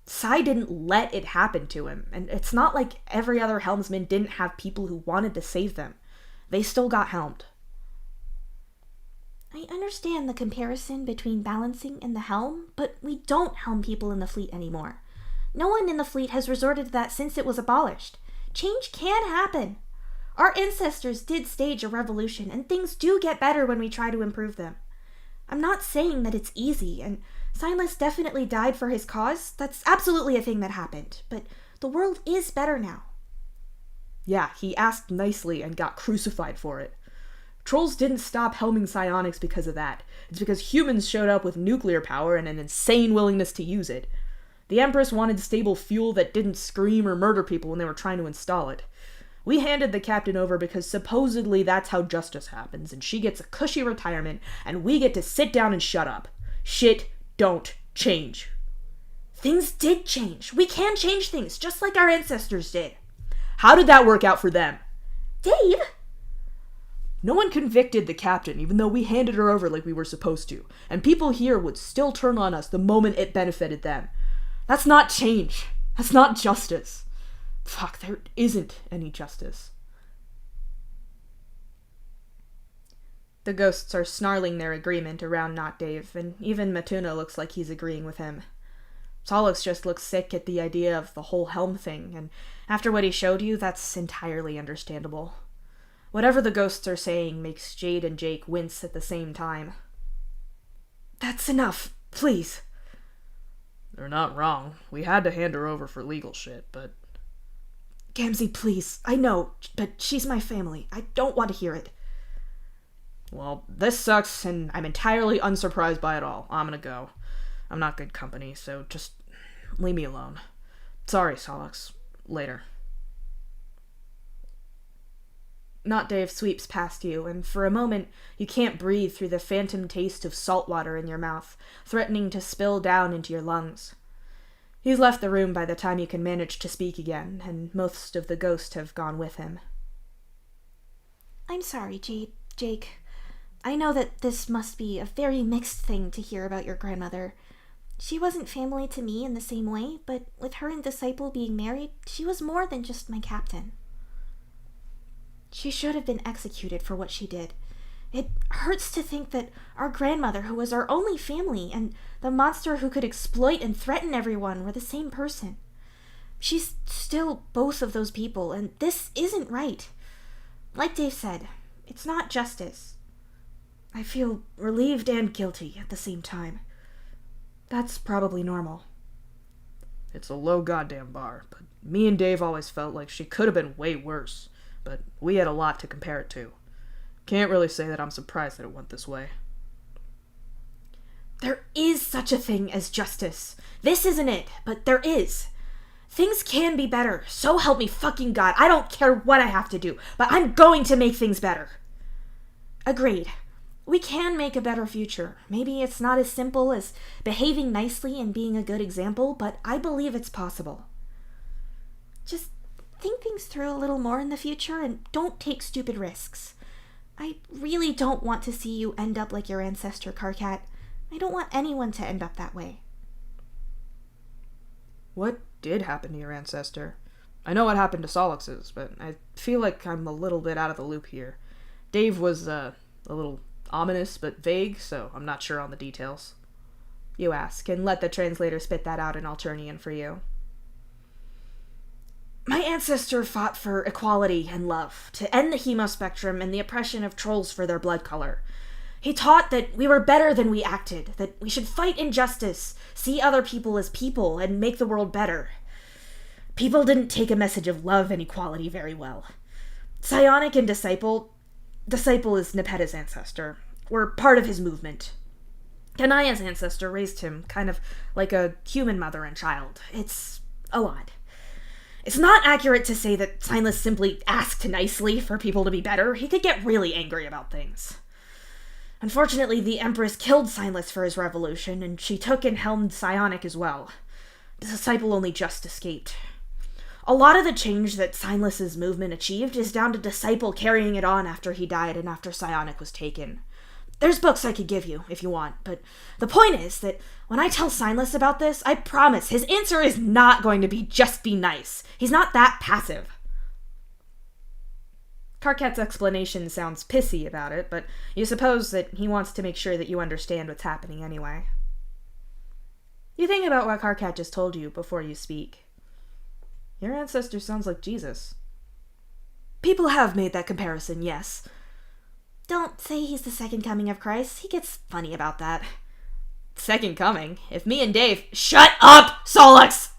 Psi didn't let it happen to him, and it's not like every other helmsman didn't have people who wanted to save them. They still got helmed. I understand the comparison between balancing and the helm, but we don't helm people in the fleet anymore. No one in the fleet has resorted to that since it was abolished. Change can happen. Our ancestors did stage a revolution, and things do get better when we try to improve them. I'm not saying that it's easy, and Silas definitely died for his cause. That's absolutely a thing that happened, but the world is better now. Yeah, he asked nicely and got crucified for it. Trolls didn't stop helming psionics because of that. It's because humans showed up with nuclear power and an insane willingness to use it. The Empress wanted stable fuel that didn't scream or murder people when they were trying to install it. We handed the captain over because supposedly that's how justice happens, and she gets a cushy retirement, and we get to sit down and shut up. Shit don't change. Things did change. We can change things, just like our ancestors did. How did that work out for them? Dave! No one convicted the captain, even though we handed her over like we were supposed to, and people here would still turn on us the moment it benefited them. That's not change. That's not justice. Fuck, there isn't any justice. The ghosts are snarling their agreement around Not Dave, and even Matuna looks like he's agreeing with him. Solix just looks sick at the idea of the whole helm thing, and after what he showed you, that's entirely understandable. Whatever the ghosts are saying makes Jade and Jake wince at the same time. That's enough, please. They're not wrong. We had to hand her over for legal shit, but... Gamzee, please. I know, but she's my family. I don't want to hear it. Well, this sucks, and I'm entirely unsurprised by it all. I'm gonna go. I'm not good company, so just leave me alone. Sorry, Solix. Later. Not Dave sweeps past you, and for a moment you can't breathe through the phantom taste of salt water in your mouth, threatening to spill down into your lungs. He's left the room by the time you can manage to speak again, and most of the ghosts have gone with him. I'm sorry, Jake. I know that this must be a very mixed thing to hear about your grandmother. She wasn't family to me in the same way, but with her and Disciple being married, she was more than just my captain. She should have been executed for what she did. It hurts to think that our grandmother, who was our only family, and the monster who could exploit and threaten everyone were the same person. She's still both of those people, and this isn't right. Like Dave said, it's not justice. I feel relieved and guilty at the same time. That's probably normal. It's a low goddamn bar, but me and Dave always felt like she could have been way worse, but we had a lot to compare it to. Can't really say that I'm surprised that it went this way. There is such a thing as justice. This isn't it, but there is. Things can be better. So help me fucking God. I don't care what I have to do, but I'm going to make things better. Agreed. We can make a better future. Maybe it's not as simple as behaving nicely and being a good example, but I believe it's possible. Just think things through a little more in the future and don't take stupid risks. I really don't want to see you end up like your ancestor, Karkat. I don't want anyone to end up that way. What did happen to your ancestor? I know what happened to Solix's, but I feel like I'm a little bit out of the loop here. Dave was, a little ominous but vague, so I'm not sure on the details. You ask, and let the translator spit that out in Alternian for you. My ancestor fought for equality and love, to end the hemospectrum and the oppression of trolls for their blood color. He taught that we were better than we acted, that we should fight injustice, see other people as people, and make the world better. People didn't take a message of love and equality very well. Psionic and Disciple is Nepeta's ancestor, were part of his movement. Kanaya's ancestor raised him, kind of like a human mother and child. It's a lot. It's not accurate to say that Silas simply asked nicely for people to be better. He could get really angry about things. Unfortunately, the Empress killed Silas for his revolution, and she took and helmed Psionic as well. The Disciple only just escaped. A lot of the change that Silas's movement achieved is down to Disciple carrying it on after he died and after Psionic was taken. There's books I could give you, if you want, but the point is that when I tell Silas about this, I promise his answer is not going to be just be nice. He's not that passive. Karkat's explanation sounds pissy about it, but you suppose that he wants to make sure that you understand what's happening anyway. You think about what Karkat just told you before you speak. Your ancestor sounds like Jesus. People have made that comparison, yes. Don't say he's the second coming of Christ. He gets funny about that. Second coming? If me and Dave... Shut up, Solix!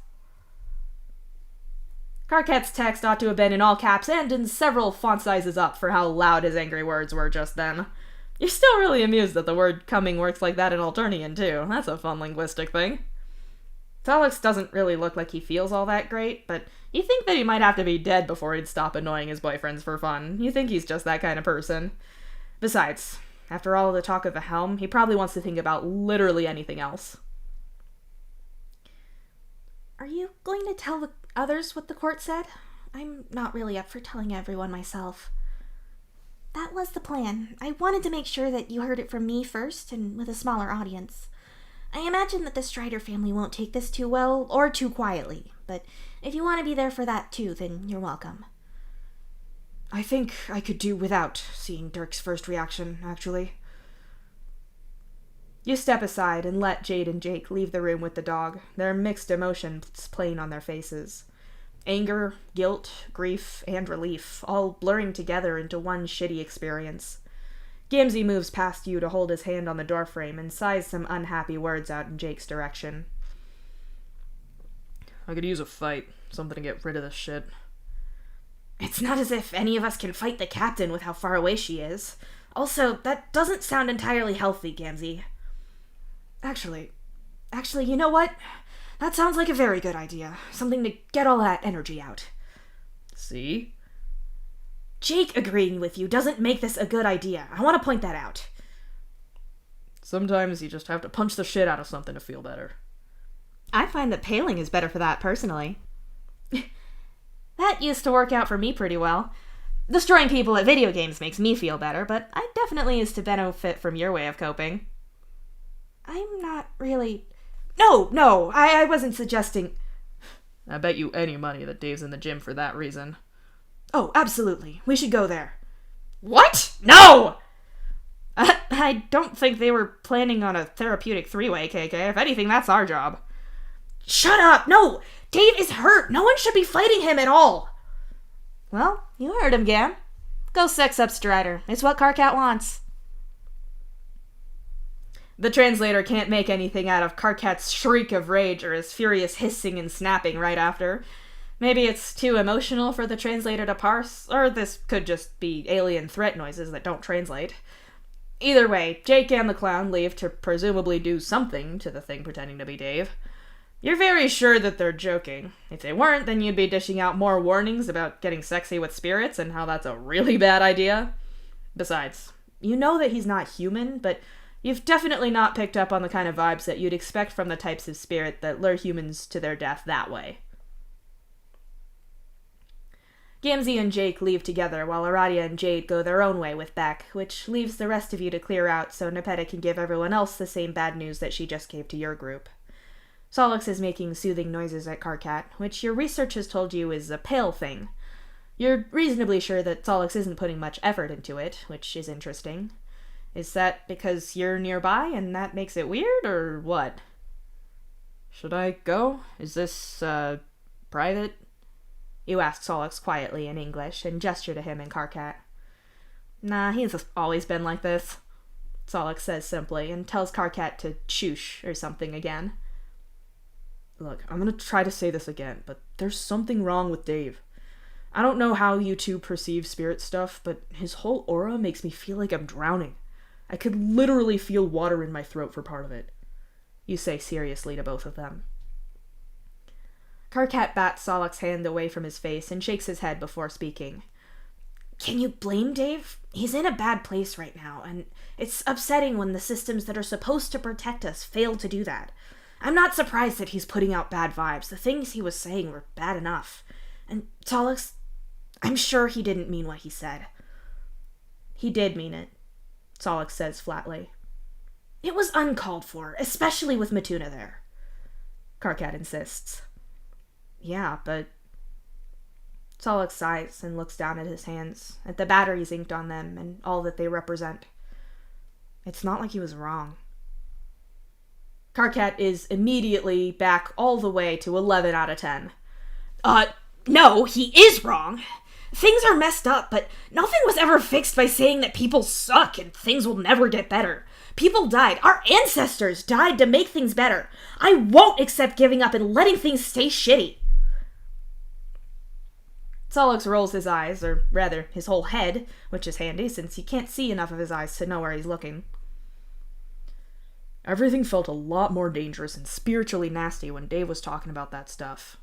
Karkat's text ought to have been in all caps and in several font sizes up for how loud his angry words were just then. You're still really amused that the word coming works like that in Alternian, too. That's a fun linguistic thing. Solix doesn't really look like he feels all that great, but you think that he might have to be dead before he'd stop annoying his boyfriends for fun. You think he's just that kind of person. Besides, after all the talk of the helm, he probably wants to think about literally anything else. Are you going to tell the others what the court said? I'm not really up for telling everyone myself. That was the plan. I wanted to make sure that you heard it from me first, and with a smaller audience. I imagine that the Strider family won't take this too well, or too quietly, but if you want to be there for that too, then you're welcome. I think I could do without seeing Dirk's first reaction, actually. You step aside and let Jade and Jake leave the room with the dog, their mixed emotions playing on their faces. Anger, guilt, grief, and relief, all blurring together into one shitty experience. Gamzee moves past you to hold his hand on the doorframe and sighs some unhappy words out in Jake's direction. I could use a fight, something to get rid of this shit. It's not as if any of us can fight the captain with how far away she is. Also, that doesn't sound entirely healthy, Gamzee. Actually, you know what? That sounds like a very good idea. Something to get all that energy out. See? Jake agreeing with you doesn't make this a good idea. I want to point that out. Sometimes you just have to punch the shit out of something to feel better. I find that paling is better for that, personally. That used to work out for me pretty well. Destroying people at video games makes me feel better, but I definitely used to benefit from your way of coping. I'm not really... No, I wasn't suggesting... I bet you any money that Dave's in the gym for that reason. Oh, absolutely. We should go there. What? No! I don't think they were planning on a therapeutic three-way, KK. If anything, that's our job. Shut up! No! Dave is hurt! No one should be fighting him at all! Well, you heard him, Gam. Go sex up Strider. It's what Karkat wants. The translator can't make anything out of Karkat's shriek of rage or his furious hissing and snapping right after. Maybe it's too emotional for the translator to parse, or this could just be alien threat noises that don't translate. Either way, Jake and the clown leave to presumably do something to the thing pretending to be Dave. You're very sure that they're joking. If they weren't, then you'd be dishing out more warnings about getting sexy with spirits and how that's a really bad idea. Besides, you know that he's not human, but you've definitely not picked up on the kind of vibes that you'd expect from the types of spirit that lure humans to their death that way. Gamzee and Jake leave together while Aradia and Jade go their own way with Beck, which leaves the rest of you to clear out so Nepeta can give everyone else the same bad news that she just gave to your group. Solix is making soothing noises at Karkat, which your research has told you is a pale thing. You're reasonably sure that Solix isn't putting much effort into it, which is interesting. Is that because you're nearby and that makes it weird, or what? Should I go? Is this, private? You ask Solix quietly in English and gesture to him in Karkat. Nah, he's always been like this, Solix says simply and tells Karkat to shoosh or something again. Look, I'm gonna try to say this again, but there's something wrong with Dave. I don't know how you two perceive spirit stuff, but his whole aura makes me feel like I'm drowning. I could literally feel water in my throat for part of it. You say seriously to both of them. Karkat bats Solix's hand away from his face and shakes his head before speaking. Can you blame Dave? He's in a bad place right now, and it's upsetting when the systems that are supposed to protect us fail to do that. I'm not surprised that he's putting out bad vibes. The things he was saying were bad enough. And Solix, I'm sure he didn't mean what he said. He did mean it, Solix says flatly. It was uncalled for, especially with Matuna there, Karkat insists. Yeah, but... Solix sighs and looks down at his hands, at the batteries inked on them and all that they represent. It's not like he was wrong. Karkat is immediately back all the way to 11 out of 10. No, he is wrong. Things are messed up, but nothing was ever fixed by saying that people suck and things will never get better. People died. Our ancestors died to make things better. I won't accept giving up and letting things stay shitty. Solix rolls his eyes, or rather, his whole head, which is handy since you can't see enough of his eyes to know where he's looking. Everything felt a lot more dangerous and spiritually nasty when Dave was talking about that stuff.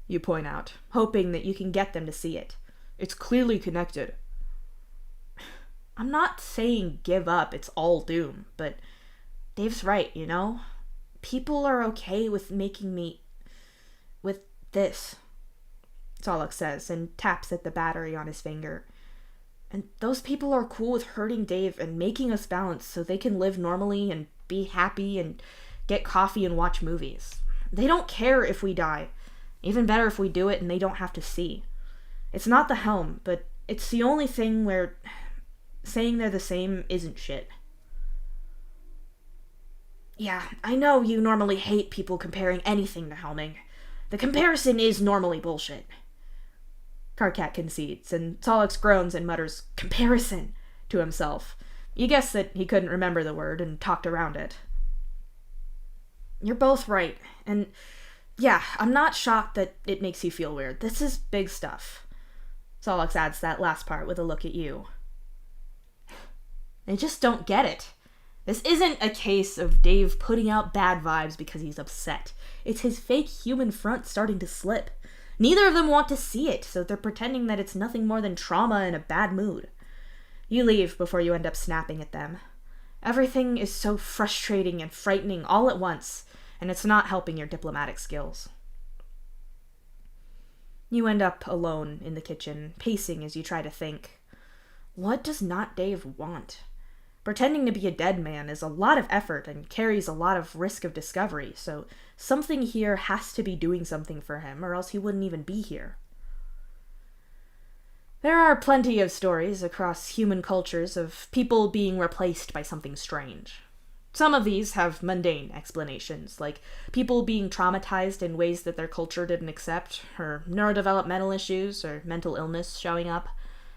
You point out, hoping that you can get them to see it. It's clearly connected. I'm not saying give up, it's all doom, but Dave's right, you know? People are okay with making me... with this, Solix says, and taps at the battery on his finger. And those people are cool with hurting Dave and making us balance so they can live normally and be happy and get coffee and watch movies. They don't care if we die. Even better if we do it and they don't have to see. It's not the helm, but it's the only thing where saying they're the same isn't shit. Yeah, I know you normally hate people comparing anything to helming. The comparison is normally bullshit, Karkat concedes, and Solix groans and mutters, comparison, to himself. You guess that he couldn't remember the word and talked around it. You're both right, and yeah, I'm not shocked that it makes you feel weird. This is big stuff. Solix adds that last part with a look at you. They just don't get it. This isn't a case of Dave putting out bad vibes because he's upset. It's his fake human front starting to slip. Neither of them want to see it, so they're pretending that it's nothing more than trauma and a bad mood. You leave before you end up snapping at them. Everything is so frustrating and frightening all at once, and it's not helping your diplomatic skills. You end up alone in the kitchen, pacing as you try to think. What does not Dave want? Pretending to be a dead man is a lot of effort and carries a lot of risk of discovery, so something here has to be doing something for him, or else he wouldn't even be here. There are plenty of stories across human cultures of people being replaced by something strange. Some of these have mundane explanations, like people being traumatized in ways that their culture didn't accept, or neurodevelopmental issues, or mental illness showing up.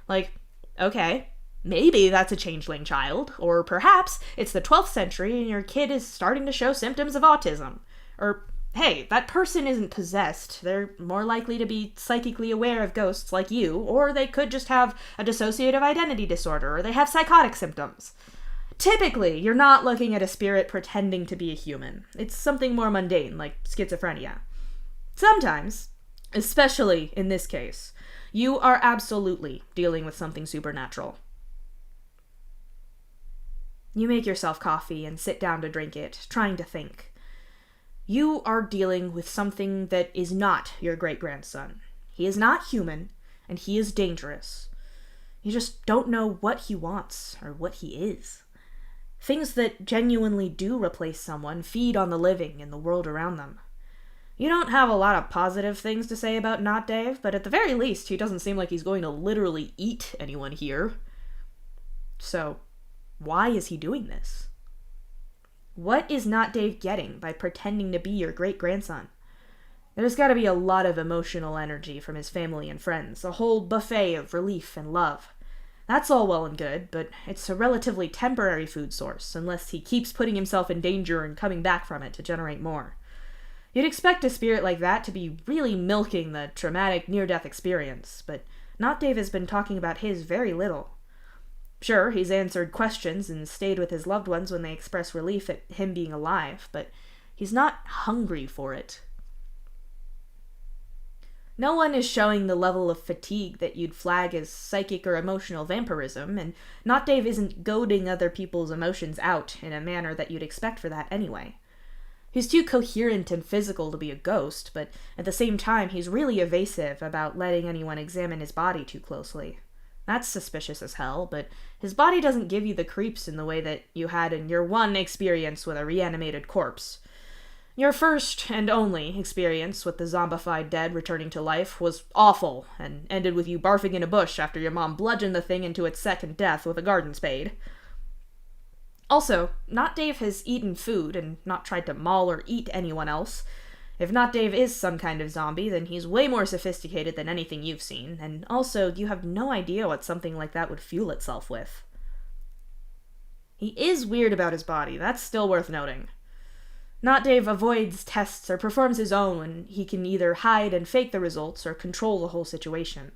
Like, okay, maybe that's a changeling child, or perhaps it's the 12th century and your kid is starting to show symptoms of autism. Or, hey, that person isn't possessed. They're more likely to be psychically aware of ghosts like you, or they could just have a dissociative identity disorder, or they have psychotic symptoms. Typically, you're not looking at a spirit pretending to be a human. It's something more mundane, like schizophrenia. Sometimes, especially in this case, you are absolutely dealing with something supernatural. You make yourself coffee and sit down to drink it, trying to think. You are dealing with something that is not your great-grandson. He is not human, and he is dangerous. You just don't know what he wants, or what he is. Things that genuinely do replace someone feed on the living and the world around them. You don't have a lot of positive things to say about Not Dave, but at the very least, he doesn't seem like he's going to literally eat anyone here. So, why is he doing this? What is Not Dave getting by pretending to be your great-grandson? There's gotta be a lot of emotional energy from his family and friends, a whole buffet of relief and love. That's all well and good, but it's a relatively temporary food source, unless he keeps putting himself in danger and coming back from it to generate more. You'd expect a spirit like that to be really milking the traumatic near-death experience, but Not Dave has been talking about his very little. Sure, he's answered questions and stayed with his loved ones when they express relief at him being alive, but he's not hungry for it. No one is showing the level of fatigue that you'd flag as psychic or emotional vampirism, and Not Dave isn't goading other people's emotions out in a manner that you'd expect for that anyway. He's too coherent and physical to be a ghost, but at the same time he's really evasive about letting anyone examine his body too closely. That's suspicious as hell, but his body doesn't give you the creeps in the way that you had in your one experience with a reanimated corpse. Your first and only experience with the zombified dead returning to life was awful, and ended with you barfing in a bush after your mom bludgeoned the thing into its second death with a garden spade. Also, Not Dave has eaten food and not tried to maul or eat anyone else. If Not Dave is some kind of zombie, then he's way more sophisticated than anything you've seen, and also you have no idea what something like that would fuel itself with. He is weird about his body, that's still worth noting. Not Dave avoids tests or performs his own when he can either hide and fake the results or control the whole situation.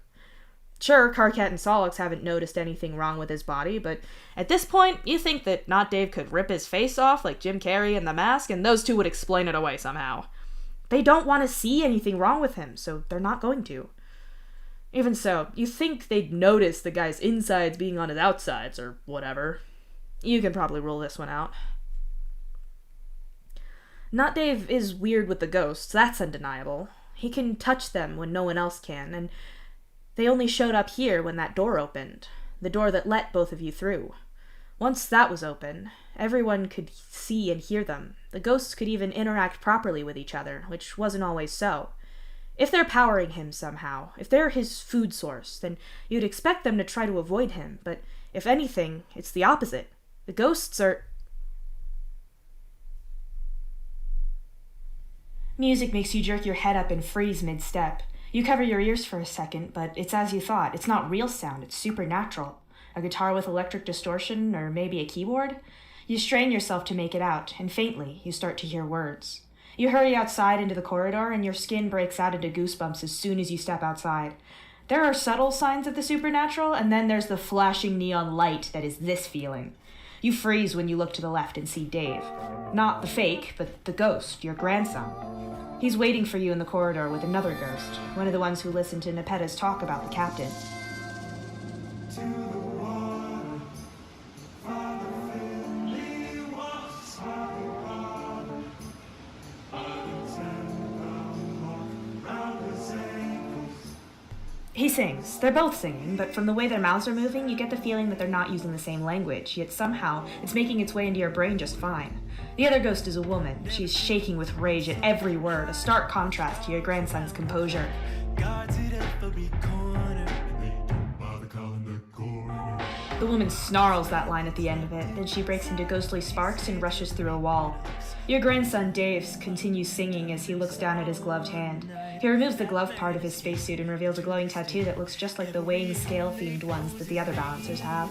Sure, Karkat and Solix haven't noticed anything wrong with his body, but at this point, you think that Not Dave could rip his face off like Jim Carrey in The Mask, and those two would explain it away somehow. They don't want to see anything wrong with him, so they're not going to. Even so, you think they'd notice the guy's insides being on his outsides, or whatever. You can probably rule this one out. Not Dave is weird with the ghosts, that's undeniable. He can touch them when no one else can, and they only showed up here when that door opened, the door that let both of you through. Once that was open, everyone could see and hear them. The ghosts could even interact properly with each other, which wasn't always so. If they're powering him somehow, if they're his food source, then you'd expect them to try to avoid him, but if anything, it's the opposite. The ghosts are... Music makes you jerk your head up and freeze mid-step. You cover your ears for a second, but it's as you thought. It's not real sound, it's supernatural. A guitar with electric distortion, or maybe a keyboard? You strain yourself to make it out, and faintly, you start to hear words. You hurry outside into the corridor, and your skin breaks out into goosebumps as soon as you step outside. There are subtle signs of the supernatural, and then there's the flashing neon light that is this feeling. You freeze when you look to the left and see Dave. Not the fake, but the ghost, your grandson. He's waiting for you in the corridor with another ghost, one of the ones who listened to Nepetta's talk about the captain. He sings. They're both singing, but from the way their mouths are moving, you get the feeling that they're not using the same language, yet somehow it's making its way into your brain just fine. The other ghost is a woman. She's shaking with rage at every word, a stark contrast to your grandson's composure. The woman snarls that line at the end of it, then she breaks into ghostly sparks and rushes through a wall. Your grandson, Dave, continues singing as he looks down at his gloved hand. He removes the glove part of his spacesuit and reveals a glowing tattoo that looks just like the weighing scale-themed ones that the other balancers have.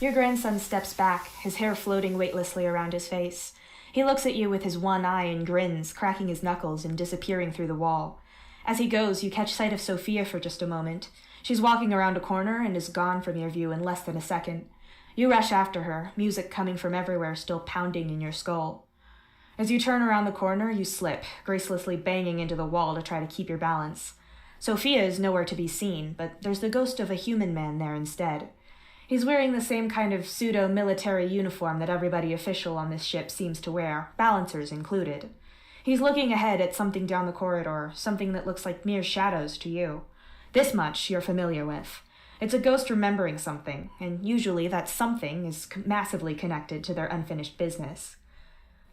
Your grandson steps back, his hair floating weightlessly around his face. He looks at you with his one eye and grins, cracking his knuckles and disappearing through the wall. As he goes, you catch sight of Sophia for just a moment. She's walking around a corner and is gone from your view in less than a second. You rush after her, music coming from everywhere still pounding in your skull. As you turn around the corner, you slip, gracelessly banging into the wall to try to keep your balance. Sophia is nowhere to be seen, but there's the ghost of a human man there instead. He's wearing the same kind of pseudo-military uniform that everybody official on this ship seems to wear, balancers included. He's looking ahead at something down the corridor, something that looks like mere shadows to you. This much you're familiar with. It's a ghost remembering something, and usually that something is massively connected to their unfinished business.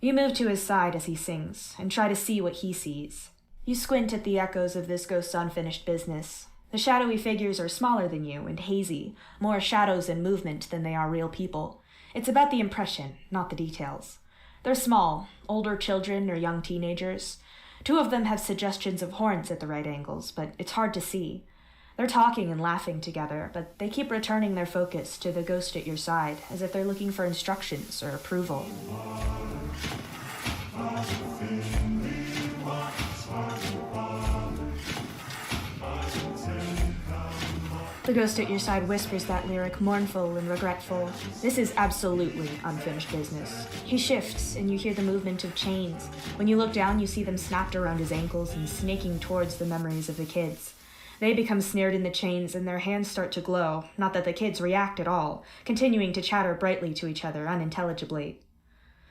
You move to his side as he sings, and try to see what he sees. You squint at the echoes of this ghost's unfinished business. The shadowy figures are smaller than you and hazy, more shadows and movement than they are real people. It's about the impression, not the details. They're small, older children or young teenagers. 2 of them have suggestions of horns at the right angles, but it's hard to see. They're talking and laughing together, but they keep returning their focus to the ghost at your side, as if they're looking for instructions or approval. The ghost at your side whispers that lyric, mournful and regretful. This is absolutely unfinished business. He shifts, and you hear the movement of chains. When you look down, you see them snapped around his ankles and snaking towards the memories of the kids. They become snared in the chains, and their hands start to glow, not that the kids react at all, continuing to chatter brightly to each other unintelligibly.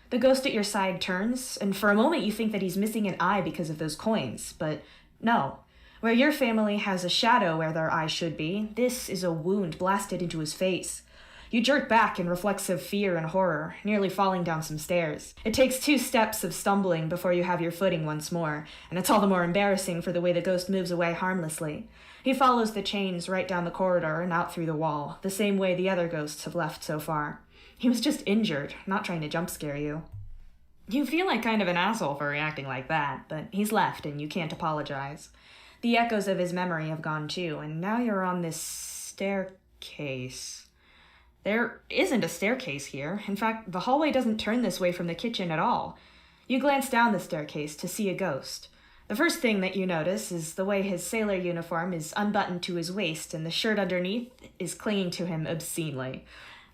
The ghost at your side turns, and for a moment you think that he's missing an eye because of those coins, but no. Where your family has a shadow where their eye should be, this is a wound blasted into his face. You jerk back in reflexive fear and horror, nearly falling down some stairs. It takes 2 steps of stumbling before you have your footing once more, and it's all the more embarrassing for the way the ghost moves away harmlessly. He follows the chains right down the corridor and out through the wall, the same way the other ghosts have left so far. He was just injured, not trying to jump scare you. You feel like kind of an asshole for reacting like that, but he's left and you can't apologize. The echoes of his memory have gone too, and now you're on this staircase. There isn't a staircase here. In fact, the hallway doesn't turn this way from the kitchen at all. You glance down the staircase to see a ghost. The first thing that you notice is the way his sailor uniform is unbuttoned to his waist and the shirt underneath is clinging to him obscenely.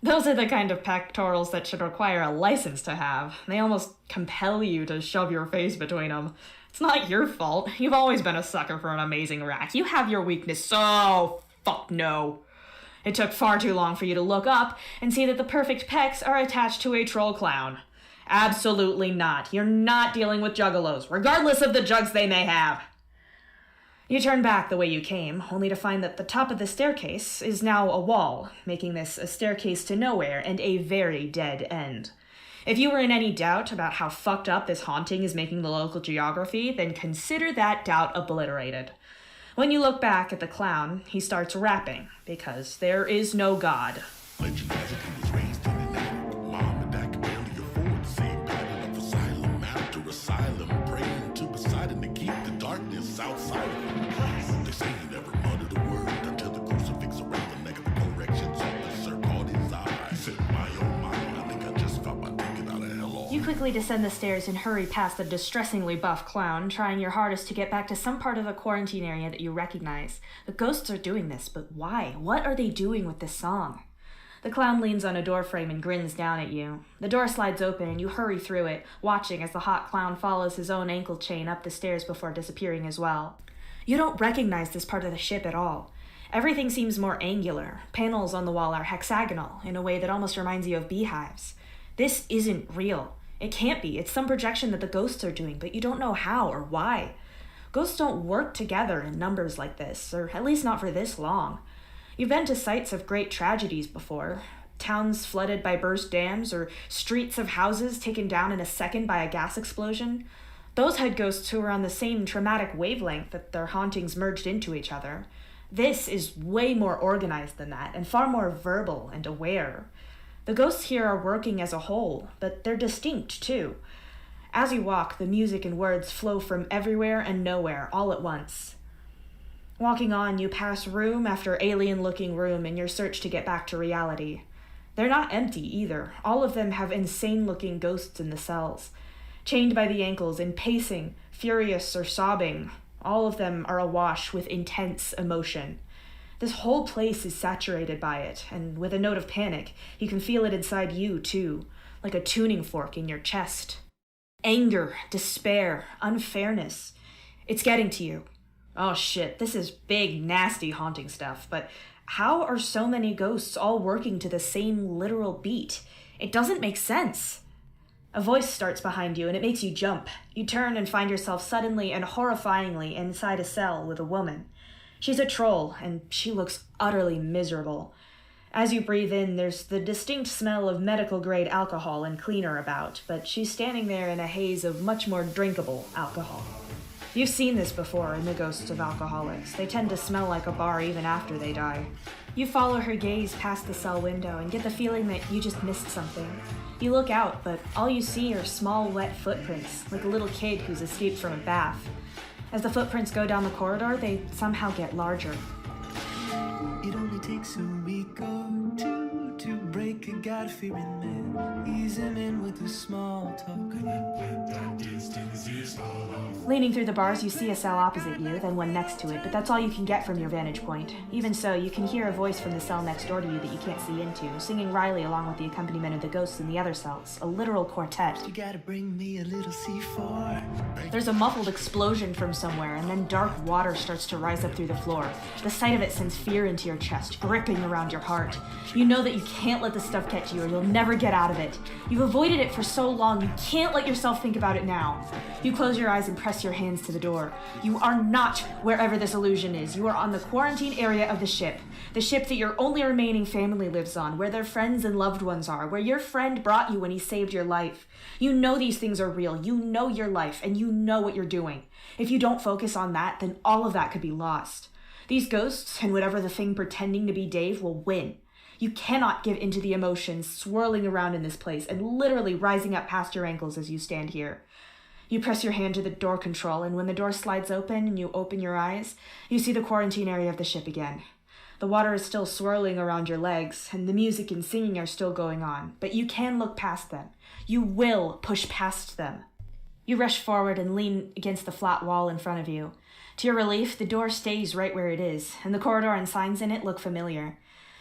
Those are the kind of pectorals that should require a license to have. They almost compel you to shove your face between them. It's not your fault. You've always been a sucker for an amazing rack. You have your weakness, so fuck no. It took far too long for you to look up and see that the perfect pecs are attached to a troll clown. Absolutely not. You're not dealing with juggalos, regardless of the jugs they may have. You turn back the way you came, only to find that the top of the staircase is now a wall, making this a staircase to nowhere and a very dead end. If you were in any doubt about how fucked up this haunting is making the local geography, then consider that doubt obliterated. When you look back at the clown, he starts rapping, because there is no God. Legend has it he was raised in an attic. Mom and dad could barely afford the same pattern of asylum after asylum, praying to Poseidon to keep the darkness outside of him. They say he never muttered a word until the crucifix around the neck of the corrections officer caught his eye. He said, my oh my, I think I just found my ticket out of hell. quickly descend the stairs and hurry past the distressingly buff clown, trying your hardest to get back to some part of the quarantine area that you recognize. The ghosts are doing this, but why? What are they doing with this song? The clown leans on a doorframe and grins down at you. The door slides open and you hurry through it, watching as the hot clown follows his own ankle chain up the stairs before disappearing as well. You don't recognize this part of the ship at all. Everything seems more angular. Panels on the wall are hexagonal, in a way that almost reminds you of beehives. This isn't real. It can't be. It's some projection that the ghosts are doing, but you don't know how or why. Ghosts don't work together in numbers like this, or at least not for this long. You've been to sites of great tragedies before. Towns flooded by burst dams, or streets of houses taken down in a second by a gas explosion. Those had ghosts who were on the same traumatic wavelength that their hauntings merged into each other. This is way more organized than that, and far more verbal and aware. The ghosts here are working as a whole, but they're distinct too. As you walk, the music and words flow from everywhere and nowhere, all at once. Walking on, you pass room after alien-looking room in your search to get back to reality. They're not empty either. All of them have insane-looking ghosts in the cells. Chained by the ankles and pacing, furious or sobbing, all of them are awash with intense emotion. This whole place is saturated by it, and with a note of panic, you can feel it inside you, too, like a tuning fork in your chest. Anger, despair, unfairness. It's getting to you. Oh shit, this is big, nasty haunting stuff, but how are so many ghosts all working to the same literal beat? It doesn't make sense. A voice starts behind you, and it makes you jump. You turn and find yourself suddenly and horrifyingly inside a cell with a woman. She's a troll, and she looks utterly miserable. As you breathe in, there's the distinct smell of medical-grade alcohol and cleaner about, but she's standing there in a haze of much more drinkable alcohol. You've seen this before in the ghosts of alcoholics. They tend to smell like a bar even after they die. You follow her gaze past the cell window and get the feeling that you just missed something. You look out, but all you see are small, wet footprints, like a little kid who's escaped from a bath. As the footprints go down the corridor, they somehow get larger. It only takes a week or two to break a God-fearing man. Ease him in with a small talk. Leaning through the bars, you see a cell opposite you, then one next to it, but that's all you can get from your vantage point. Even so, you can hear a voice from the cell next door to you that you can't see into, singing Riley along with the accompaniment of the ghosts in the other cells, a literal quartet. You gotta bring me a little C4. There's a muffled explosion from somewhere, and then dark water starts to rise up through the floor. The sight of it sends fear into your chest, gripping around your heart. You know that you can't let this stuff get to you, or you'll never get out of it. You've avoided it for so long, you can't let yourself think about it now. You close your eyes and press your hands to the door. You are not wherever this illusion is. You are on the quarantine area of the ship that your only remaining family lives on, where their friends and loved ones are, where your friend brought you when he saved your life. You know these things are real. You know your life, and you know what you're doing. If you don't focus on that, then all of that could be lost. These ghosts, and whatever the thing pretending to be Dave, will win. You cannot give into the emotions swirling around in this place and literally rising up past your ankles as you stand here. You press your hand to the door control, and when the door slides open and you open your eyes, you see the quarantine area of the ship again. The water is still swirling around your legs, and the music and singing are still going on, but you can look past them. You will push past them. You rush forward and lean against the flat wall in front of you. To your relief, the door stays right where it is, and the corridor and signs in it look familiar.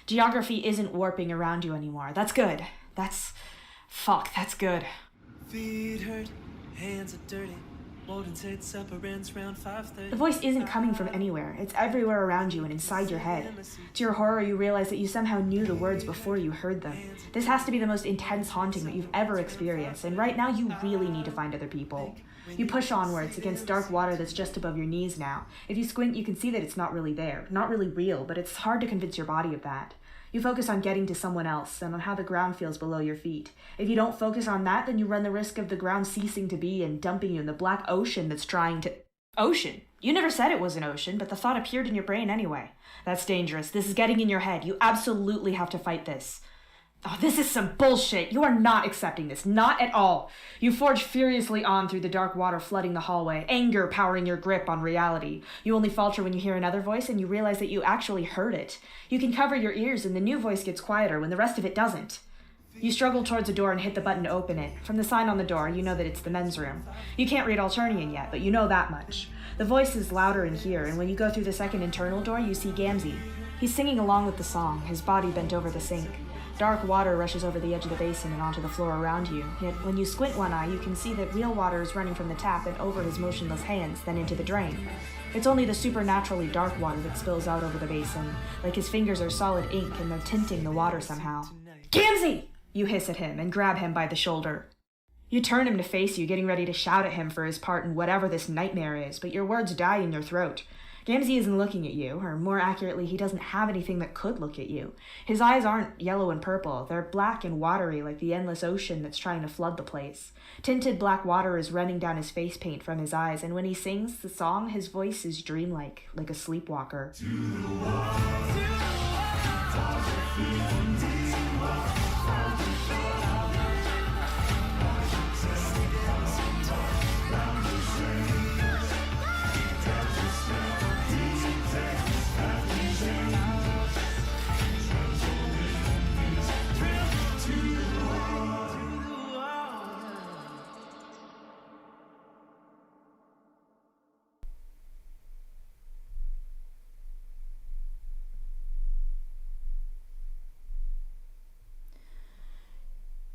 Geography isn't warping around you anymore. That's good. That's good. Feet hurt, hands are dirty. Walden said supper ends around 5:30. The voice isn't coming from anywhere. It's everywhere around you and inside your head. To your horror, you realize that you somehow knew the words before you heard them. This has to be the most intense haunting that you've ever experienced, and right now you really need to find other people. You push onwards against dark water that's just above your knees now. If you squint, you can see that it's not really there, not really real, but it's hard to convince your body of that. You focus on getting to someone else and on how the ground feels below your feet. If you don't focus on that, then you run the risk of the ground ceasing to be and dumping you in the black ocean that's trying to... Ocean? You never said it was an ocean, but the thought appeared in your brain anyway. That's dangerous. This is getting in your head. You absolutely have to fight this. Oh, this is some bullshit. You are not accepting this. Not at all. You forge furiously on through the dark water flooding the hallway, anger powering your grip on reality. You only falter when you hear another voice and you realize that you actually heard it. You can cover your ears and the new voice gets quieter when the rest of it doesn't. You struggle towards the door and hit the button to open it. From the sign on the door, you know that it's the men's room. You can't read Alternian yet, but you know that much. The voice is louder in here, and when you go through the second internal door, you see Gamzee. He's singing along with the song, his body bent over the sink. Dark water rushes over the edge of the basin and onto the floor around you, yet when you squint one eye, you can see that real water is running from the tap and over his motionless hands, then into the drain. It's only the supernaturally dark water that spills out over the basin, like his fingers are solid ink and they're tinting the water somehow. Gamzee! You hiss at him and grab him by the shoulder. You turn him to face you, getting ready to shout at him for his part in whatever this nightmare is, but your words die in your throat. Gamzee isn't looking at you, or more accurately, he doesn't have anything that could look at you. His eyes aren't yellow and purple, they're black and watery like the endless ocean that's trying to flood the place. Tinted black water is running down his face paint from his eyes, and when he sings the song, his voice is dreamlike, like a sleepwalker.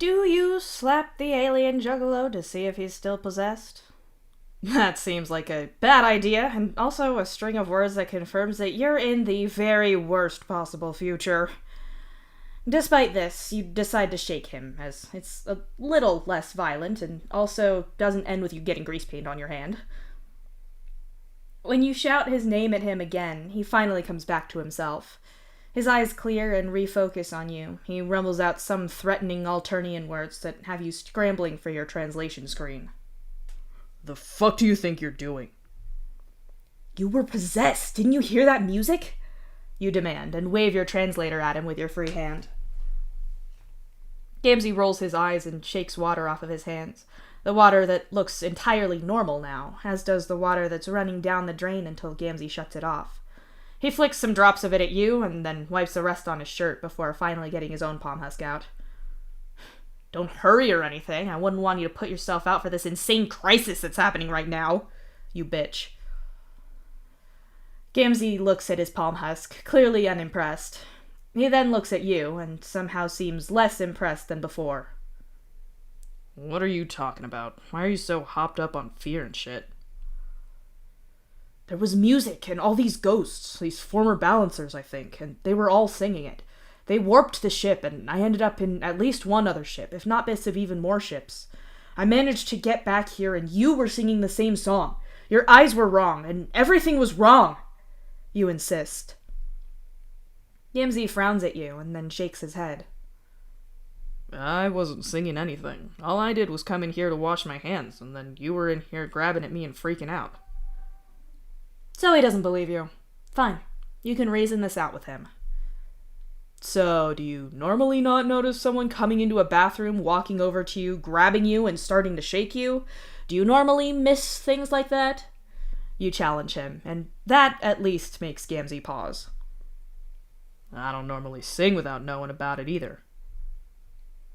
Do you slap the alien juggalo to see if he's still possessed? That seems like a bad idea, and also a string of words that confirms that you're in the very worst possible future. Despite this, you decide to shake him, as it's a little less violent, and also doesn't end with you getting grease paint on your hand. When you shout his name at him again, he finally comes back to himself. His eyes clear and refocus on you. He rumbles out some threatening Alternian words that have you scrambling for your translation screen. The fuck do you think you're doing? You were possessed! Didn't you hear that music? You demand, and wave your translator at him with your free hand. Gamzee rolls his eyes and shakes water off of his hands. The water that looks entirely normal now, as does the water that's running down the drain until Gamzee shuts it off. He flicks some drops of it at you, and then wipes the rest on his shirt before finally getting his own palm husk out. Don't hurry or anything. I wouldn't want you to put yourself out for this insane crisis that's happening right now, you bitch. Gamzee looks at his palm husk, clearly unimpressed. He then looks at you, and somehow seems less impressed than before. What are you talking about? Why are you so hopped up on fear and shit? There was music and all these ghosts, these former balancers, I think, and they were all singing it. They warped the ship, and I ended up in at least one other ship, if not bits of even more ships. I managed to get back here, and you were singing the same song. Your eyes were wrong, and everything was wrong. You insist. Gamzee frowns at you, and then shakes his head. I wasn't singing anything. All I did was come in here to wash my hands, and then you were in here grabbing at me and freaking out. So he doesn't believe you. Fine. You can reason this out with him. So, do you normally not notice someone coming into a bathroom, walking over to you, grabbing you, and starting to shake you? Do you normally miss things like that? You challenge him, and that at least makes Gamzee pause. I don't normally sing without knowing about it either.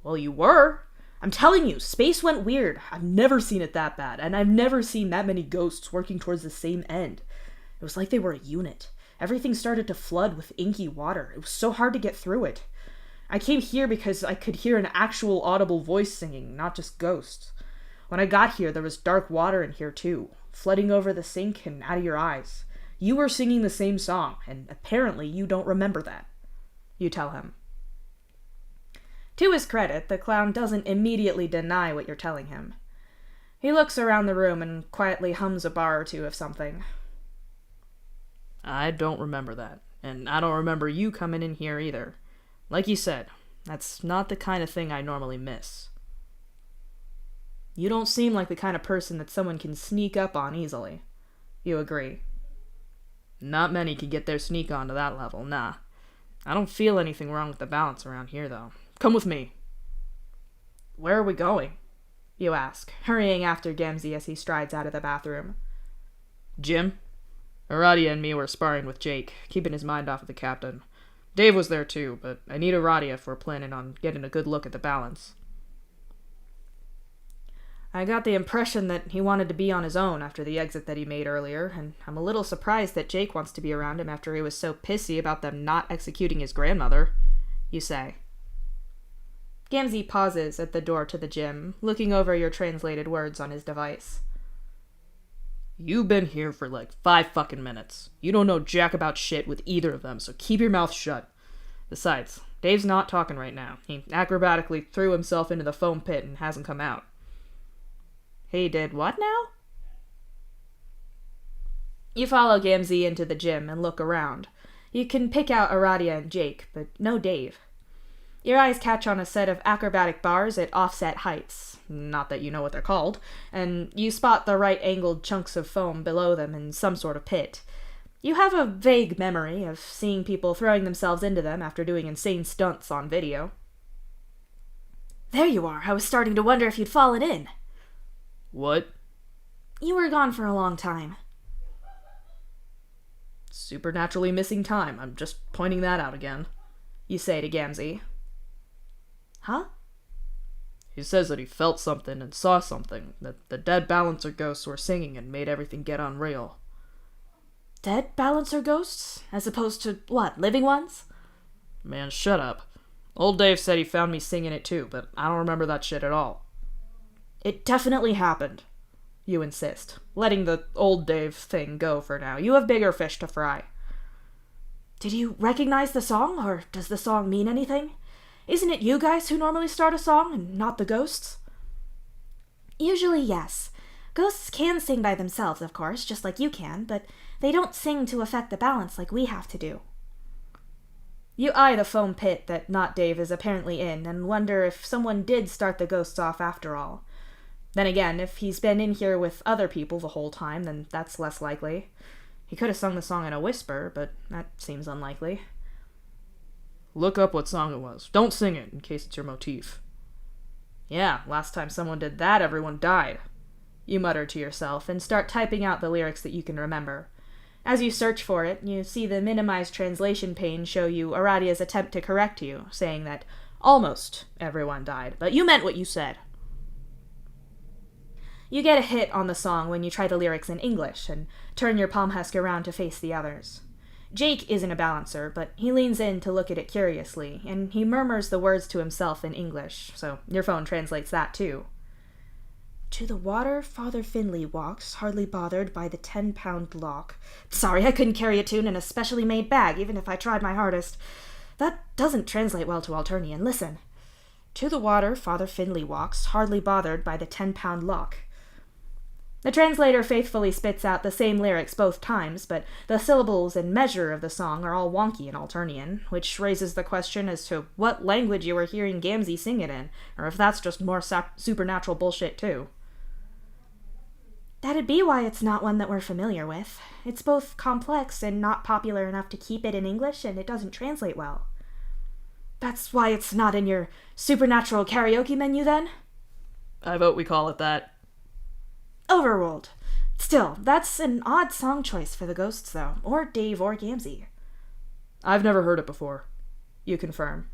Well, you were. I'm telling you, space went weird. I've never seen it that bad, and I've never seen that many ghosts working towards the same end. It was like they were a unit. Everything started to flood with inky water. It was so hard to get through it. I came here because I could hear an actual audible voice singing, not just ghosts. When I got here, there was dark water in here too, flooding over the sink and out of your eyes. You were singing the same song, and apparently you don't remember that. You tell him. To his credit, the clown doesn't immediately deny what you're telling him. He looks around the room and quietly hums a bar or two of something. I don't remember that, and I don't remember you coming in here either. Like you said, that's not the kind of thing I normally miss. You don't seem like the kind of person that someone can sneak up on easily. You agree. Not many can get their sneak on to that level, nah. I don't feel anything wrong with the balance around here, though. Come with me. Where are we going? You ask, hurrying after Gamzee as he strides out of the bathroom. Jim? Aradia and me were sparring with Jake, keeping his mind off of the captain. Dave was there too, but I need Aradia if we're planning on getting a good look at the balance. I got the impression that he wanted to be on his own after the exit that he made earlier, and I'm a little surprised that Jake wants to be around him after he was so pissy about them not executing his grandmother, you say. Gamzee pauses at the door to the gym, looking over your translated words on his device. You've been here for like 5 fucking minutes. You don't know jack about shit with either of them, so keep your mouth shut. Besides, Dave's not talking right now. He acrobatically threw himself into the foam pit and hasn't come out. He did what now? You follow Gamzee into the gym and look around. You can pick out Aradia and Jake, but no Dave. Your eyes catch on a set of acrobatic bars at offset heights, not that you know what they're called, and you spot the right-angled chunks of foam below them in some sort of pit. You have a vague memory of seeing people throwing themselves into them after doing insane stunts on video. There you are. I was starting to wonder if you'd fallen in. What? You were gone for a long time. Supernaturally missing time. I'm just pointing that out again. You say to Gamzee. Huh? He says that he felt something and saw something, that the dead balancer ghosts were singing and made everything get unreal. Dead balancer ghosts? As opposed to, what, living ones? Man, shut up. Old Dave said he found me singing it too, but I don't remember that shit at all. It definitely happened, you insist, letting the old Dave thing go for now. You have bigger fish to fry. Did you recognize the song, or does the song mean anything? Isn't it you guys who normally start a song, and not the ghosts? Usually, yes. Ghosts can sing by themselves, of course, just like you can, but they don't sing to affect the balance like we have to do. You eye the foam pit that Not Dave is apparently in, and wonder if someone did start the ghosts off after all. Then again, if he's been in here with other people the whole time, then that's less likely. He could have sung the song in a whisper, but that seems unlikely. Look up what song it was. Don't sing it, in case it's your motif. Yeah, last time someone did that, everyone died. You mutter to yourself, and start typing out the lyrics that you can remember. As you search for it, you see the minimized translation pane show you Aradia's attempt to correct you, saying that almost everyone died, but you meant what you said. You get a hit on the song when you try the lyrics in English, and turn your palm husk around to face the others. Jake isn't a balancer, but he leans in to look at it curiously, and he murmurs the words to himself in English, so your phone translates that too. To the water Father Finley walks, hardly bothered by the 10-pound lock. Sorry, I couldn't carry a tune in a specially made bag, even if I tried my hardest. That doesn't translate well to Alternian. Listen. To the water Father Finley walks, hardly bothered by the 10-pound lock. The translator faithfully spits out the same lyrics both times, but the syllables and measure of the song are all wonky in Alternian, which raises the question as to what language you were hearing Gamzee sing it in, or if that's just more supernatural bullshit too. That'd be why it's not one that we're familiar with. It's both complex and not popular enough to keep it in English, and it doesn't translate well. That's why it's not in your supernatural karaoke menu, then? I vote we call it that. Overruled. Still, that's an odd song choice for the ghosts, though. Or Dave or Gamzee. I've never heard it before. You confirm.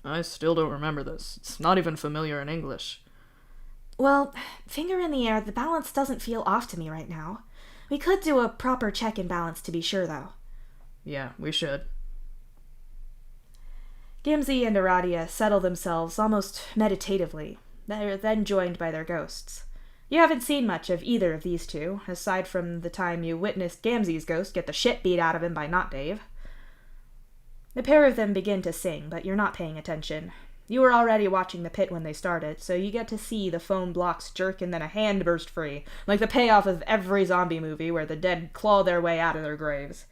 I still don't remember this. It's not even familiar in English. Well, finger in the air, the balance doesn't feel off to me right now. We could do a proper check and balance to be sure, though. Yeah, we should. Gamzee and Aradia settle themselves almost meditatively. They're then joined by their ghosts. You haven't seen much of either of these two, aside from the time you witnessed Gamzee's ghost get the shit beat out of him by Not Dave. The pair of them begin to sing, but you're not paying attention. You were already watching the pit when they started, so you get to see the foam blocks jerk and then a hand burst free, like the payoff of every zombie movie where the dead claw their way out of their graves.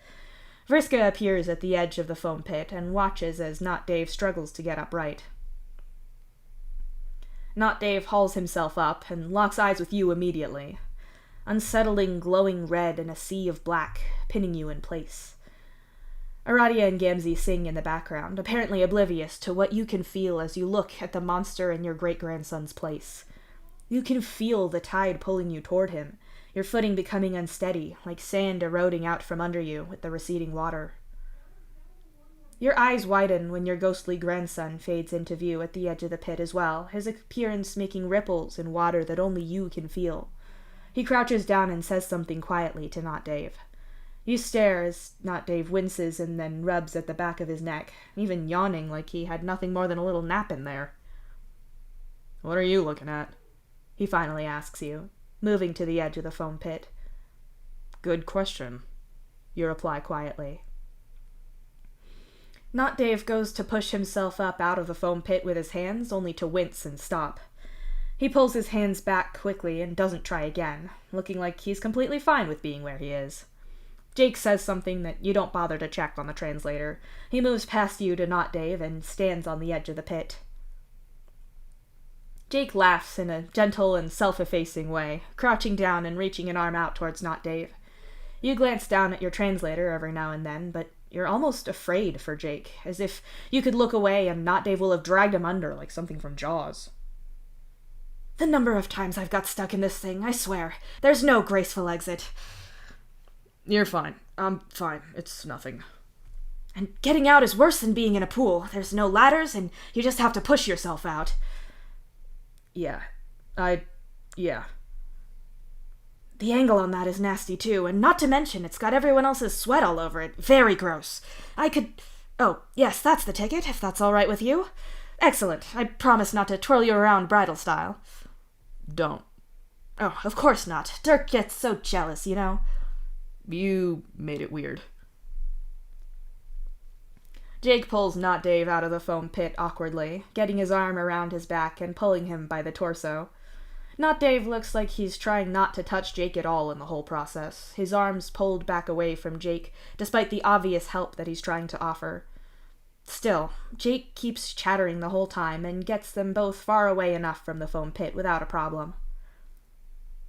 Vriska appears at the edge of the foam pit and watches as Not Dave struggles to get upright. Not Dave hauls himself up and locks eyes with you immediately. Unsettling glowing red and a sea of black, pinning you in place. Aradia and Gamzee sing in the background, apparently oblivious to what you can feel as you look at the monster in your great-grandson's place. You can feel the tide pulling you toward him, your footing becoming unsteady, like sand eroding out from under you with the receding water. Your eyes widen when your ghostly grandson fades into view at the edge of the pit as well, his appearance making ripples in water that only you can feel. He crouches down and says something quietly to Not Dave. You stare as Not Dave winces and then rubs at the back of his neck, even yawning like he had nothing more than a little nap in there. What are you looking at? He finally asks you, moving to the edge of the foam pit. Good question, you reply quietly. Not Dave goes to push himself up out of the foam pit with his hands, only to wince and stop. He pulls his hands back quickly and doesn't try again, looking like he's completely fine with being where he is. Jake says something that you don't bother to check on the translator. He moves past you to Not Dave and stands on the edge of the pit. Jake laughs in a gentle and self-effacing way, crouching down and reaching an arm out towards Not Dave. You glance down at your translator every now and then, but you're almost afraid for Jake, as if you could look away and Not Dave will have dragged him under like something from Jaws. The number of times I've got stuck in this thing, I swear. There's no graceful exit. You're fine. I'm fine. It's nothing. And getting out is worse than being in a pool. There's no ladders, and you just have to push yourself out. Yeah. The angle on that is nasty too, and not to mention it's got everyone else's sweat all over it. Very gross. Oh, yes, that's the ticket, if that's all right with you. Excellent. I promise not to twirl you around bridal style. Don't. Oh, of course not. Dirk gets so jealous, you know. You made it weird. Jake pulls Not Dave out of the foam pit awkwardly, getting his arm around his back and pulling him by the torso. Not Dave looks like he's trying not to touch Jake at all in the whole process, his arms pulled back away from Jake, despite the obvious help that he's trying to offer. Still, Jake keeps chattering the whole time and gets them both far away enough from the foam pit without a problem.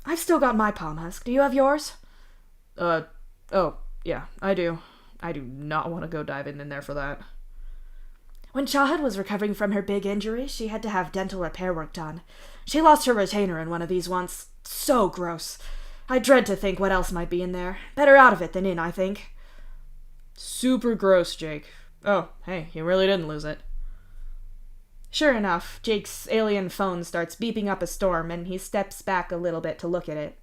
I've still got my palm husk. Do you have yours? Oh, yeah, I do. I do not want to go diving in there for that. When Shahid was recovering from her big injury, she had to have dental repair work done. She lost her retainer in one of these once. So gross. I dread to think what else might be in there. Better out of it than in, I think. Super gross, Jake. Oh, hey, you really didn't lose it. Sure enough, Jake's alien phone starts beeping up a storm, and he steps back a little bit to look at it.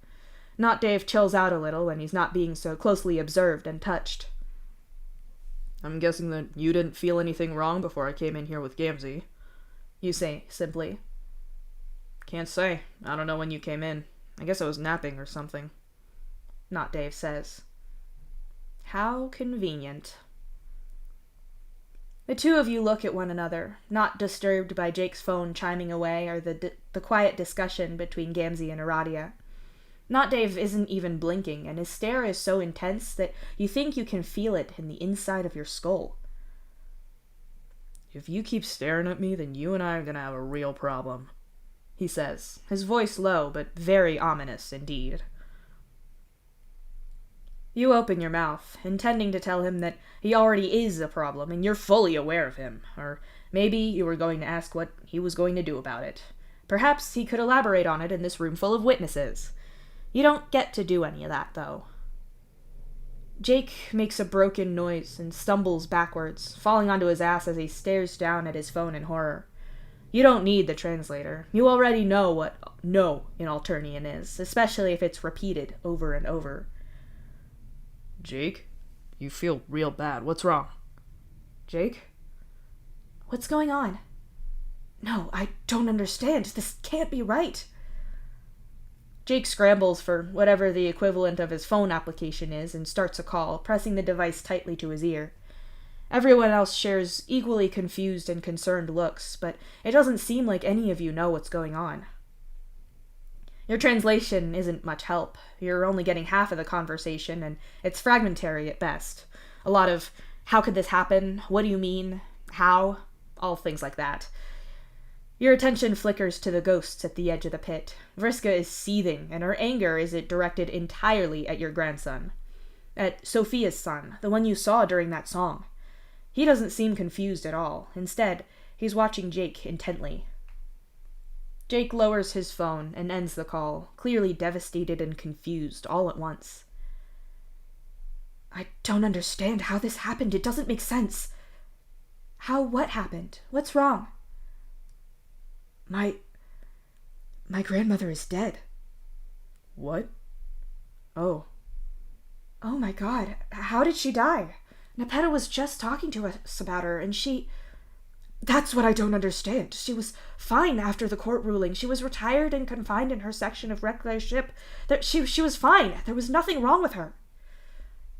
Not Dave chills out a little when he's not being so closely observed and touched. I'm guessing that you didn't feel anything wrong before I came in here with Gamzee. You say, simply. Can't say. I don't know when you came in. I guess I was napping or something. Not Dave says. How convenient. The two of you look at one another, not disturbed by Jake's phone chiming away or the quiet discussion between Gamzee and Aradia. Not Dave isn't even blinking, and his stare is so intense that you think you can feel it in the inside of your skull. If you keep staring at me, then you and I are gonna have a real problem, he says, his voice low but very ominous indeed. You open your mouth, intending to tell him that he already is a problem and you're fully aware of him, or maybe you were going to ask what he was going to do about it. Perhaps he could elaborate on it in this room full of witnesses. You don't get to do any of that, though. Jake makes a broken noise and stumbles backwards, falling onto his ass as he stares down at his phone in horror. You don't need the translator. You already know what no in Alternian is, especially if it's repeated over and over. Jake, you feel real bad. What's wrong? Jake? What's going on? No, I don't understand. This can't be right. Jake scrambles for whatever the equivalent of his phone application is and starts a call, pressing the device tightly to his ear. Everyone else shares equally confused and concerned looks, but it doesn't seem like any of you know what's going on. Your translation isn't much help. You're only getting half of the conversation, and it's fragmentary at best. A lot of, how could this happen? What do you mean? How? All things like that. Your attention flickers to the ghosts at the edge of the pit. Vriska is seething, and her anger is directed entirely at your grandson. At Sophia's son, the one you saw during that song. He doesn't seem confused at all. Instead, he's watching Jake intently. Jake lowers his phone and ends the call, clearly devastated and confused all at once. I don't understand how this happened. It doesn't make sense. What happened? What's wrong? My grandmother is dead. What? Oh. Oh my God. How did she die? Nepeta was just talking to us about her, and she... That's what I don't understand. She was fine after the court ruling. She was retired and confined in her section of wrecked ship. She was fine. There was nothing wrong with her.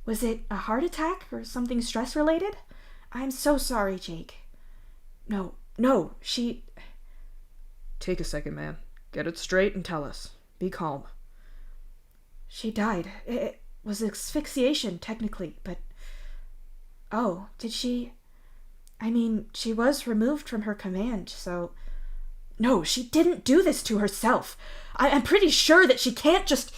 Was it a heart attack or something stress-related? I'm so sorry, Jake. No, she... Take a second, man. Get it straight and tell us. Be calm. She died. It was asphyxiation, technically, but... Oh, did she... I mean, she was removed from her command, so... No, she didn't do this to herself. I'm pretty sure that she can't just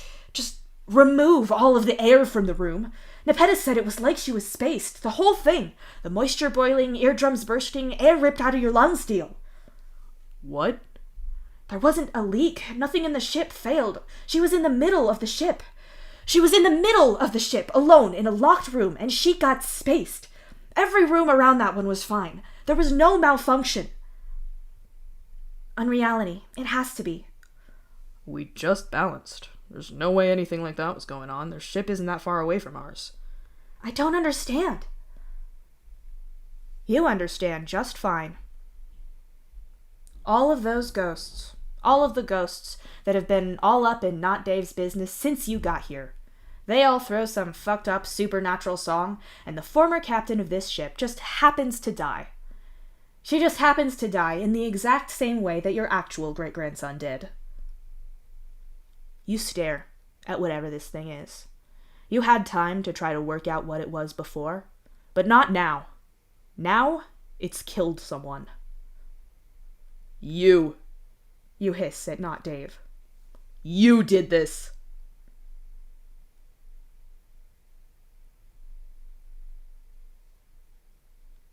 remove all of the air from the room. Nepeta said it was like she was spaced. The whole thing. The moisture boiling, eardrums bursting, air ripped out of your lungs deal. What? There wasn't a leak. Nothing in the ship failed. She was in the middle of the ship. She was in the middle of the ship, alone, in a locked room, and she got spaced. Every room around that one was fine. There was no malfunction. Unreality. It has to be. We just balanced. There's no way anything like that was going on. Their ship isn't that far away from ours. I don't understand. You understand just fine. All of those ghosts, all of the ghosts that have been all up in Not Dave's business since you got here, they all throw some fucked up supernatural song, and the former captain of this ship just happens to die. She just happens to die in the exact same way that your actual great-grandson did. You stare at whatever this thing is. You had time to try to work out what it was before, but not now. Now, it's killed someone. You hiss at Not Dave. You did this.